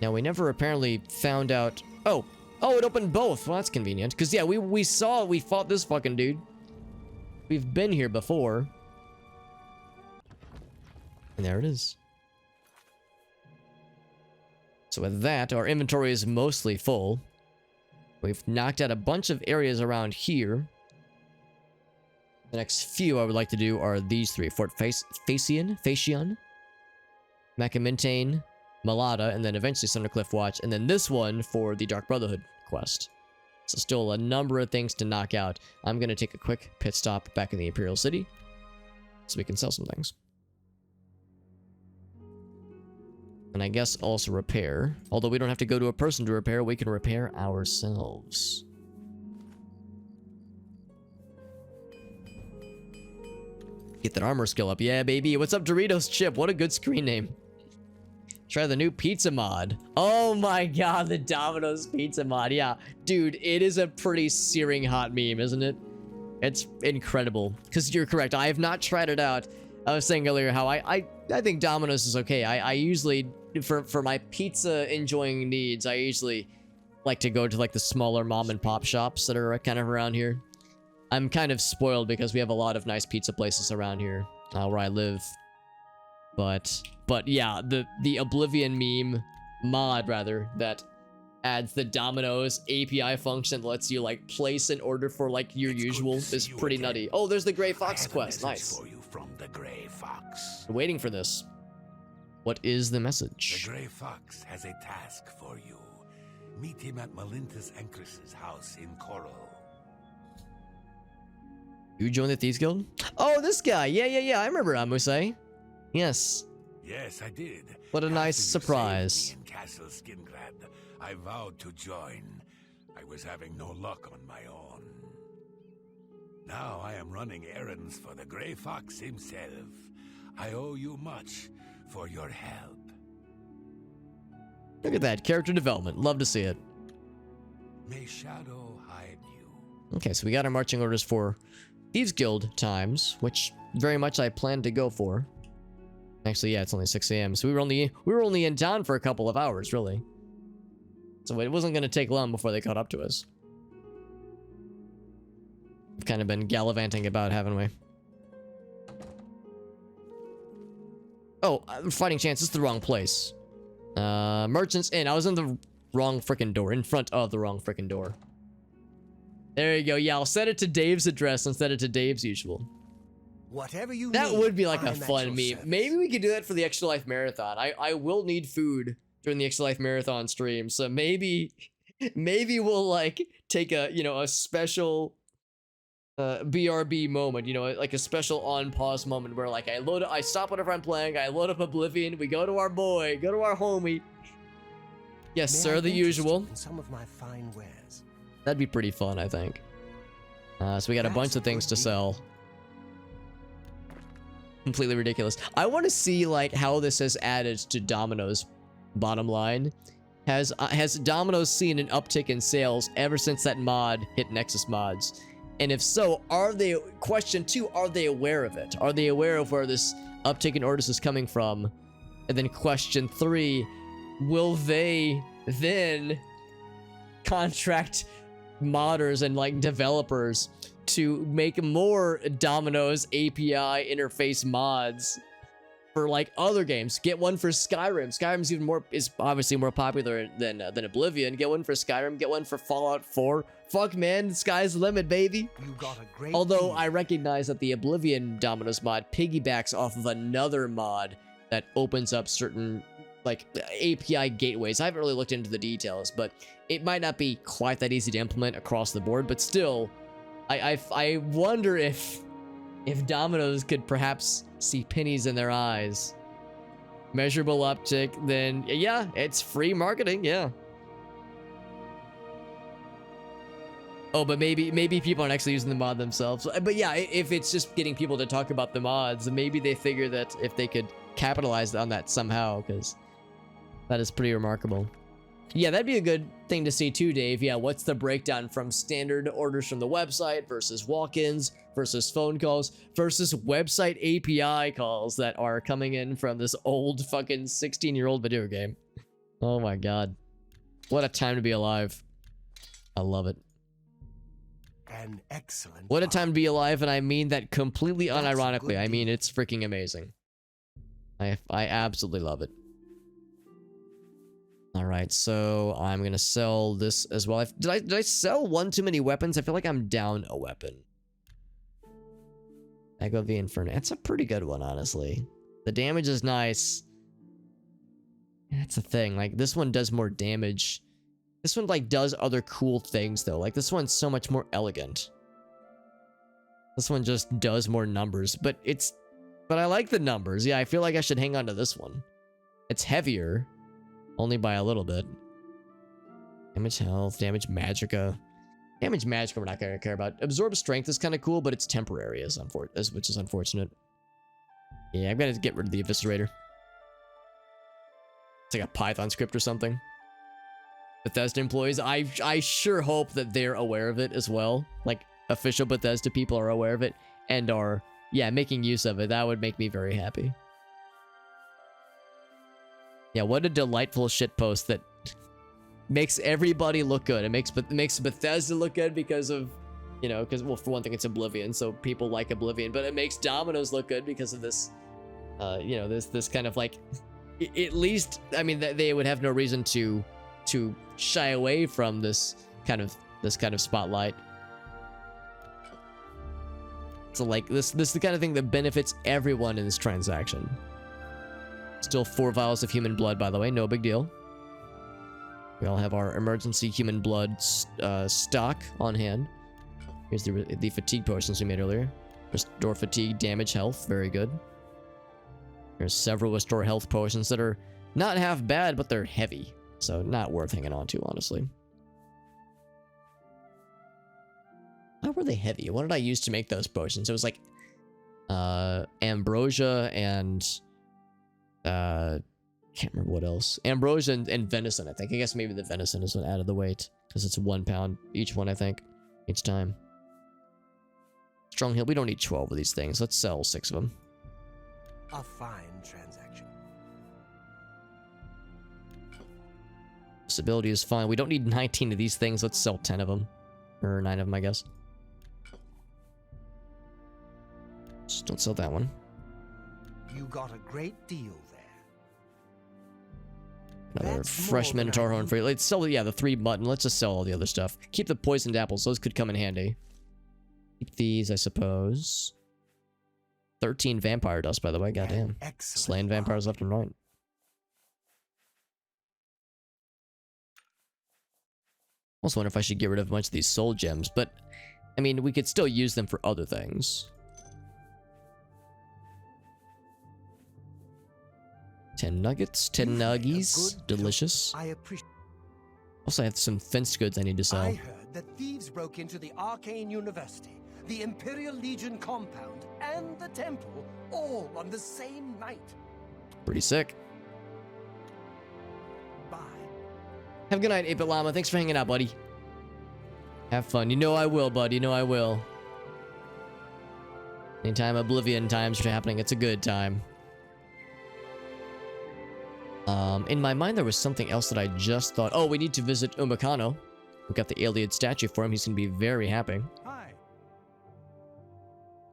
Now, we never apparently found out... Oh, it opened both. Well, that's convenient. Because, yeah, we fought this fucking dude. We've been here before. And there it is. So with that, our inventory is mostly full. We've knocked out a bunch of areas around here. The next few I would like to do are these three. Fort Facian, Macamintane, Malada, and then eventually Thundercliff Watch, and then this one for the Dark Brotherhood quest. So still a number of things to knock out. I'm going to take a quick pit stop back in the Imperial City so we can sell some things. And I guess also repair. Although we don't have to go to a person to repair, we can repair ourselves. Get that armor skill up. Yeah, baby. What's up, Doritos Chip? What a good screen name. Try the new pizza mod. Oh my god, the Domino's pizza mod. Yeah, dude, it is a pretty searing hot meme, isn't it? It's incredible. Because you're correct, I have not tried it out. I was saying earlier how I think Domino's is okay. I usually, for my pizza enjoying needs, I usually like to go to like the smaller mom and pop shops that are kind of around here. I'm kind of spoiled because we have a lot of nice pizza places around here where I live. But yeah, the Oblivion meme mod, rather, that adds the Domino's API function that lets you like place an order for like your usual is pretty nutty. Oh, there's the Gray Fox quest. Nice. For you, from the Grey Fox. Waiting for this. What is the The message? Grey Fox has a task for you. Meet him at Melintus Encris's house in Coral. You joined the Thieves Guild? Oh, this guy. Yeah. I remember Amuse. Yes. Yes, I did. What a nice After you surprise. saved me in Castle Skingrad, I vowed to join. I was having no luck on my own. Now I am running errands for the Grey Fox himself. I owe you much for your help. Look at that. Character development. Love to see it. May shadow hide you. Okay, so we got our marching orders for Thieves Guild times, which very much I plan to go for. Actually, yeah, it's only 6 a.m. So we were only in town for a couple of hours, really. So it wasn't going to take long before they caught up to us. We've kind of been gallivanting about, haven't we? Oh, fighting chance. This is the wrong place. Merchants Inn. I was in the wrong freaking door. In front of the wrong freaking door. There you go. Yeah, I'll set it to Dave's address instead of to Dave's usual. Whatever you That need, would be like a I'm at fun your meme. service. Maybe we could do that for the Extra Life Marathon. I will need food during the Extra Life Marathon stream, so maybe we'll like take a a special BRB moment, like a special on pause moment where like I stop whatever I'm playing, I load up Oblivion, we go to our homie. Yes, May I sir, the interest you usual. in some of my fine wares. That'd be pretty fun, I think. So we got a bunch That's of things good to deal. sell. Completely ridiculous. I want to see like how this has added to Domino's bottom line. Has Domino's seen an uptick in sales ever since that mod hit Nexus Mods? And if so, question 2, are they aware of it? Are they aware of where this uptick in orders is coming from? And then question 3, will they then contract modders and like developers to make more Domino's API interface mods for like other games? Get one for Skyrim. Skyrim's is obviously more popular than Oblivion. Get one for Skyrim. Get one for Fallout 4. Fuck, man, the sky's the limit, baby. You got a great Although deal. I recognize that the Oblivion Domino's mod piggybacks off of another mod that opens up certain like API gateways. I haven't really looked into the details, but it might not be quite that easy to implement across the board. But still, I wonder if Domino's could perhaps see pennies in their eyes. Measurable uptick, then yeah, it's free marketing, yeah. Oh, but maybe people aren't actually using the mod themselves. But yeah, if it's just getting people to talk about the mods, maybe they figure that if they could capitalize on that somehow, because that is pretty remarkable. Yeah, that'd be a good thing to see too, Dave. Yeah, what's the breakdown from standard orders from the website versus walk-ins versus phone calls versus website API calls that are coming in from this old fucking 16-year-old video game? Oh my god. What a time to be alive. I love it. An excellent. What a buy. time to be alive, and I mean that completely That's a unironically. good I mean, deal. it's freaking amazing. I absolutely love it. All right, so I'm gonna sell this as well. Did I sell one too many weapons? I feel like I'm down a weapon. Echo of the Inferno. It's a pretty good one, honestly. The damage is nice. That's the thing. Like, this one does more damage. This one, like, does other cool things, though. Like, this one's so much more elegant. This one just does more numbers, but I like the numbers. Yeah, I feel like I should hang on to this one. It's heavier, only by a little bit. Damage health, damage magicka. Damage magicka we're not gonna care about. Absorb strength is kind of cool, but it's temporary, which is unfortunate. Yeah, I'm gonna get rid of the eviscerator. It's like a Python script or something. Bethesda employees, I sure hope that they're aware of it as well. Like, official Bethesda people are aware of it and are, yeah, making use of it. That would make me very happy. Yeah, what a delightful shitpost that makes everybody look good. It makes Bethesda look good because of, because, well, for one thing, it's Oblivion, so people like Oblivion, but it makes Domino's look good because of this, this kind of like, at least, I mean, they would have no reason to shy away from this kind of spotlight. So like this is the kind of thing that benefits everyone in this transaction. Still 4 vials of human blood, by the way, no big deal. We all have our emergency human blood stock on hand. Here's the fatigue potions we made earlier. Restore fatigue, damage, health, very good. There's several restore health potions that are not half bad, but they're heavy, so not worth hanging on to, honestly. How were they heavy? What did I use to make those potions? It was like ambrosia and can't remember what else. Ambrosia and venison, I think. I guess maybe the venison is what added the weight, because it's 1 pound each one, I think, each time. Strong Hill, we don't need 12 of these things. Let's sell 6 of them. A fine transaction. Stability is fine. We don't need 19 of these things. Let's sell 10 of them. Or 9 of them, I guess. Just don't sell that one. You got a great deal there. Another That's fresh more than Minotaur I horn for you. Let's sell, yeah, the 3 mutton. Let's just sell all the other stuff. Keep the poisoned apples. Those could come in handy. Keep these, I suppose. 13 vampire dust, by the way. Goddamn. Slaying vampires left and right. Also wonder if I should get rid of a bunch of these soul gems, but I mean, we could still use them for other things. 10 nuggets, 10 nuggies, delicious. I appreciate. Also, I have some fenced goods I need to sell. I heard that thieves broke into the Arcane University, the Imperial Legion compound, and the temple, all on the same night. Pretty sick. Bye. Have a good night, 8-Bit Llama. Thanks for hanging out, buddy. Have fun. You know I will, bud. You know I will. Anytime Oblivion times are happening, it's a good time. In my mind, there was something else that I just thought. Oh, we need to visit Umikano. We got the Iliad statue for him. He's going to be very happy. Hi.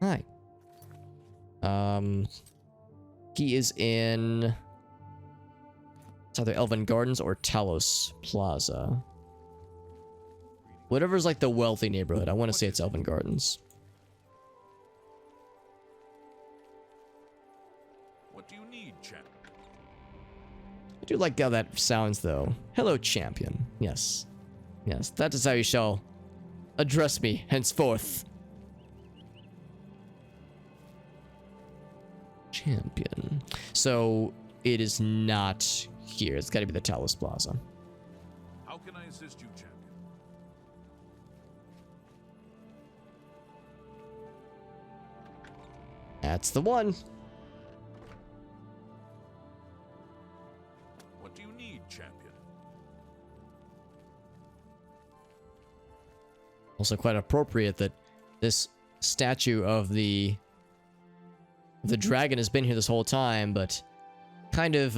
Hi. He is in... It's either Elven Gardens or Talos Plaza. Whatever's like the wealthy neighborhood. I want to say it's Elven Gardens. What do you need, champ? I do like how that sounds, though. Hello, champion. Yes. Yes, that is how you shall address me henceforth. Champion. So, it is not here. It's got to be the Talos Plaza. How can I assist you, champion? That's the one. What do you need, champion? Also quite appropriate that this statue of the dragon has been here this whole time, but kind of,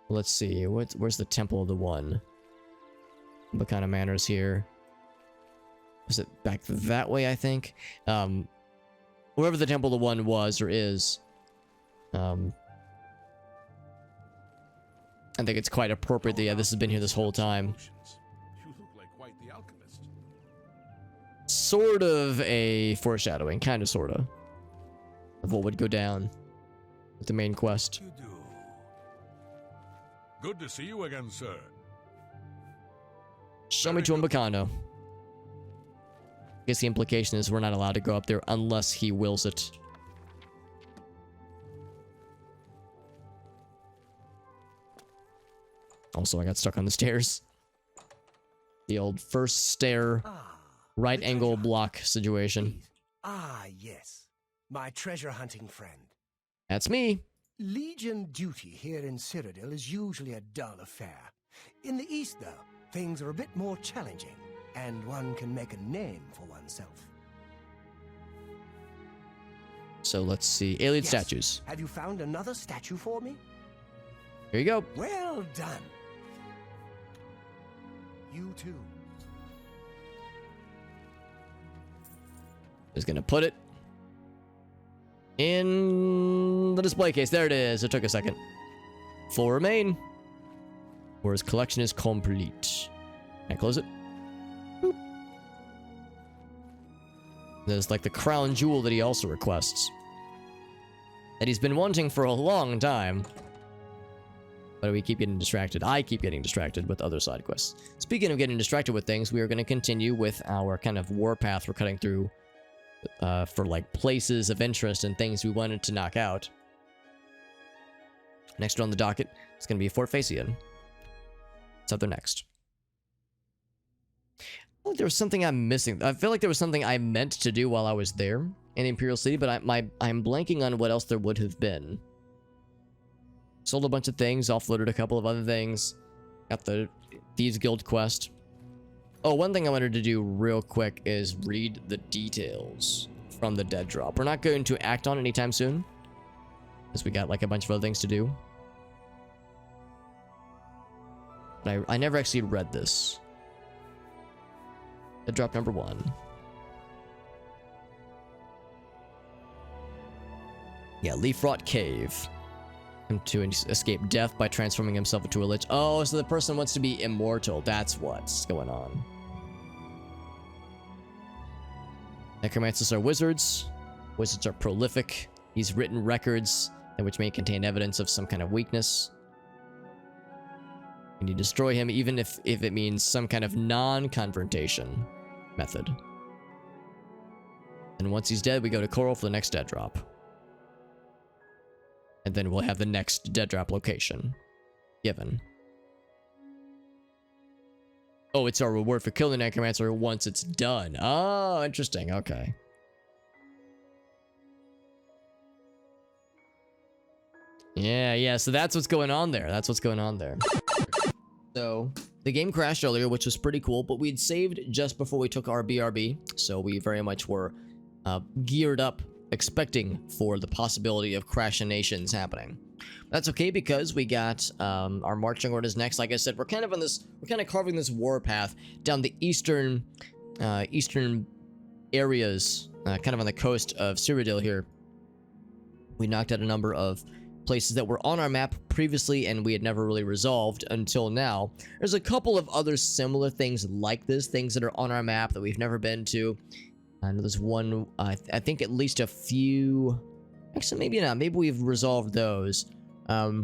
let's see, where's the Temple of the One? What kind of manor is here? Was it back that way, I think? Wherever the Temple of the One was or is, I think it's quite appropriate that, yeah, this has been here this whole time. You look like quite the alchemist. Sort of a foreshadowing, kind of, sort of what would go down with the main quest. You do. Good to see you again, sir. Show me to Umikano. I guess the implication is we're not allowed to go up there unless he wills it. Also, I got stuck on the stairs. The old first stair, right angle block situation. Ah, yes. My treasure hunting friend. That's me. Legion duty here in Cyrodiil is usually a dull affair. In the East, though, things are a bit more challenging, and one can make a name for oneself. So let's see. Alien Yes. statues. Have you found another statue for me? Here you go. Well done. You too. Just gonna put it in the display case. There it is. It took a second. 4 remain. Or his collection is complete. Can I close it? Boop. There's like the crown jewel that he also requests. That he's been wanting for a long time. But we keep getting distracted. I keep getting distracted with other side quests. Speaking of getting distracted with things, we are going to continue with our kind of warpath we're cutting through for like places of interest and things we wanted to knock out. Next on the docket is going to be Fort Facian. What's up there next? Oh, there was something I'm missing. I feel like there was something I meant to do while I was there in Imperial City, but I'm blanking on what else there would have been. Sold a bunch of things, offloaded a couple of other things. Got the Thieves Guild quest. Oh, one thing I wanted to do real quick is read the details from the dead drop. We're not going to act on anytime soon, because we got like a bunch of other things to do. But I never actually read this. Dead drop number 1. Yeah, Leafrot Cave. To escape death by transforming himself into a lich. Oh, so the person wants to be immortal. That's what's going on. Necromancers are wizards. Wizards are prolific. He's written records which may contain evidence of some kind of weakness. And you destroy him even if it means some kind of non-confrontation method. And once he's dead, we go to Coral for the next dead drop. And then we'll have the next dead drop location given. Oh, it's our reward for killing the Necromancer once it's done. Oh, interesting. Okay. Yeah, so that's what's going on there. So, the game crashed earlier, which was pretty cool, but we'd saved just before we took our BRB, so we very much were geared up, expecting for the possibility of crashinations happening. That's okay because we got our marching orders next. Like I said, we're kind of carving this warpath down the eastern areas, kind of on the coast of Cyrodiil here. We knocked out a number of places that were on our map previously and we had never really resolved until now. There's a couple of other similar things like this, things that are on our map that we've never been to. I know there's one, I think at least a few, actually maybe not, maybe we've resolved those. Yeah,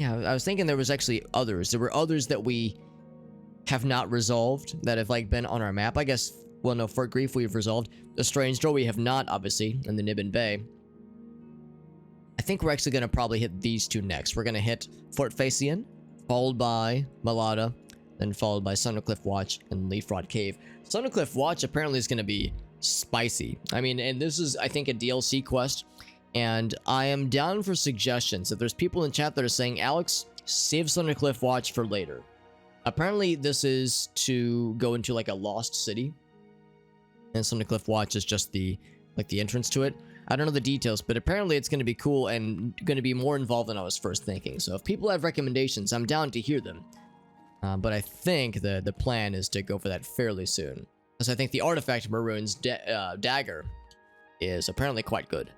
I was thinking there was actually others. There were others that we have not resolved that have like been on our map. I guess, well no, Fort Grief we've resolved. The Strange Door we have not, obviously, in the Nibbin Bay. I think we're actually going to probably hit these two next. We're going to hit Fort Facian, followed by Malada, then followed by Sundercliff Watch and Leafrot Cave. Sundercliff Watch apparently is going to be spicy. I mean, and this is, I think, a DLC quest, and I am down for suggestions. If there's people in chat that are saying, Alex, save Sundercliff Watch for later. Apparently, this is to go into like a lost city, and Sundercliff Watch is just the entrance to it. I don't know the details, but apparently it's going to be cool and going to be more involved than I was first thinking. So if people have recommendations, I'm down to hear them. But I think the plan is to go for that fairly soon. Because I think the Artifact Maroon's dagger is apparently quite good.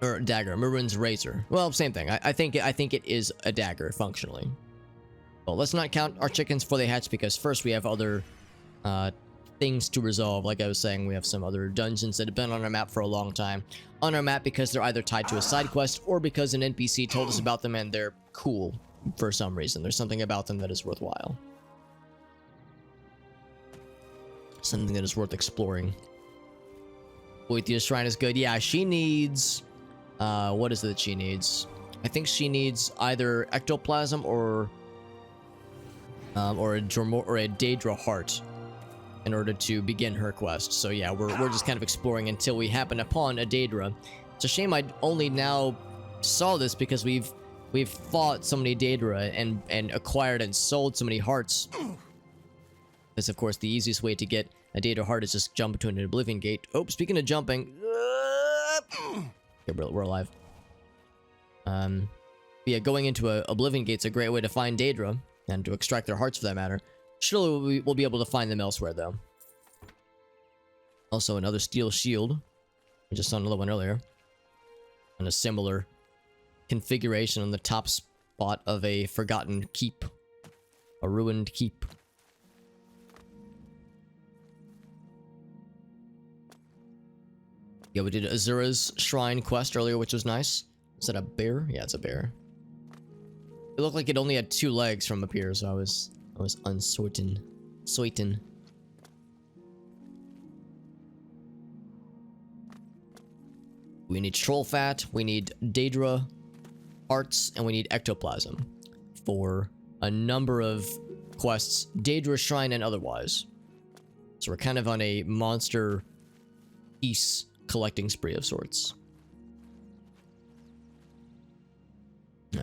Or dagger, Maroon's razor. Well, same thing. I think it is a dagger, functionally. Well, let's not count our chickens before they hatch, because first we have other things to resolve. Like I was saying, we have some other dungeons that have been on our map for a long time. On our map because they're either tied to a side quest or because an NPC told us about them and they're cool for some reason. There's something about them that is worthwhile. Something that is worth exploring. Boethia's Shrine is good. Yeah, she needs... what is it that she needs? I think she needs either ectoplasm or a Daedra heart in order to begin her quest. So yeah, we're just kind of exploring until we happen upon a Daedra. It's a shame I only now saw this because we've fought so many Daedra and acquired and sold so many hearts. Because of course the easiest way to get a Daedra heart is just jump into an Oblivion gate. Oh, speaking of jumping, okay, we're alive. Yeah, going into a Oblivion gate's a great way to find Daedra and to extract their hearts for that matter. Surely we'll be able to find them elsewhere, though. Also, another steel shield. We just saw another one earlier. And a similar configuration on the top spot of a forgotten keep. A ruined keep. Yeah, we did Azura's Shrine quest earlier, which was nice. Is that a bear? Yeah, it's a bear. It looked like it only had 2 legs from up here, so I was uncertain. Certain. We need troll fat, we need Daedra hearts, and we need ectoplasm for a number of quests, Daedra Shrine and otherwise. So we're kind of on a monster piece collecting spree of sorts.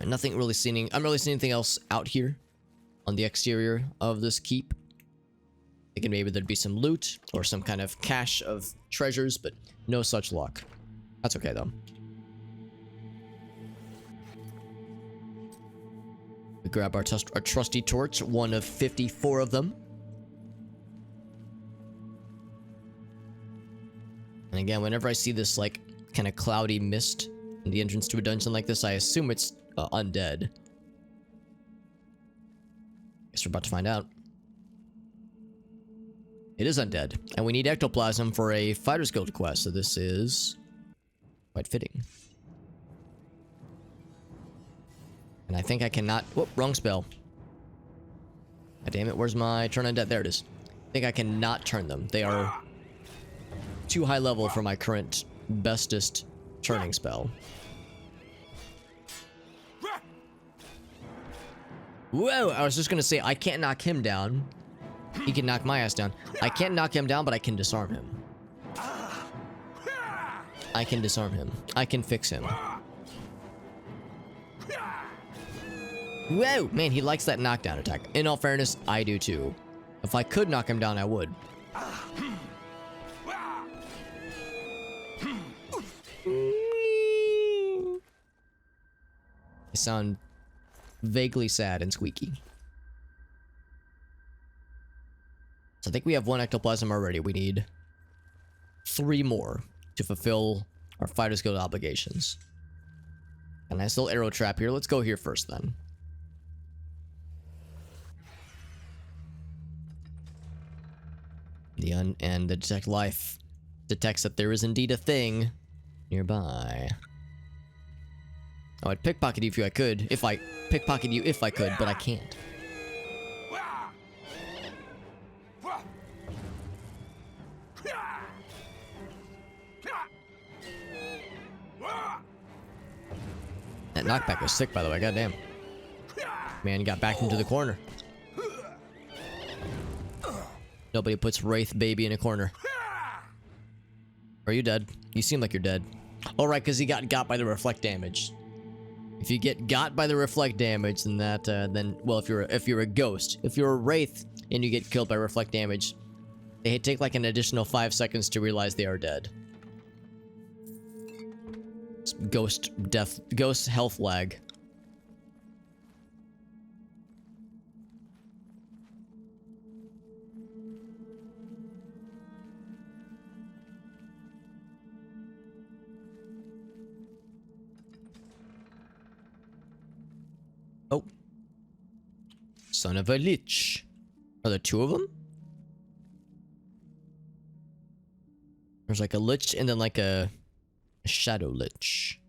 Nothing really seeing. I'm really seeing anything else out here on the exterior of this keep. Thinking maybe there'd be some loot or some kind of cache of treasures, but no such luck. That's okay though. We grab our trusty torch, one of 54 of them. And again, whenever I see this like kind of cloudy mist in the entrance to a dungeon like this, I assume it's undead. Guess we're about to find out. It is undead, and we need ectoplasm for a Fighter's Guild quest, so this is quite fitting. And I think I cannot... Whoop, wrong spell. God damn it, where's my turn undead? There it is. I think I cannot turn them. They are too high level for my current bestest turning spell. Whoa, I was just gonna say, I can't knock him down. He can knock my ass down. I can't knock him down, but I can disarm him. I can disarm him. I can fix him. Whoa! Man, he likes that knockdown attack. In all fairness, I do too. If I could knock him down, I would. I sound vaguely sad and squeaky. So I think we have 1 ectoplasm already. We need 3 more to fulfill our Fighter's Guild obligations. A nice little arrow trap here. Let's go here first then. And the detect life detects that there is indeed a thing nearby. Oh, I'd pickpocket you if I could. Pickpocket you if I could, but I can't. That knockback was sick, by the way. Goddamn. Man, you got backed into the corner. Nobody puts Wraith Baby in a corner. Are you dead? You seem like you're dead. Oh, right, because he got by the reflect damage. If you get got by the reflect damage, then that, well, if you're a ghost, if you're a Wraith and you get killed by reflect damage, they take like an additional 5 seconds to realize they are dead. It's ghost health lag. Oh. Son of a lich. Are there 2 of them? There's like a lich and then like a shadow lich.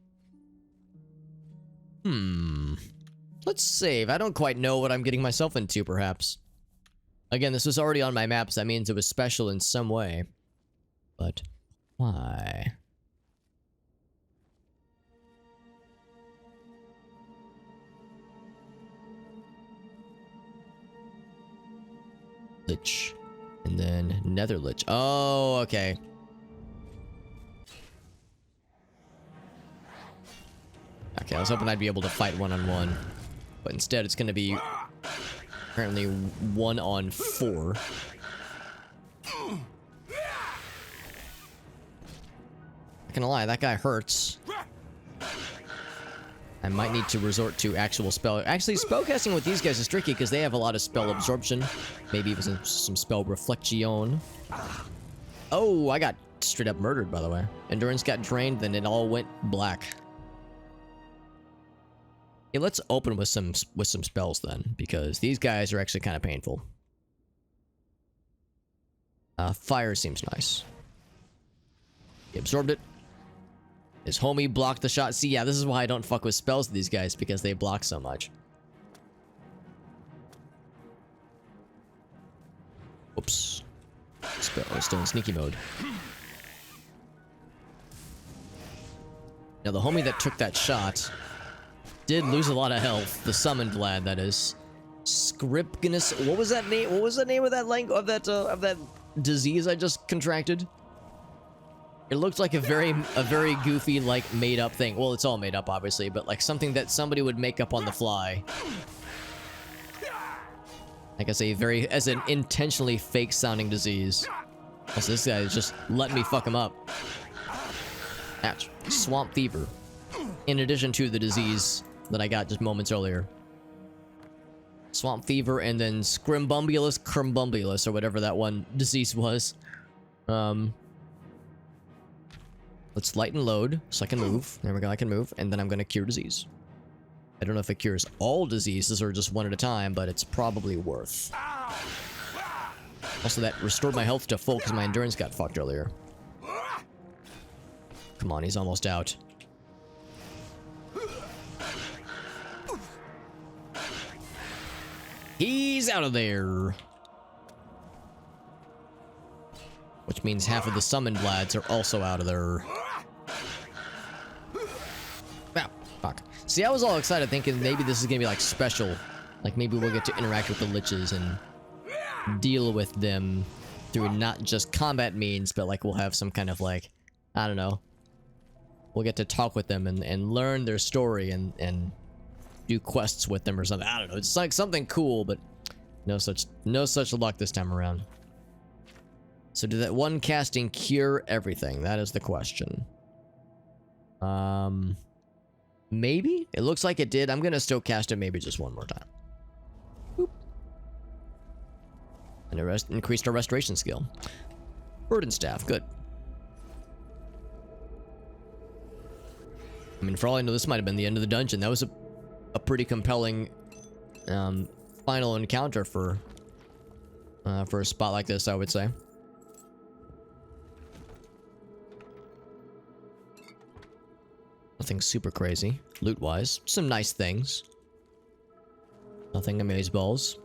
Let's save. I don't quite know what I'm getting myself into, perhaps. Again, this was already on my maps. That means it was special in some way. But why? Lich. And then Nether Lich. Oh, okay. Okay, I was hoping I'd be able to fight one-on-one. But instead, it's going to be apparently 1-on-4. Not gonna lie, that guy hurts. I might need to resort to actual spell. Actually, spellcasting with these guys is tricky because they have a lot of spell absorption. Maybe even some spell reflection. Oh, I got straight up murdered, by the way. Endurance got drained, then it all went black. Okay, let's open with some spells then, because these guys are actually kind of painful. Fire seems nice. He absorbed it. His homie blocked the shot. See, yeah, this is why I don't fuck with spells with these guys, because they block so much. Oops. Spell is still in sneaky mode. Now, the homie that took that shot did lose a lot of health. The summoned lad, that is. Scripgnus. What was that name? What was the name of that language of that disease I just contracted? It looked like a very goofy, like, made up thing. Well, it's all made up, obviously, but like something that somebody would make up on the fly. Like I say, as an intentionally fake sounding disease. Also, this guy is just letting me fuck him up. Ouch. Swamp fever. In addition to the disease that I got just moments earlier. Swamp fever and then scrimbumbulus crumbumulus, or whatever that one disease was. Let's light and load so I can move. There we go, I can move. And then I'm gonna cure disease. I don't know if it cures all diseases or just one at a time, but it's probably worth. Also, that restored my health to full because my endurance got fucked earlier. Come on, he's almost out. He's out of there. Which means half of the summoned lads are also out of there. Ah, fuck. See, I was all excited thinking maybe this is gonna be like special. Like maybe we'll get to interact with the liches and deal with them through not just combat means, but like we'll have some kind of like, I don't know. We'll get to talk with them and learn their story and do quests with them or something. I don't know. It's like something cool, but no such luck this time around. So did that one casting cure everything? That is the question. Maybe? It looks like it did. I'm gonna still cast it maybe just one more time. Boop. And it increased our restoration skill. Burden staff, good. I mean, for all I know, this might have been the end of the dungeon. That was a pretty compelling final encounter for a spot like this, I would say. Nothing super crazy, loot-wise. Some nice things. Nothing amazeballs.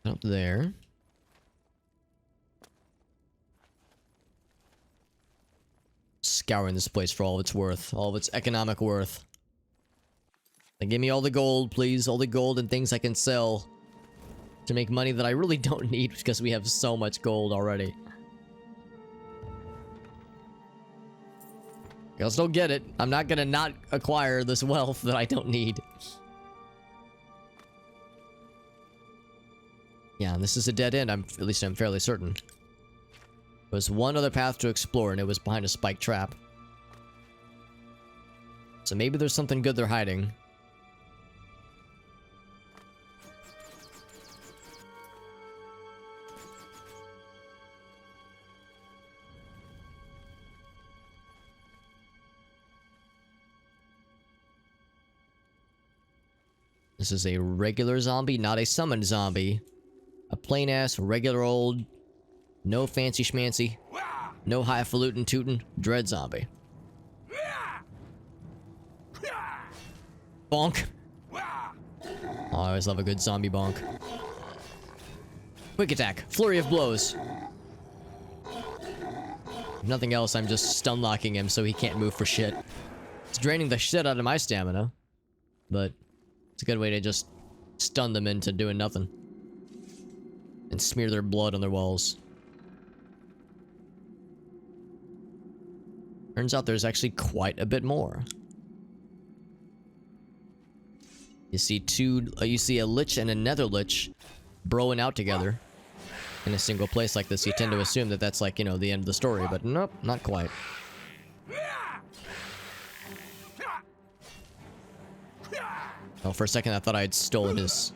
Up there. Scouring this place for all of its worth, all of its economic worth. And give me all the gold, please. All the gold and things I can sell to make money that I really don't need because we have so much gold already. I'll still get it. I'm not gonna not acquire this wealth that I don't need. Yeah, this is a dead end. At least I'm fairly certain. There was one other path to explore, and it was behind a spiked trap. So maybe there's something good they're hiding. This is a regular zombie, not a summoned zombie. A plain-ass, regular old, no fancy schmancy, no highfalutin tootin' dread zombie. Bonk. Oh, I always love a good zombie bonk. Quick attack, flurry of blows. If nothing else, I'm just stun locking him so he can't move for shit. It's draining the shit out of my stamina, but it's a good way to just stun them into doing nothing. And smear their blood on their walls. Turns out there's actually quite a bit more. You see you see a lich and a nether lich broing out together in a single place like this. You tend to assume that that's like, you know, the end of the story, but nope, not quite. Oh, for a second I thought I had stolen his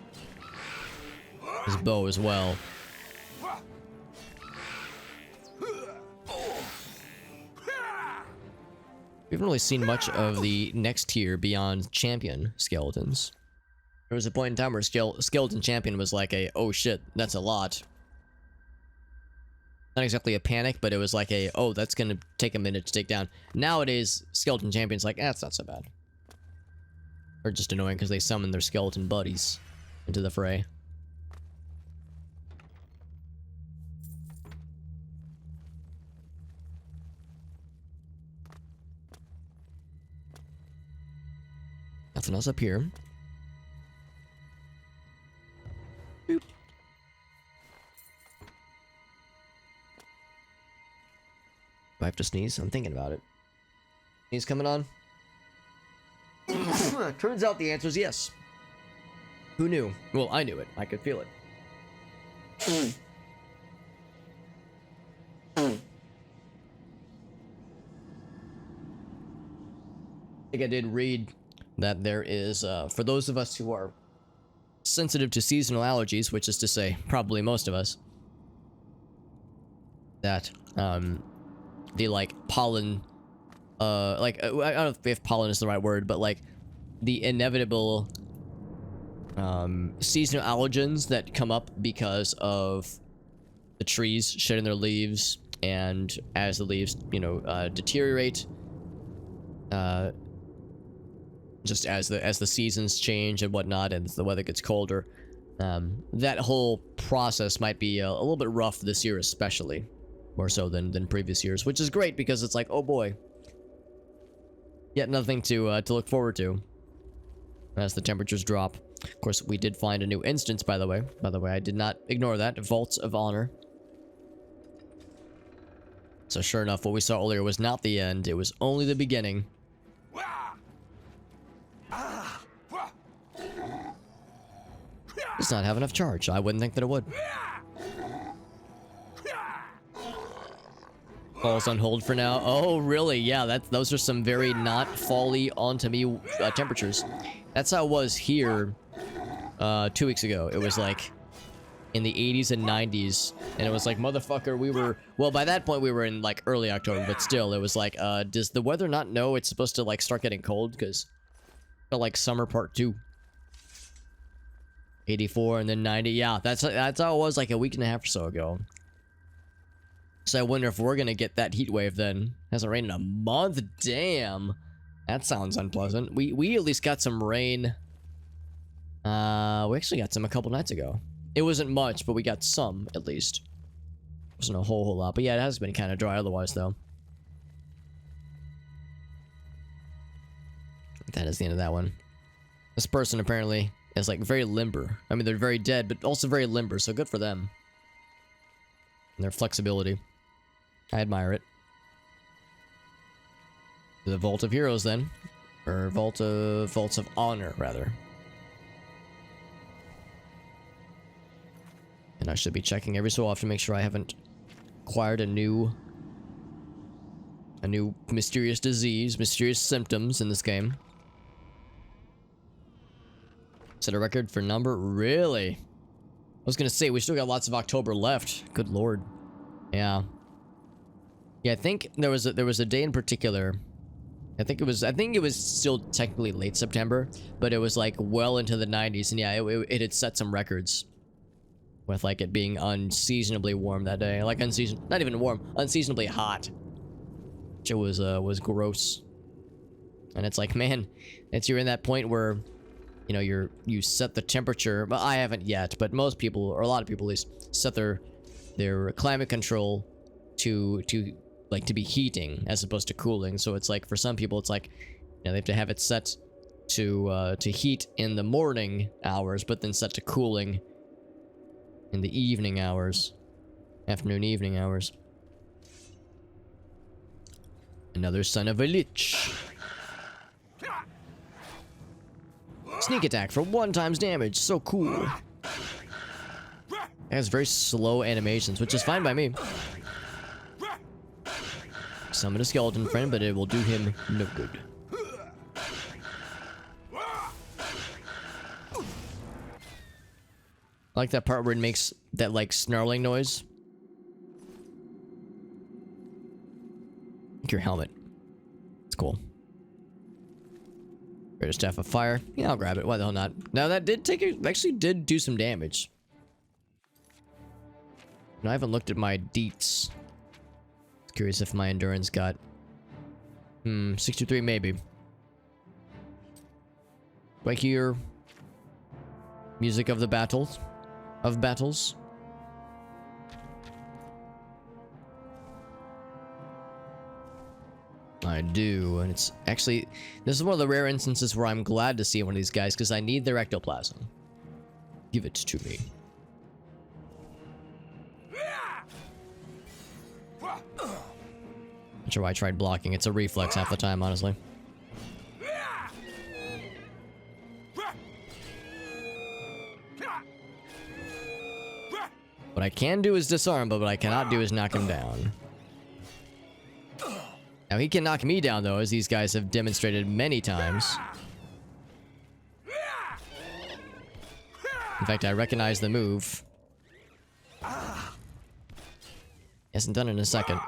bow as well. We haven't really seen much of the next tier beyond champion skeletons. There was a point in time where skeleton champion was like oh shit, that's a lot. Not exactly a panic, but it was like a, oh, that's gonna take a minute to take down. Nowadays, skeleton champions like, it's not so bad. Or just annoying because they summon their skeleton buddies into the fray. Nothing else up here. Boop. Do I have to sneeze? I'm thinking about it. Sneeze coming on? Turns out the answer is yes. Who knew? Well, I knew it. I could feel it. I think I did read that there is, for those of us who are sensitive to seasonal allergies, which is to say, probably most of us, that, the, like, pollen, I don't know if pollen is the right word, but, like, the inevitable, seasonal allergens that come up because of the trees shedding their leaves, and as the leaves, you know, deteriorate, just as the seasons change and whatnot, and the weather gets colder, that whole process might be a little bit rough this year, especially more so than previous years, which is great because it's like, oh boy, yet nothing to look forward to as the temperatures drop. Of course, we did find a new instance, by the way. I did not ignore that. Vaults of Honor. So sure enough, what we saw earlier was not the end. It was only the beginning. Does not have enough charge. I wouldn't think that it would. Falls on hold for now. Oh, really? Yeah, those are some very not folly onto me temperatures. That's how it was here 2 weeks ago. It was like in the 80s and 90s, and it was like, motherfucker, we were, well, by that point we were in like early October, but still, it was like, does the weather not know it's supposed to like start getting cold? Because it felt like summer part 2. 84 and then 90. Yeah, that's how it was like a week and a half or so ago. So I wonder if we're gonna get that heat wave then. Hasn't rained in a month. Damn, that sounds unpleasant. We at least got some rain. We actually got some a couple nights ago. It wasn't much, but we got some at least. Wasn't a whole lot, but yeah, it has been kind of dry otherwise though. That is the end of that one. This person apparently is like very limber. I mean, they're very dead, but also very limber, so good for them. And their flexibility. I admire it. The Vault of Heroes then. Or Vaults of Honor, rather. And I should be checking every so often to make sure I haven't acquired a new mysterious disease, mysterious symptoms in this game. Set a record for number? Really? I was gonna say, we still got lots of October left. Good lord. Yeah. Yeah, I think there was a day in particular. I think it was still technically late September, but it was like well into the 90s, and yeah, it had set some records. With like it being unseasonably warm that day. Like not even warm, unseasonably hot. Which was gross. And it's like, man, you're in that point where, you know, you set the temperature, but I haven't yet, but most people, or a lot of people at least, set their climate control to be heating as opposed to cooling. So it's like, for some people, it's like, you know, they have to have it set to heat in the morning hours, but then set to cooling in the evening hours, afternoon, evening hours. Another son of a lich. Sneak attack for 1 times damage. So cool. It has very slow animations, which is fine by me. Summon a skeleton friend, but it will do him no good. I like that part where it makes that, like, snarling noise. Like your helmet. It's cool. Greater Staff of Fire. Yeah, I'll grab it. Why the hell not? Now, that actually did do some damage. I haven't looked at my deets. Curious if my endurance got... 63 maybe. Do I hear... music of the battles? Of battles? I do, and it's actually... This is one of the rare instances where I'm glad to see one of these guys, because I need their ectoplasm. Give it to me. Not sure why I tried blocking. It's a reflex half the time, honestly. What I can do is disarm, but what I cannot do is knock him down. Now, he can knock me down, though, as these guys have demonstrated many times. In fact, I recognize the move. He hasn't done it in a second.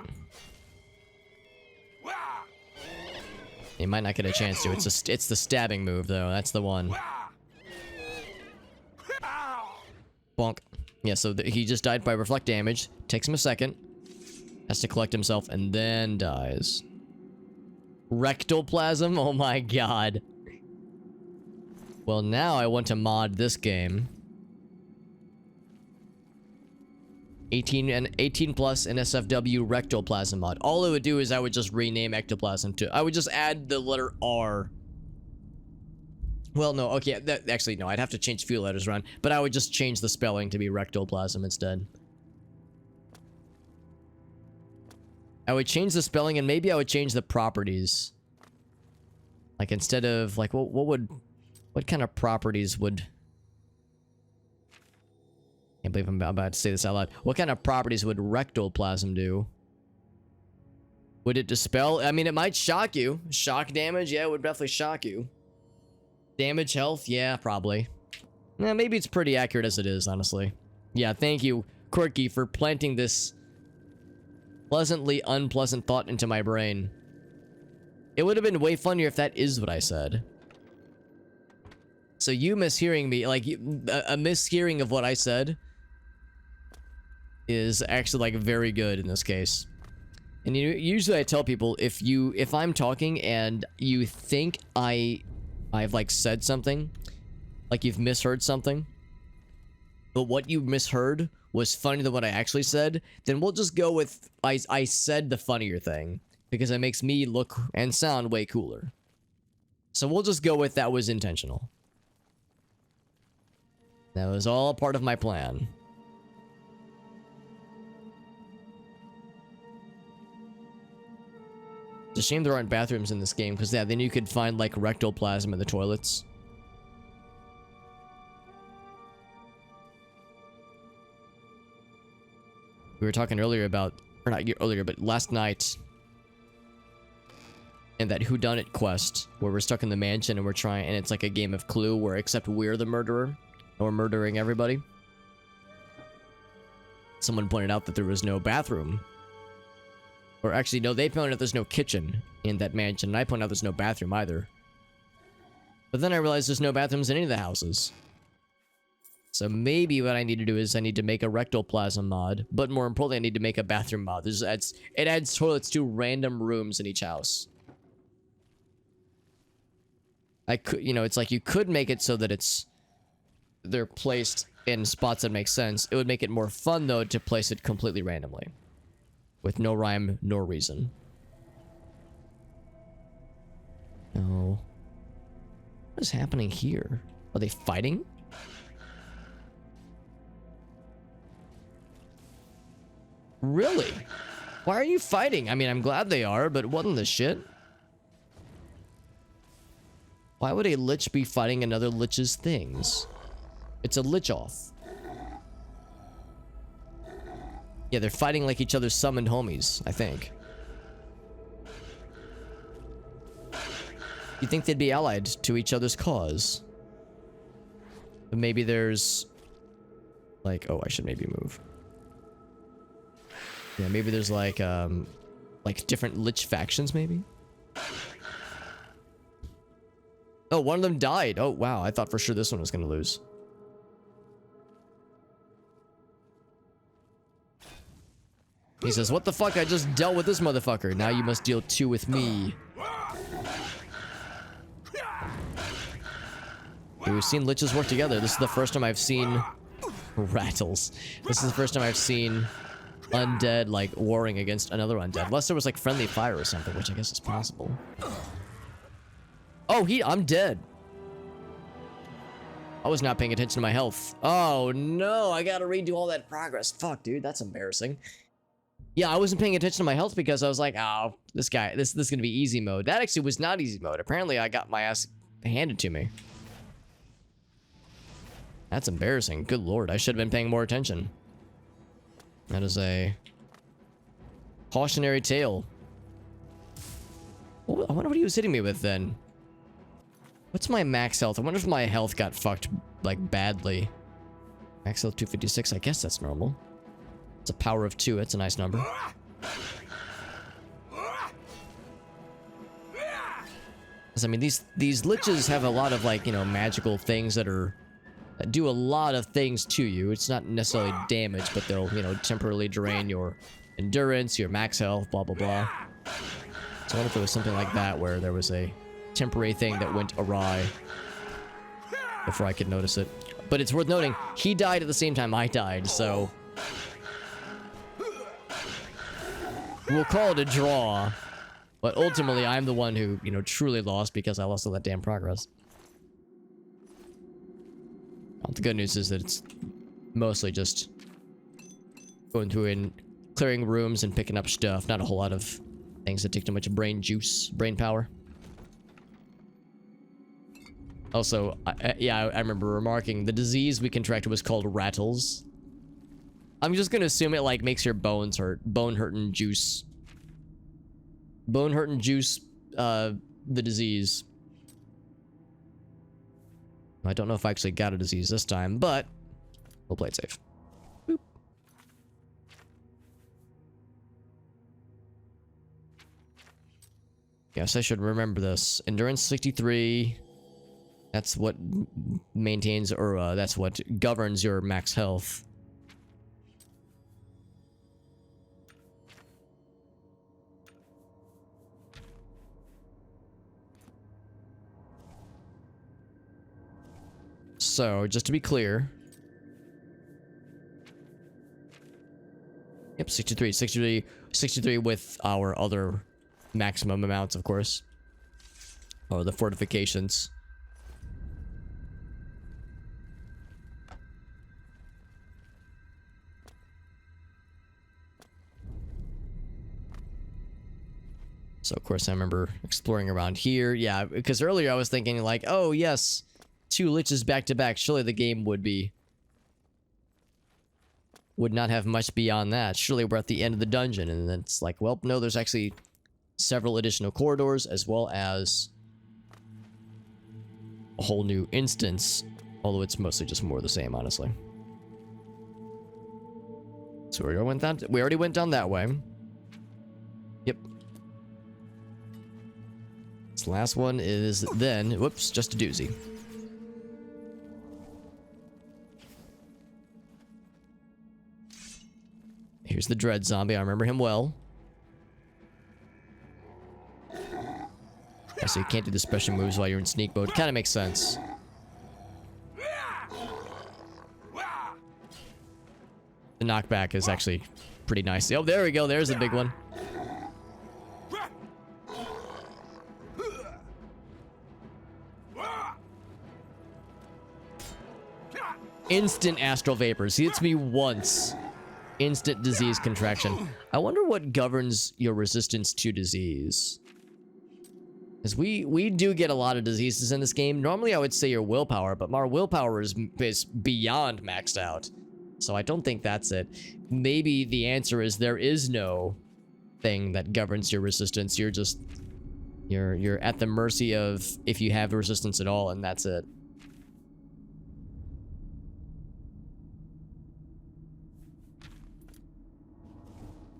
He might not get a chance to. It's the stabbing move, though. That's the one. Bonk. Yeah, so he just died by reflect damage. Takes him a second. Has to collect himself and then dies. Rectoplasm? Oh my god. Well, now I want to mod this game. 18 plus NSFW rectoplasm mod. All it would do is I would just rename ectoplasm to... I would just add the letter R. Well, no, okay, actually, no, I'd have to change a few letters around, but I would just change the spelling to be rectoplasm instead. I would change the spelling, and maybe I would change the properties. Like, instead of, like, what kind of properties would... Can't believe I'm about to say this out loud. What kind of properties would rectoplasm do? Would it dispel? I mean, it might shock you. Shock damage? Yeah, it would definitely shock you. Damage health? Yeah, probably. Yeah, maybe it's pretty accurate as it is, honestly. Yeah, thank you, Quirky, for planting this pleasantly unpleasant thought into my brain. It would have been way funnier if that is what I said. So you mishearing me, like, a mishearing of what I said is actually, like, very good in this case. And usually I tell people, if I'm talking and you think I've, like, said something, like you've misheard something, but what you misheard was funnier than what I actually said, then we'll just go with I said the funnier thing, because it makes me look and sound way cooler. So we'll just go with that was intentional. That was all part of my plan. It's a shame there aren't bathrooms in this game, because yeah, then you could find, like, rectoplasm in the toilets. We were talking earlier about, or not earlier, but last night, in that whodunit quest, where we're stuck in the mansion and we're trying, and it's like a game of Clue, where except we're the murderer, and we're murdering everybody. Someone pointed out that there was no bathroom. Or actually, no, they pointed out there's no kitchen in that mansion, and I pointed out there's no bathroom either. But then I realized there's no bathrooms in any of the houses. So maybe what I need to do is I need to make a rectoplasm mod, but more importantly, I need to make a bathroom mod. It adds toilets to random rooms in each house. I could, you know, it's like you could make it so that they're placed in spots that make sense. It would make it more fun, though, to place it completely randomly. With no rhyme nor reason. No. What is happening here? Are they fighting? Really? Why are you fighting? I mean, I'm glad they are, but what in the shit? Why would a lich be fighting another lich's things? It's a lich off. Yeah, they're fighting like each other's summoned homies, I think. You'd think they'd be allied to each other's cause. But maybe there's... like, oh, I should maybe move. Yeah, maybe there's like different lich factions, maybe? Oh, one of them died. Oh, wow. I thought for sure this one was gonna lose. He says, what the fuck? I just dealt with this motherfucker. Now you must deal 2 with me. We've seen liches work together. This is the first time I've seen rattles. This is the first time I've seen undead like warring against another undead. Unless there was like friendly fire or something, which I guess is possible. Oh, I'm dead. I was not paying attention to my health. Oh no, I gotta redo all that progress. Fuck, dude, that's embarrassing. Yeah, I wasn't paying attention to my health because I was like, oh, this is gonna be easy mode. That actually was not easy mode. Apparently, I got my ass handed to me. That's embarrassing. Good lord, I should have been paying more attention. That is a cautionary tale. Oh, I wonder what he was hitting me with then. What's my max health? I wonder if my health got fucked, like, badly. Max health 256, I guess that's normal. It's a power of 2, it's a nice number. Because, I mean, these liches have a lot of, like, you know, magical things that do a lot of things to you. It's not necessarily damage, but they'll, you know, temporarily drain your endurance, your max health, blah, blah, blah. So I wonder if there was something like that where there was a temporary thing that went awry before I could notice it. But it's worth noting, he died at the same time I died, so we'll call it a draw. But ultimately, I'm the one who, you know, truly lost because I lost all that damn progress. Well, the good news is that it's mostly just going through and clearing rooms and picking up stuff. Not a whole lot of things that take too much brain juice, brain power. Also, I remember remarking, the disease we contracted was called rattles. I'm just gonna assume it, like, makes your bones hurt. Bone hurtin' juice. Bone hurtin' juice, the disease. I don't know if I actually got a disease this time, but we'll play it safe. Boop. Yes, I should remember this. Endurance 63. That's what maintains, or that's what governs your max health. So, just to be clear. Yep, 63 with our other maximum amounts, of course. Or the fortifications. So, of course, I remember exploring around here. Yeah, because earlier I was thinking, like, oh, yes, 2 liches back to back. Surely the game would not have much beyond that. Surely we're at the end of the dungeon. And then it's like, well, no, there's actually several additional corridors, as well as a whole new instance. Although it's mostly just more of the same, honestly. So we already went down that way. Yep. This last one is then, whoops, just a doozy. Here's the Dread Zombie. I remember him well. So you can't do the special moves while you're in sneak mode. Kind of makes sense. The knockback is actually pretty nice. Oh, there we go. There's a big one. Instant astral vapors. He hits me once. Instant disease contraction. I wonder what governs your resistance to disease. Because we do get a lot of diseases in this game. Normally I would say your willpower, but our willpower is beyond maxed out. So I don't think that's it. Maybe the answer is there is no thing that governs your resistance. You're just... You're at the mercy of if you have resistance at all, and that's it.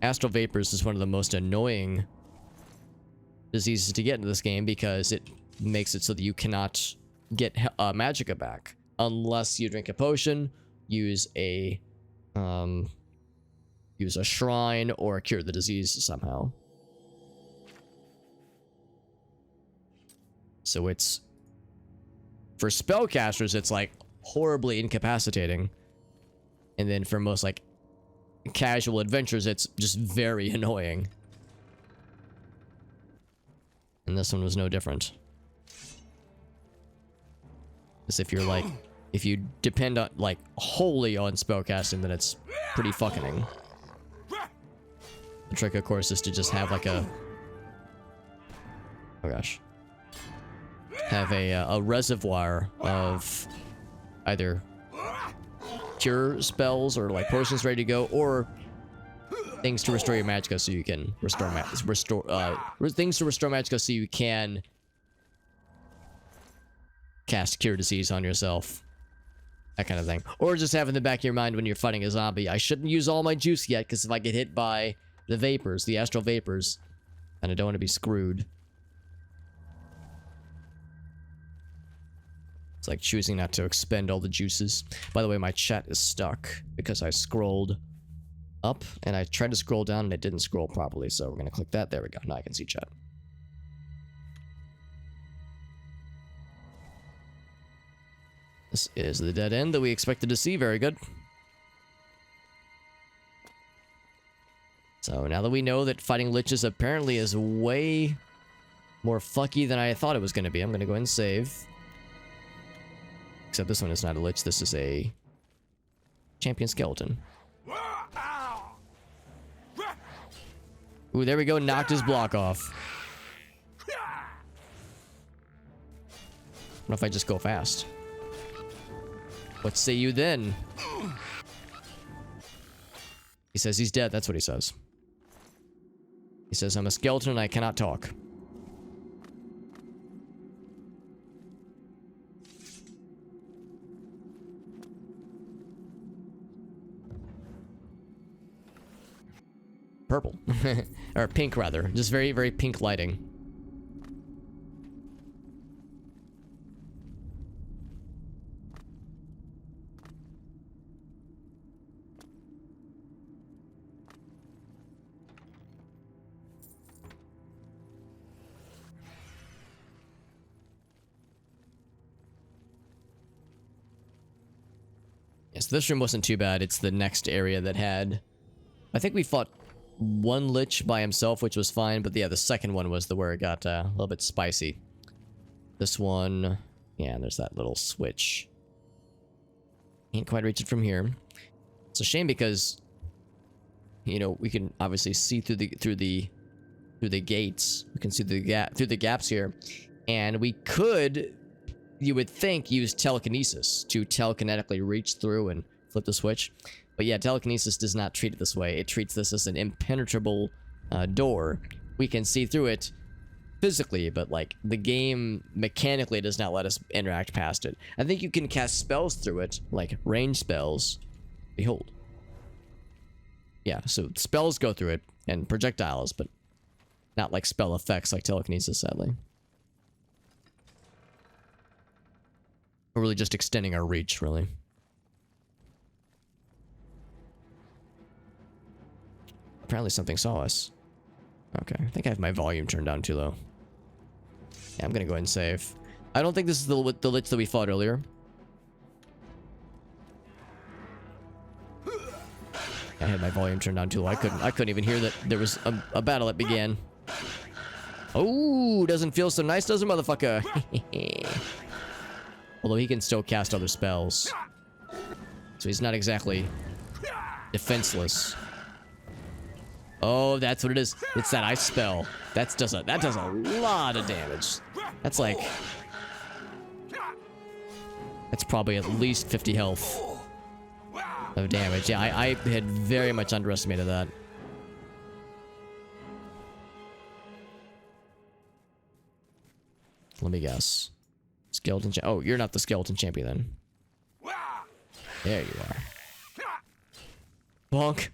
Astral Vapors is one of the most annoying diseases to get into this game because it makes it so that you cannot get magicka back unless you drink a potion, use a use a shrine or cure the disease somehow. So it's, for spellcasters, it's like horribly incapacitating. And then for most like casual adventurers, it's just very annoying. And this one was no different. As if you're like, if you depend on like wholly on spellcasting, then it's pretty fucking. The trick, of course, is to just have like a, oh gosh, have a reservoir of either cure spells or like potions ready to go, or things to restore your magicka so you can restore things to restore magicka so you can cast cure disease on yourself, that kind of thing. Or just have in the back of your mind when you're fighting a zombie, I shouldn't use all my juice yet because if I get hit by the vapors, the astral vapors, and I don't want to be screwed. It's like choosing not to expend all the juices. By the way, my chat is stuck because I scrolled up and I tried to scroll down and it didn't scroll properly. So we're gonna click that. There we go. Now I can see chat. This is the dead end that we expected to see. Very good. So now that we know that fighting liches apparently is way more fucky than I thought it was going to be, I'm going to go ahead and save. Except this one is not a lich, this is a champion skeleton. Ooh, there we go, knocked his block off. What if I just go fast? What say you then? He says he's dead, that's what he says. He says, I'm a skeleton and I cannot talk. Purple. Or pink, rather. Just very, very pink lighting. Yes, this room wasn't too bad. It's the next area that had... I think we fought one lich by himself, which was fine, but yeah, the second one was the where it got a little bit spicy. This one... yeah, there's that little switch. Can't quite reach it from here. It's a shame because... you know, we can obviously see through the gates. We can see through the gaps here. And we could... you would think use telekinesis to telekinetically reach through and flip the switch. But yeah, telekinesis does not treat it this way. It treats this as an impenetrable door. We can see through it physically, but like the game mechanically does not let us interact past it. I think you can cast spells through it, like range spells. Behold. Yeah, so spells go through it and projectiles, but not like spell effects like telekinesis, sadly. We're really just extending our reach, really. Apparently something saw us. Okay, I think I have my volume turned down too low. Yeah, I'm gonna go ahead and save. I don't think this is the lich that we fought earlier. I had my volume turned down too low. I couldn't even hear that there was a battle that began. Oh, doesn't feel so nice, does it, motherfucker? Although he can still cast other spells. So he's not exactly defenseless. Oh, that's what it is. It's that ice spell. That does a lot of damage. That's like... that's probably at least 50 health of damage. Yeah, I had very much underestimated that. Let me guess. Skeleton oh, you're not the skeleton champion then. There you are. Bonk.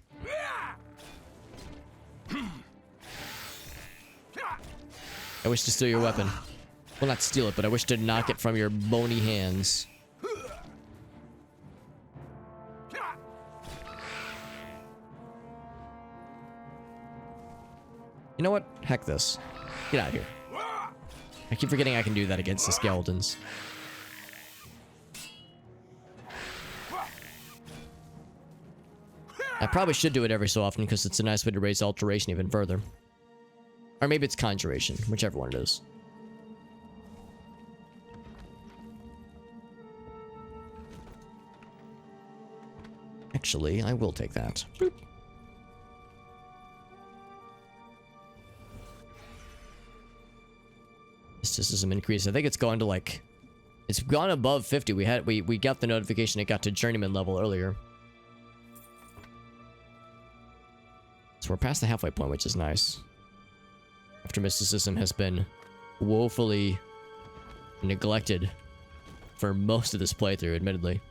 I wish to steal your weapon. Well, not steal it, but I wish to knock it from your bony hands. You know what? Heck this. Get out of here. I keep forgetting I can do that against the skeletons. I probably should do it every so often because it's a nice way to raise alteration even further. Or maybe it's conjuration, whichever one it is. Actually, I will take that. Boop. Mysticism increase. I think it's gone to like... It's gone above 50. We got the notification it got to journeyman level earlier. So we're past the halfway point, which is nice. After mysticism has been woefully neglected for most of this playthrough, admittedly.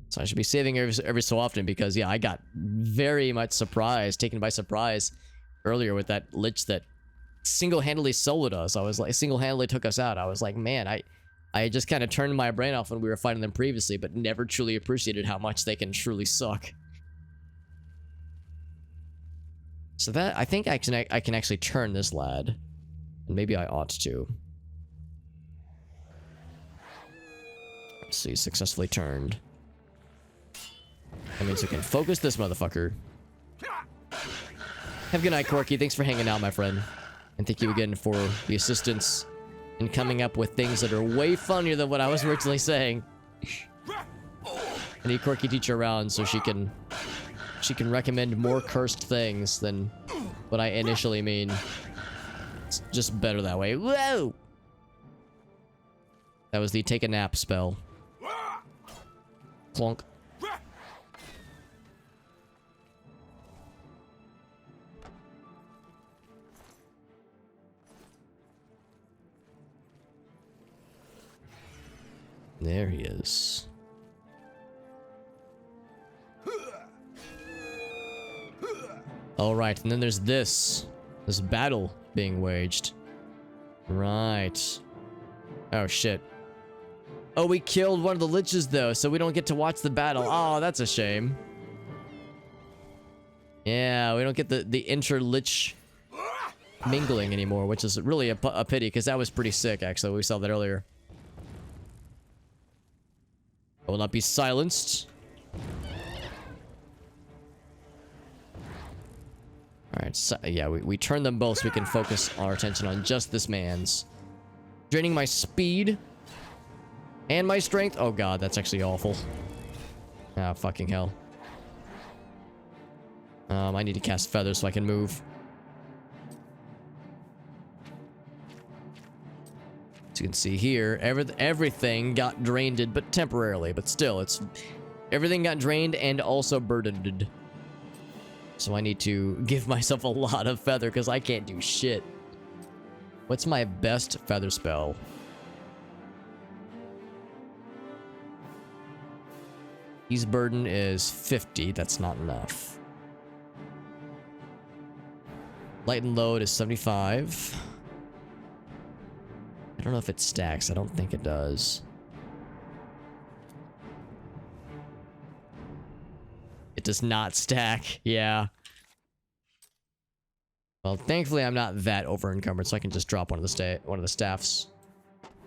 So I should be saving every so often because, yeah, I got very much surprised, taken by surprise earlier with that lich that single-handedly soloed us. I was like, single-handedly took us out. I was like, man, I just kind of turned my brain off when we were fighting them previously, but never truly appreciated how much they can truly suck. So that, I think I can actually turn this lad. And maybe I ought to. Let's see, successfully turned. That means we can focus this motherfucker. Have a good night, Corky. Thanks for hanging out, my friend. And thank you again for the assistance in coming up with things that are way funnier than what I was originally saying. I need Corky teacher around so she can recommend more cursed things than what I initially mean. It's just better that way. Whoa! That was the take a nap spell. Clonk. There he is. Alright, and then there's this battle being waged. Right. Oh, shit. Oh, we killed one of the liches, though, so we don't get to watch the battle. Oh, that's a shame. Yeah, we don't get the inter-lich mingling anymore, which is really a pity, because that was pretty sick, actually. We saw that earlier. I will not be silenced. Alright, so, yeah, we turn them both so we can focus our attention on just this man's. Draining my speed. And my strength. Oh god, that's actually awful. Ah, fucking hell. I need to cast feathers so I can move. As you can see here, everything got drained, but temporarily. But still, everything got drained and also burdened. So I need to give myself a lot of feather because I can't do shit. What's my best feather spell? His burden is 50. That's not enough. Light and load is 75. I don't know if it stacks. I don't think it does. It does not stack. Yeah. Well, thankfully I'm not that over encumbered, so I can just drop one of the staffs.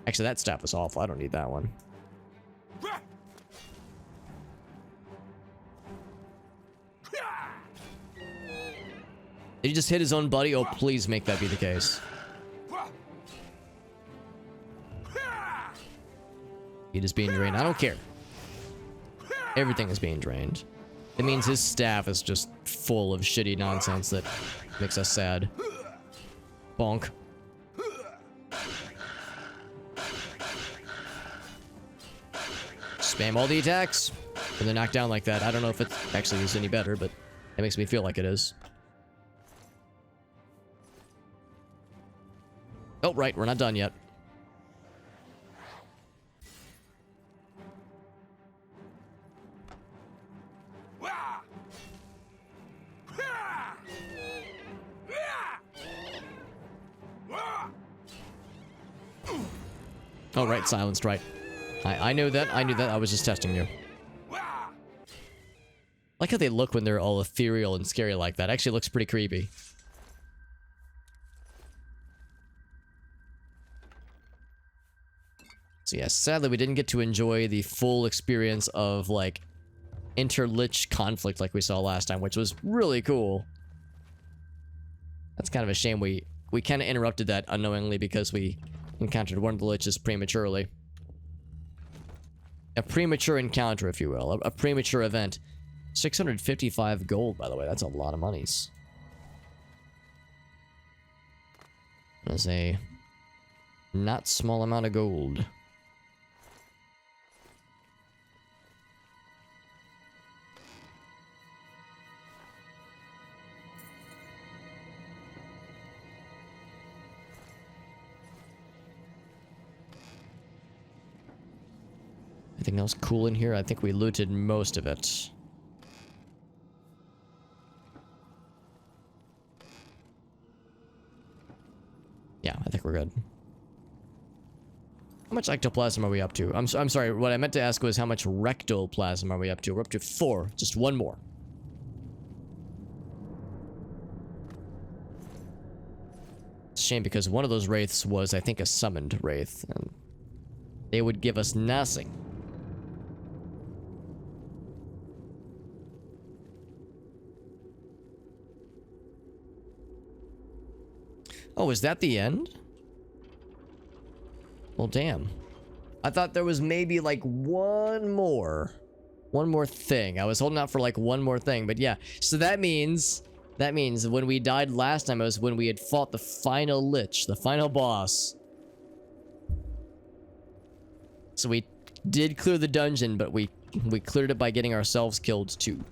Actually, that staff was awful. I don't need that one. Did he just hit his own buddy? Oh, please make that be the case. He is being drained. I don't care. Everything is being drained. It means his staff is just full of shitty nonsense that makes us sad. Bonk. Spam all the attacks. When they're knocked down like that. I don't know if it actually is any better, but it makes me feel like it is. Oh, right. We're not done yet. Oh, right, silenced, right. I knew that. I knew that. I was just testing you. Like how they look when they're all ethereal and scary like that. Actually looks pretty creepy. So yeah, sadly we didn't get to enjoy the full experience of, like, inter-lich conflict like we saw last time, which was really cool. That's kind of a shame we kind of interrupted that unknowingly because we encountered one of the liches prematurely. A premature encounter, if you will. A premature event. 655 gold, by the way. That's a lot of monies. That's a not small amount of gold. Anything else cool in here? I think we looted most of it. Yeah, I think we're good. How much ectoplasm are we up to? I'm sorry, what I meant to ask was how much rectoplasm are we up to? We're up to 4. Just one more. It's a shame because one of those wraiths was, I think, a summoned wraith. And they would give us nothing. Oh, is that the end? Well, damn. I thought there was maybe, like, one more thing. I was holding out for, like, one more thing, but yeah. So that means when we died last time, it was when we had fought the final lich, the final boss. So we did clear the dungeon, but we cleared it by getting ourselves killed, too.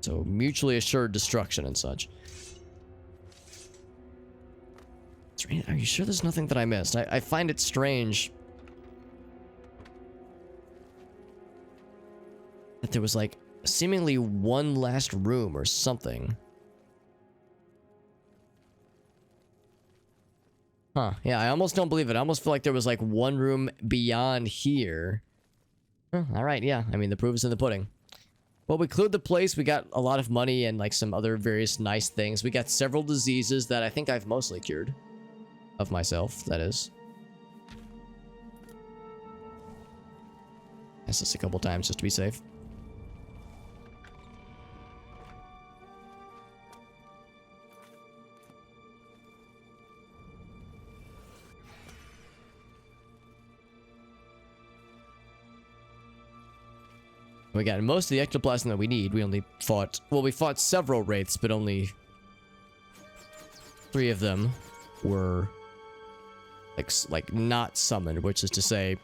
So, mutually assured destruction and such. Are you sure there's nothing that I missed? I find it strange that there was, like, seemingly one last room or something. Huh. Yeah, I almost don't believe it. I almost feel like there was, like, one room beyond here. Huh, alright, yeah. I mean, the proof is in the pudding. Well, we cleared the place. We got a lot of money and, like, some other various nice things. We got several diseases that I think I've mostly cured. Of myself, that is. That's just a couple times just to be safe. We got most of the ectoplasm that we need. We only fought... Well, we fought several wraiths, but only 3 of them were... Like not summoned, which is to say,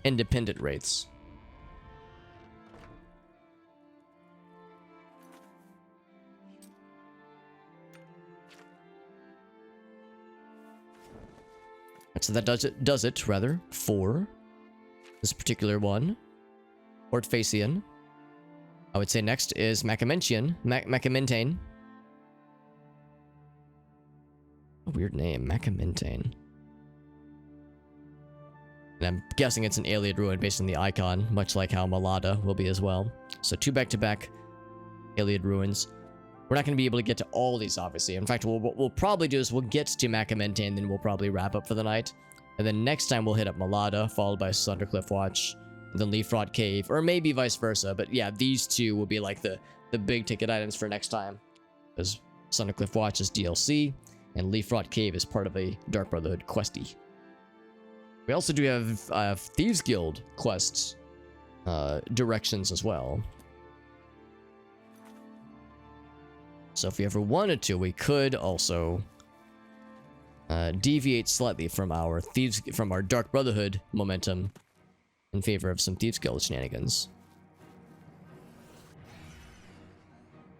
independent wraiths. So that does it, rather, for this particular one. Ortphasian. I would say next is Macamentian. Macamentaine. A weird name, Macamentaine. And I'm guessing it's an Ayleid ruin based on the icon, much like how Malada will be as well. So 2 back-to-back Ayleid ruins. We're not going to be able to get to all these, obviously. In fact, what we'll probably do is we'll get to Macamentaine, then we'll probably wrap up for the night. And then next time we'll hit up Malada, followed by Sundercliff Watch, and then Leafrot Cave, or maybe vice versa. But yeah, these 2 will be like the big-ticket items for next time. Because Sundercliff Watch is DLC, and Leafrot Cave is part of a Dark Brotherhood questy. We also do have Thieves Guild quests, directions as well. So if we ever wanted to, we could also deviate slightly from our Dark Brotherhood momentum in favor of some Thieves Guild shenanigans.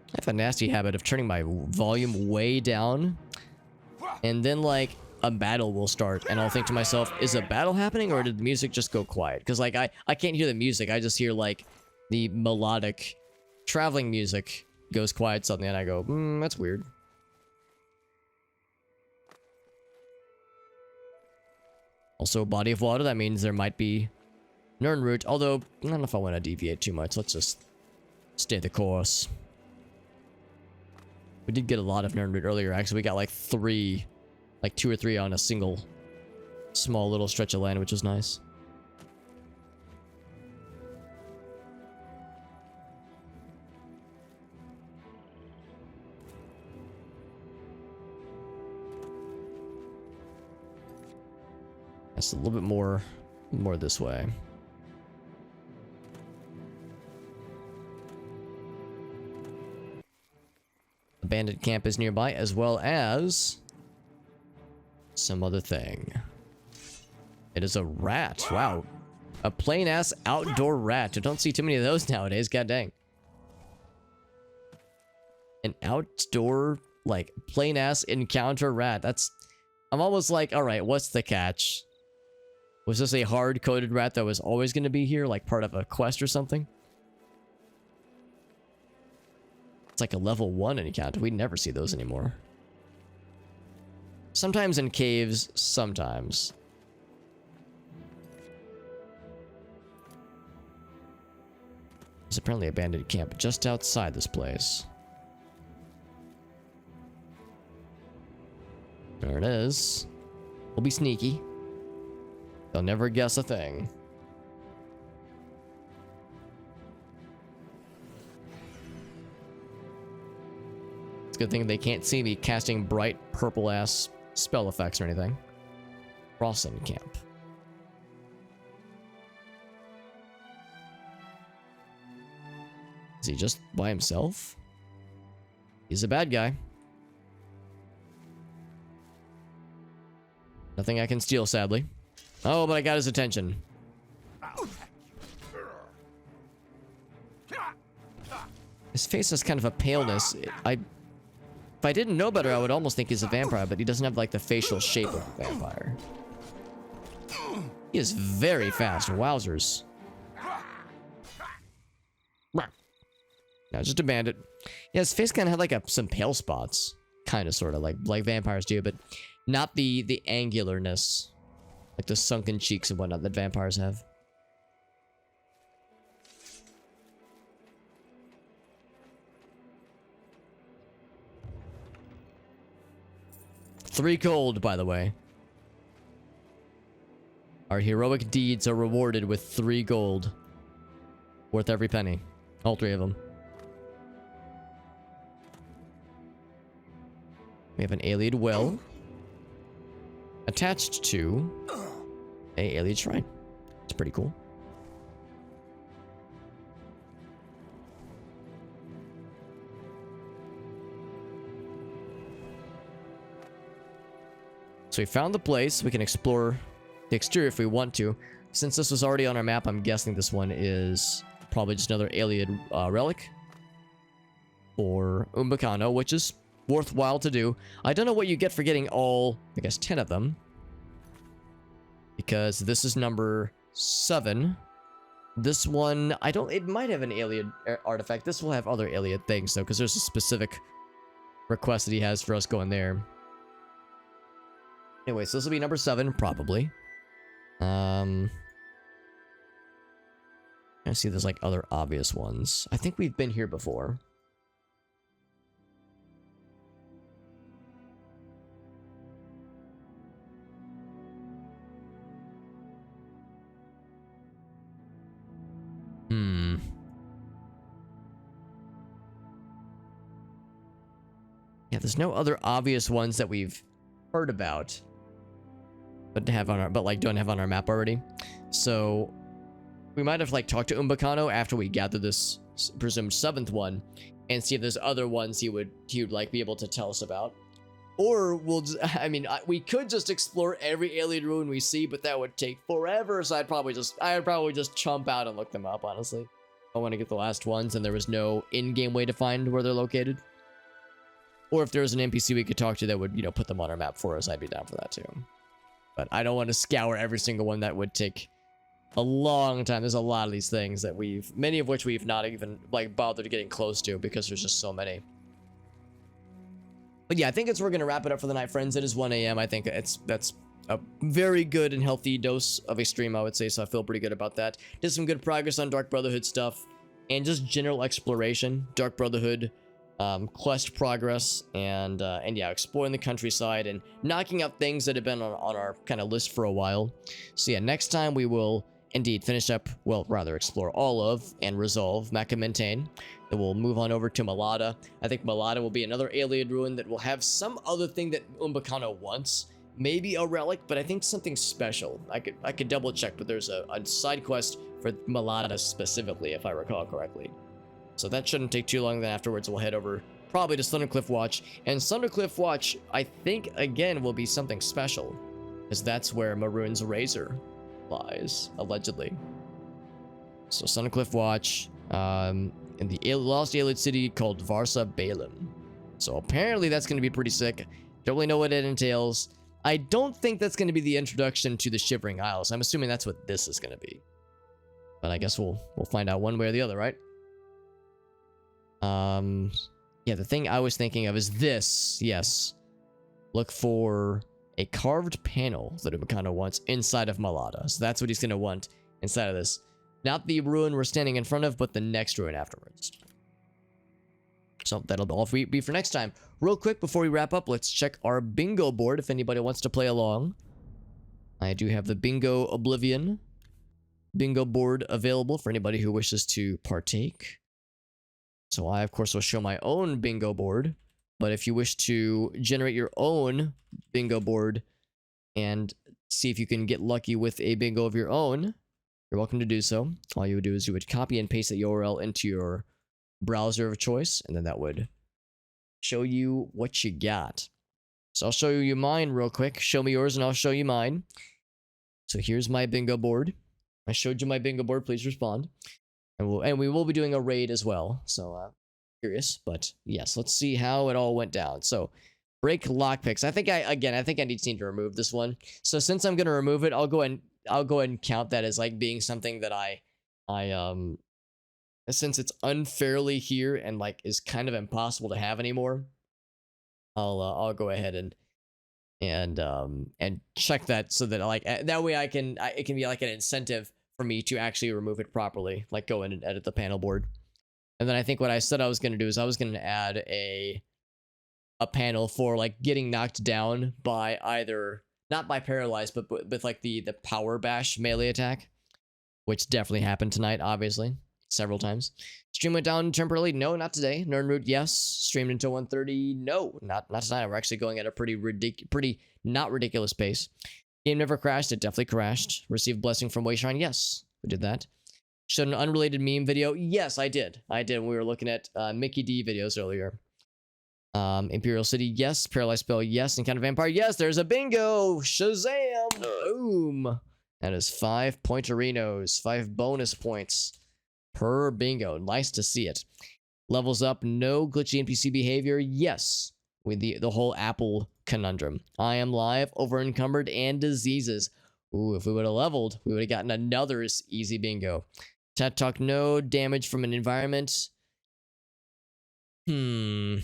I have a nasty habit of turning my volume way down, and then, like, a battle will start, and I'll think to myself, is a battle happening, or did the music just go quiet? Because, like, I can't hear the music, I just hear, like, the melodic traveling music goes quiet suddenly, and I go, that's weird. Also, body of water, that means there might be Nirnroot, although I don't know if I want to deviate too much. Let's just stay the course. We did get a lot of Nirnroot earlier. Actually, we got like 2 or 3 on a single small little stretch of land, which was nice. That's a little bit more this way. A bandit camp is nearby, as well as some other thing. It is a rat. Wow. A plain ass outdoor rat. You don't see too many of those nowadays. God dang. An outdoor, like, plain ass encounter rat. That's... I'm almost like, alright, what's the catch? Was this a hard-coded rat that was always going to be here, like part of a quest or something? It's like a level 1 encounter. We never see those anymore. Sometimes in caves, sometimes. There's apparently a bandit camp just outside this place. There it is. We'll be sneaky. They'll never guess a thing. It's a good thing they can't see me casting bright purple-ass spell effects or anything. Crossing camp. Is he just by himself? He's a bad guy. Nothing I can steal, sadly. Oh, but I got his attention. His face has kind of a paleness. If I didn't know better, I would almost think he's a vampire, but he doesn't have like the facial shape of a vampire. He is very fast. Wowzers. No, just a bandit. Yeah, his face kind of had like some pale spots. Kind of, sort of, like vampires do, but not the angularness. Like the sunken cheeks and whatnot that vampires have. $3 gold, by the way. Our heroic deeds are rewarded with 3 gold. Worth every penny. All 3 of them. We have an Ayleid well. Attached to a Ayleid shrine. It's pretty cool. So we found the place. We can explore the exterior if we want to. Since this was already on our map, I'm guessing this one is probably just another Ayleid relic. Or Umbacano, which is worthwhile to do. I don't know what you get for getting all, I guess, 10 of them. Because this is number 7. This one, it might have an Ayleid artifact. This will have other Ayleid things, though, because there's a specific request that he has for us going there. Anyway, so this will be number 7, probably. I see there's like other obvious ones. I think we've been here before. Yeah, there's no other obvious ones that we've heard about, but don't have on our map already. So we might have like talked to Umbacano after we gather this presumed 7th one, and see if there's other ones he would like be able to tell us about. Or we'll just, we could just explore every Ayleid ruin we see, but that would take forever. So I'd probably just chump out and look them up. Honestly, I want to get the last ones, and there was no in-game way to find where they're located. Or if there was an NPC we could talk to that would, put them on our map for us, I'd be down for that too. But I don't want to scour every single one. That would take a long time. There's a lot of these things that many of which we've not even like bothered getting close to because there's just so many. But yeah, I think we're gonna wrap it up for the night, friends. It is 1 a.m. I think that's a very good and healthy dose of a stream, I would say, so I feel pretty good about that. Did some good progress on Dark Brotherhood stuff, and just general exploration. Dark Brotherhood quest progress, and yeah, exploring the countryside and knocking out things that have been on our kind of list for a while. So yeah, next time we will indeed finish up, well, rather explore all of and resolve Mecca Maintain. Then we'll move on over to Malada. I think Malada will be another alien ruin that will have some other thing that Umbakano wants. Maybe a relic, but I think something special. I could double check, but there's a side quest for Malada specifically, if I recall correctly. So that shouldn't take too long. Then afterwards, we'll head over probably to Thundercliff Watch. And Thundercliff Watch, I think, again, will be something special, because that's where Maroon's razor lies, allegedly. So Thundercliff Watch, in the lost alien city called Varsa Balin. So apparently that's going to be pretty sick. Don't really know what it entails. I don't think that's going to be the introduction to the Shivering Isles. I'm assuming that's what this is going to be. But I guess we'll find out one way or the other, right? Yeah, the thing I was thinking of is this. Yes. Look for a carved panel that Umakano wants inside of Malada. So that's what he's going to want inside of this. Not the ruin we're standing in front of, but the next ruin afterwards. So that'll all be for next time. Real quick, before we wrap up, let's check our bingo board if anybody wants to play along. I do have the Bingo Oblivion bingo board available for anybody who wishes to partake. So I, of course, will show my own bingo board. But if you wish to generate your own bingo board and see if you can get lucky with a bingo of your own, you're welcome to do so. All you would do is you would copy and paste that URL into your browser of choice, and then that would show you what you got. So I'll show you mine real quick. Show me yours and I'll show you mine. So here's my bingo board. I showed you my bingo board. Please respond. And we will be doing a raid as well. So curious, but yes, let's see how it all went down. So break lockpicks. I think I need to remove this one. So since I'm gonna remove it, I'll go ahead and count that as like being something that I since it's unfairly here and like is kind of impossible to have anymore. I'll go ahead and check that so that like that way it can be like an incentive for me to actually remove it properly, like go in and edit the panel board. And then I think what I said I was going to do is I was going to add a panel for like getting knocked down by either, not by paralyzed, but with like the power bash melee attack, which definitely happened tonight, obviously, several times. Stream went down temporarily. No, not today. Nerdroot, yes. Streamed until 1:30. No, not tonight. We're actually going at a pretty not ridiculous pace. Game never crashed. It definitely crashed. Received blessing from Wayshrine. Yes, we did that. Showed an unrelated meme video. Yes, I did. We were looking at Mickey D videos earlier. Imperial City. Yes. Paralyzed Spell. Yes. Encounter Vampire. Yes. There's a bingo. Shazam. Boom. That is 5 pointerinos. 5 bonus points per bingo. Nice to see it. Levels up. No glitchy NPC behavior. Yes. With the whole Apple conundrum. I am live, over encumbered, and diseases. Ooh, if we would have leveled, we would have gotten another easy bingo. Chat talk, no damage from an environment. The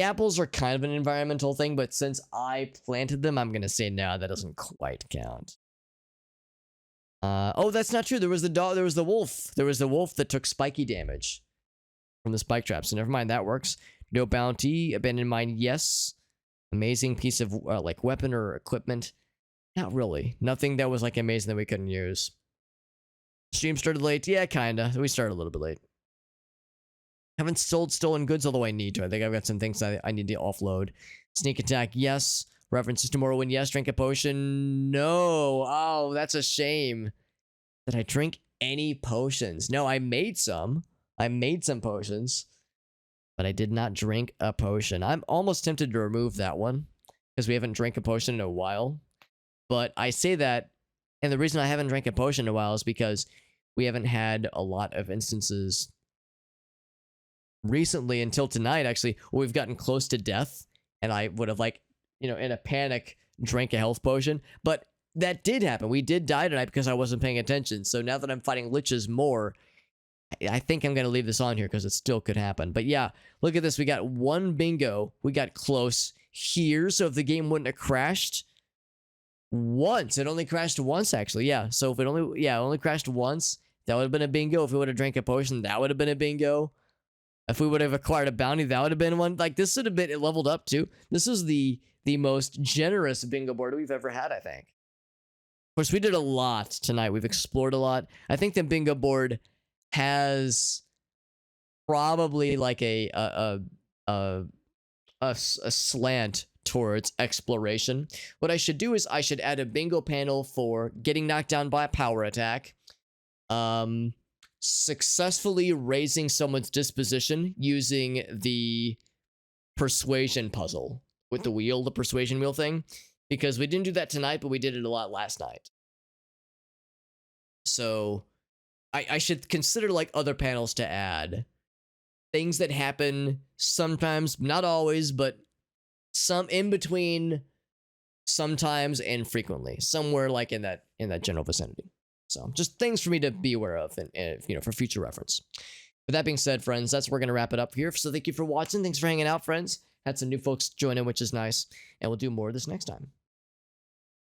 apples are kind of an environmental thing, but since I planted them, I'm gonna say no, that doesn't quite count. Oh, that's not true. There was the dog. There was the wolf. There was the wolf that took spiky damage from the spike trap. So never mind, that works. No bounty. Abandoned mine. Yes. Amazing piece of like weapon or equipment. Not really. Nothing that was like amazing that we couldn't use. Stream started late. Yeah, kinda. We started a little bit late. Haven't sold stolen goods, although I need to. I think I've got some things I need to offload. Sneak attack. Yes. References to Morrowind. Yes. Drink a potion. No. Oh, that's a shame. Did I drink any potions? No, I made some. I made some potions. But I did not drink a potion. I'm almost tempted to remove that one because we haven't drank a potion in a while. But I say that, and the reason I haven't drank a potion in a while is because we haven't had a lot of instances recently until tonight, actually, where we've gotten close to death, and I would have, like, you know, in a panic, drank a health potion. But that did happen. We did die tonight because I wasn't paying attention. So now that I'm fighting liches more, I think I'm going to leave this on here because it still could happen. But yeah, look at this. We got one bingo. We got close here. So if the game wouldn't have crashed, once. It only crashed once, actually. Yeah. So if it only crashed once, that would have been a bingo. If we would have drank a potion, that would have been a bingo. If we would have acquired a bounty, that would have been one. Like, this would have been, it leveled up too. This is the most generous bingo board we've ever had, I think. Of course, we did a lot tonight. We've explored a lot. I think the bingo board has probably like a slant towards exploration. What I should do is I should add a bingo panel for getting knocked down by a power attack, successfully raising someone's disposition using the persuasion puzzle with the wheel, the persuasion wheel thing, because we didn't do that tonight, but we did it a lot last night. So I should consider like other panels to add. Things that happen sometimes, not always, but some in between sometimes and frequently, somewhere like in that general vicinity. So just things for me to be aware of and you know, for future reference. With that being said, friends, that's where we're going to wrap it up here. So thank you for watching. Thanks for hanging out, friends. Had some new folks join in, which is nice. And we'll do more of this next time.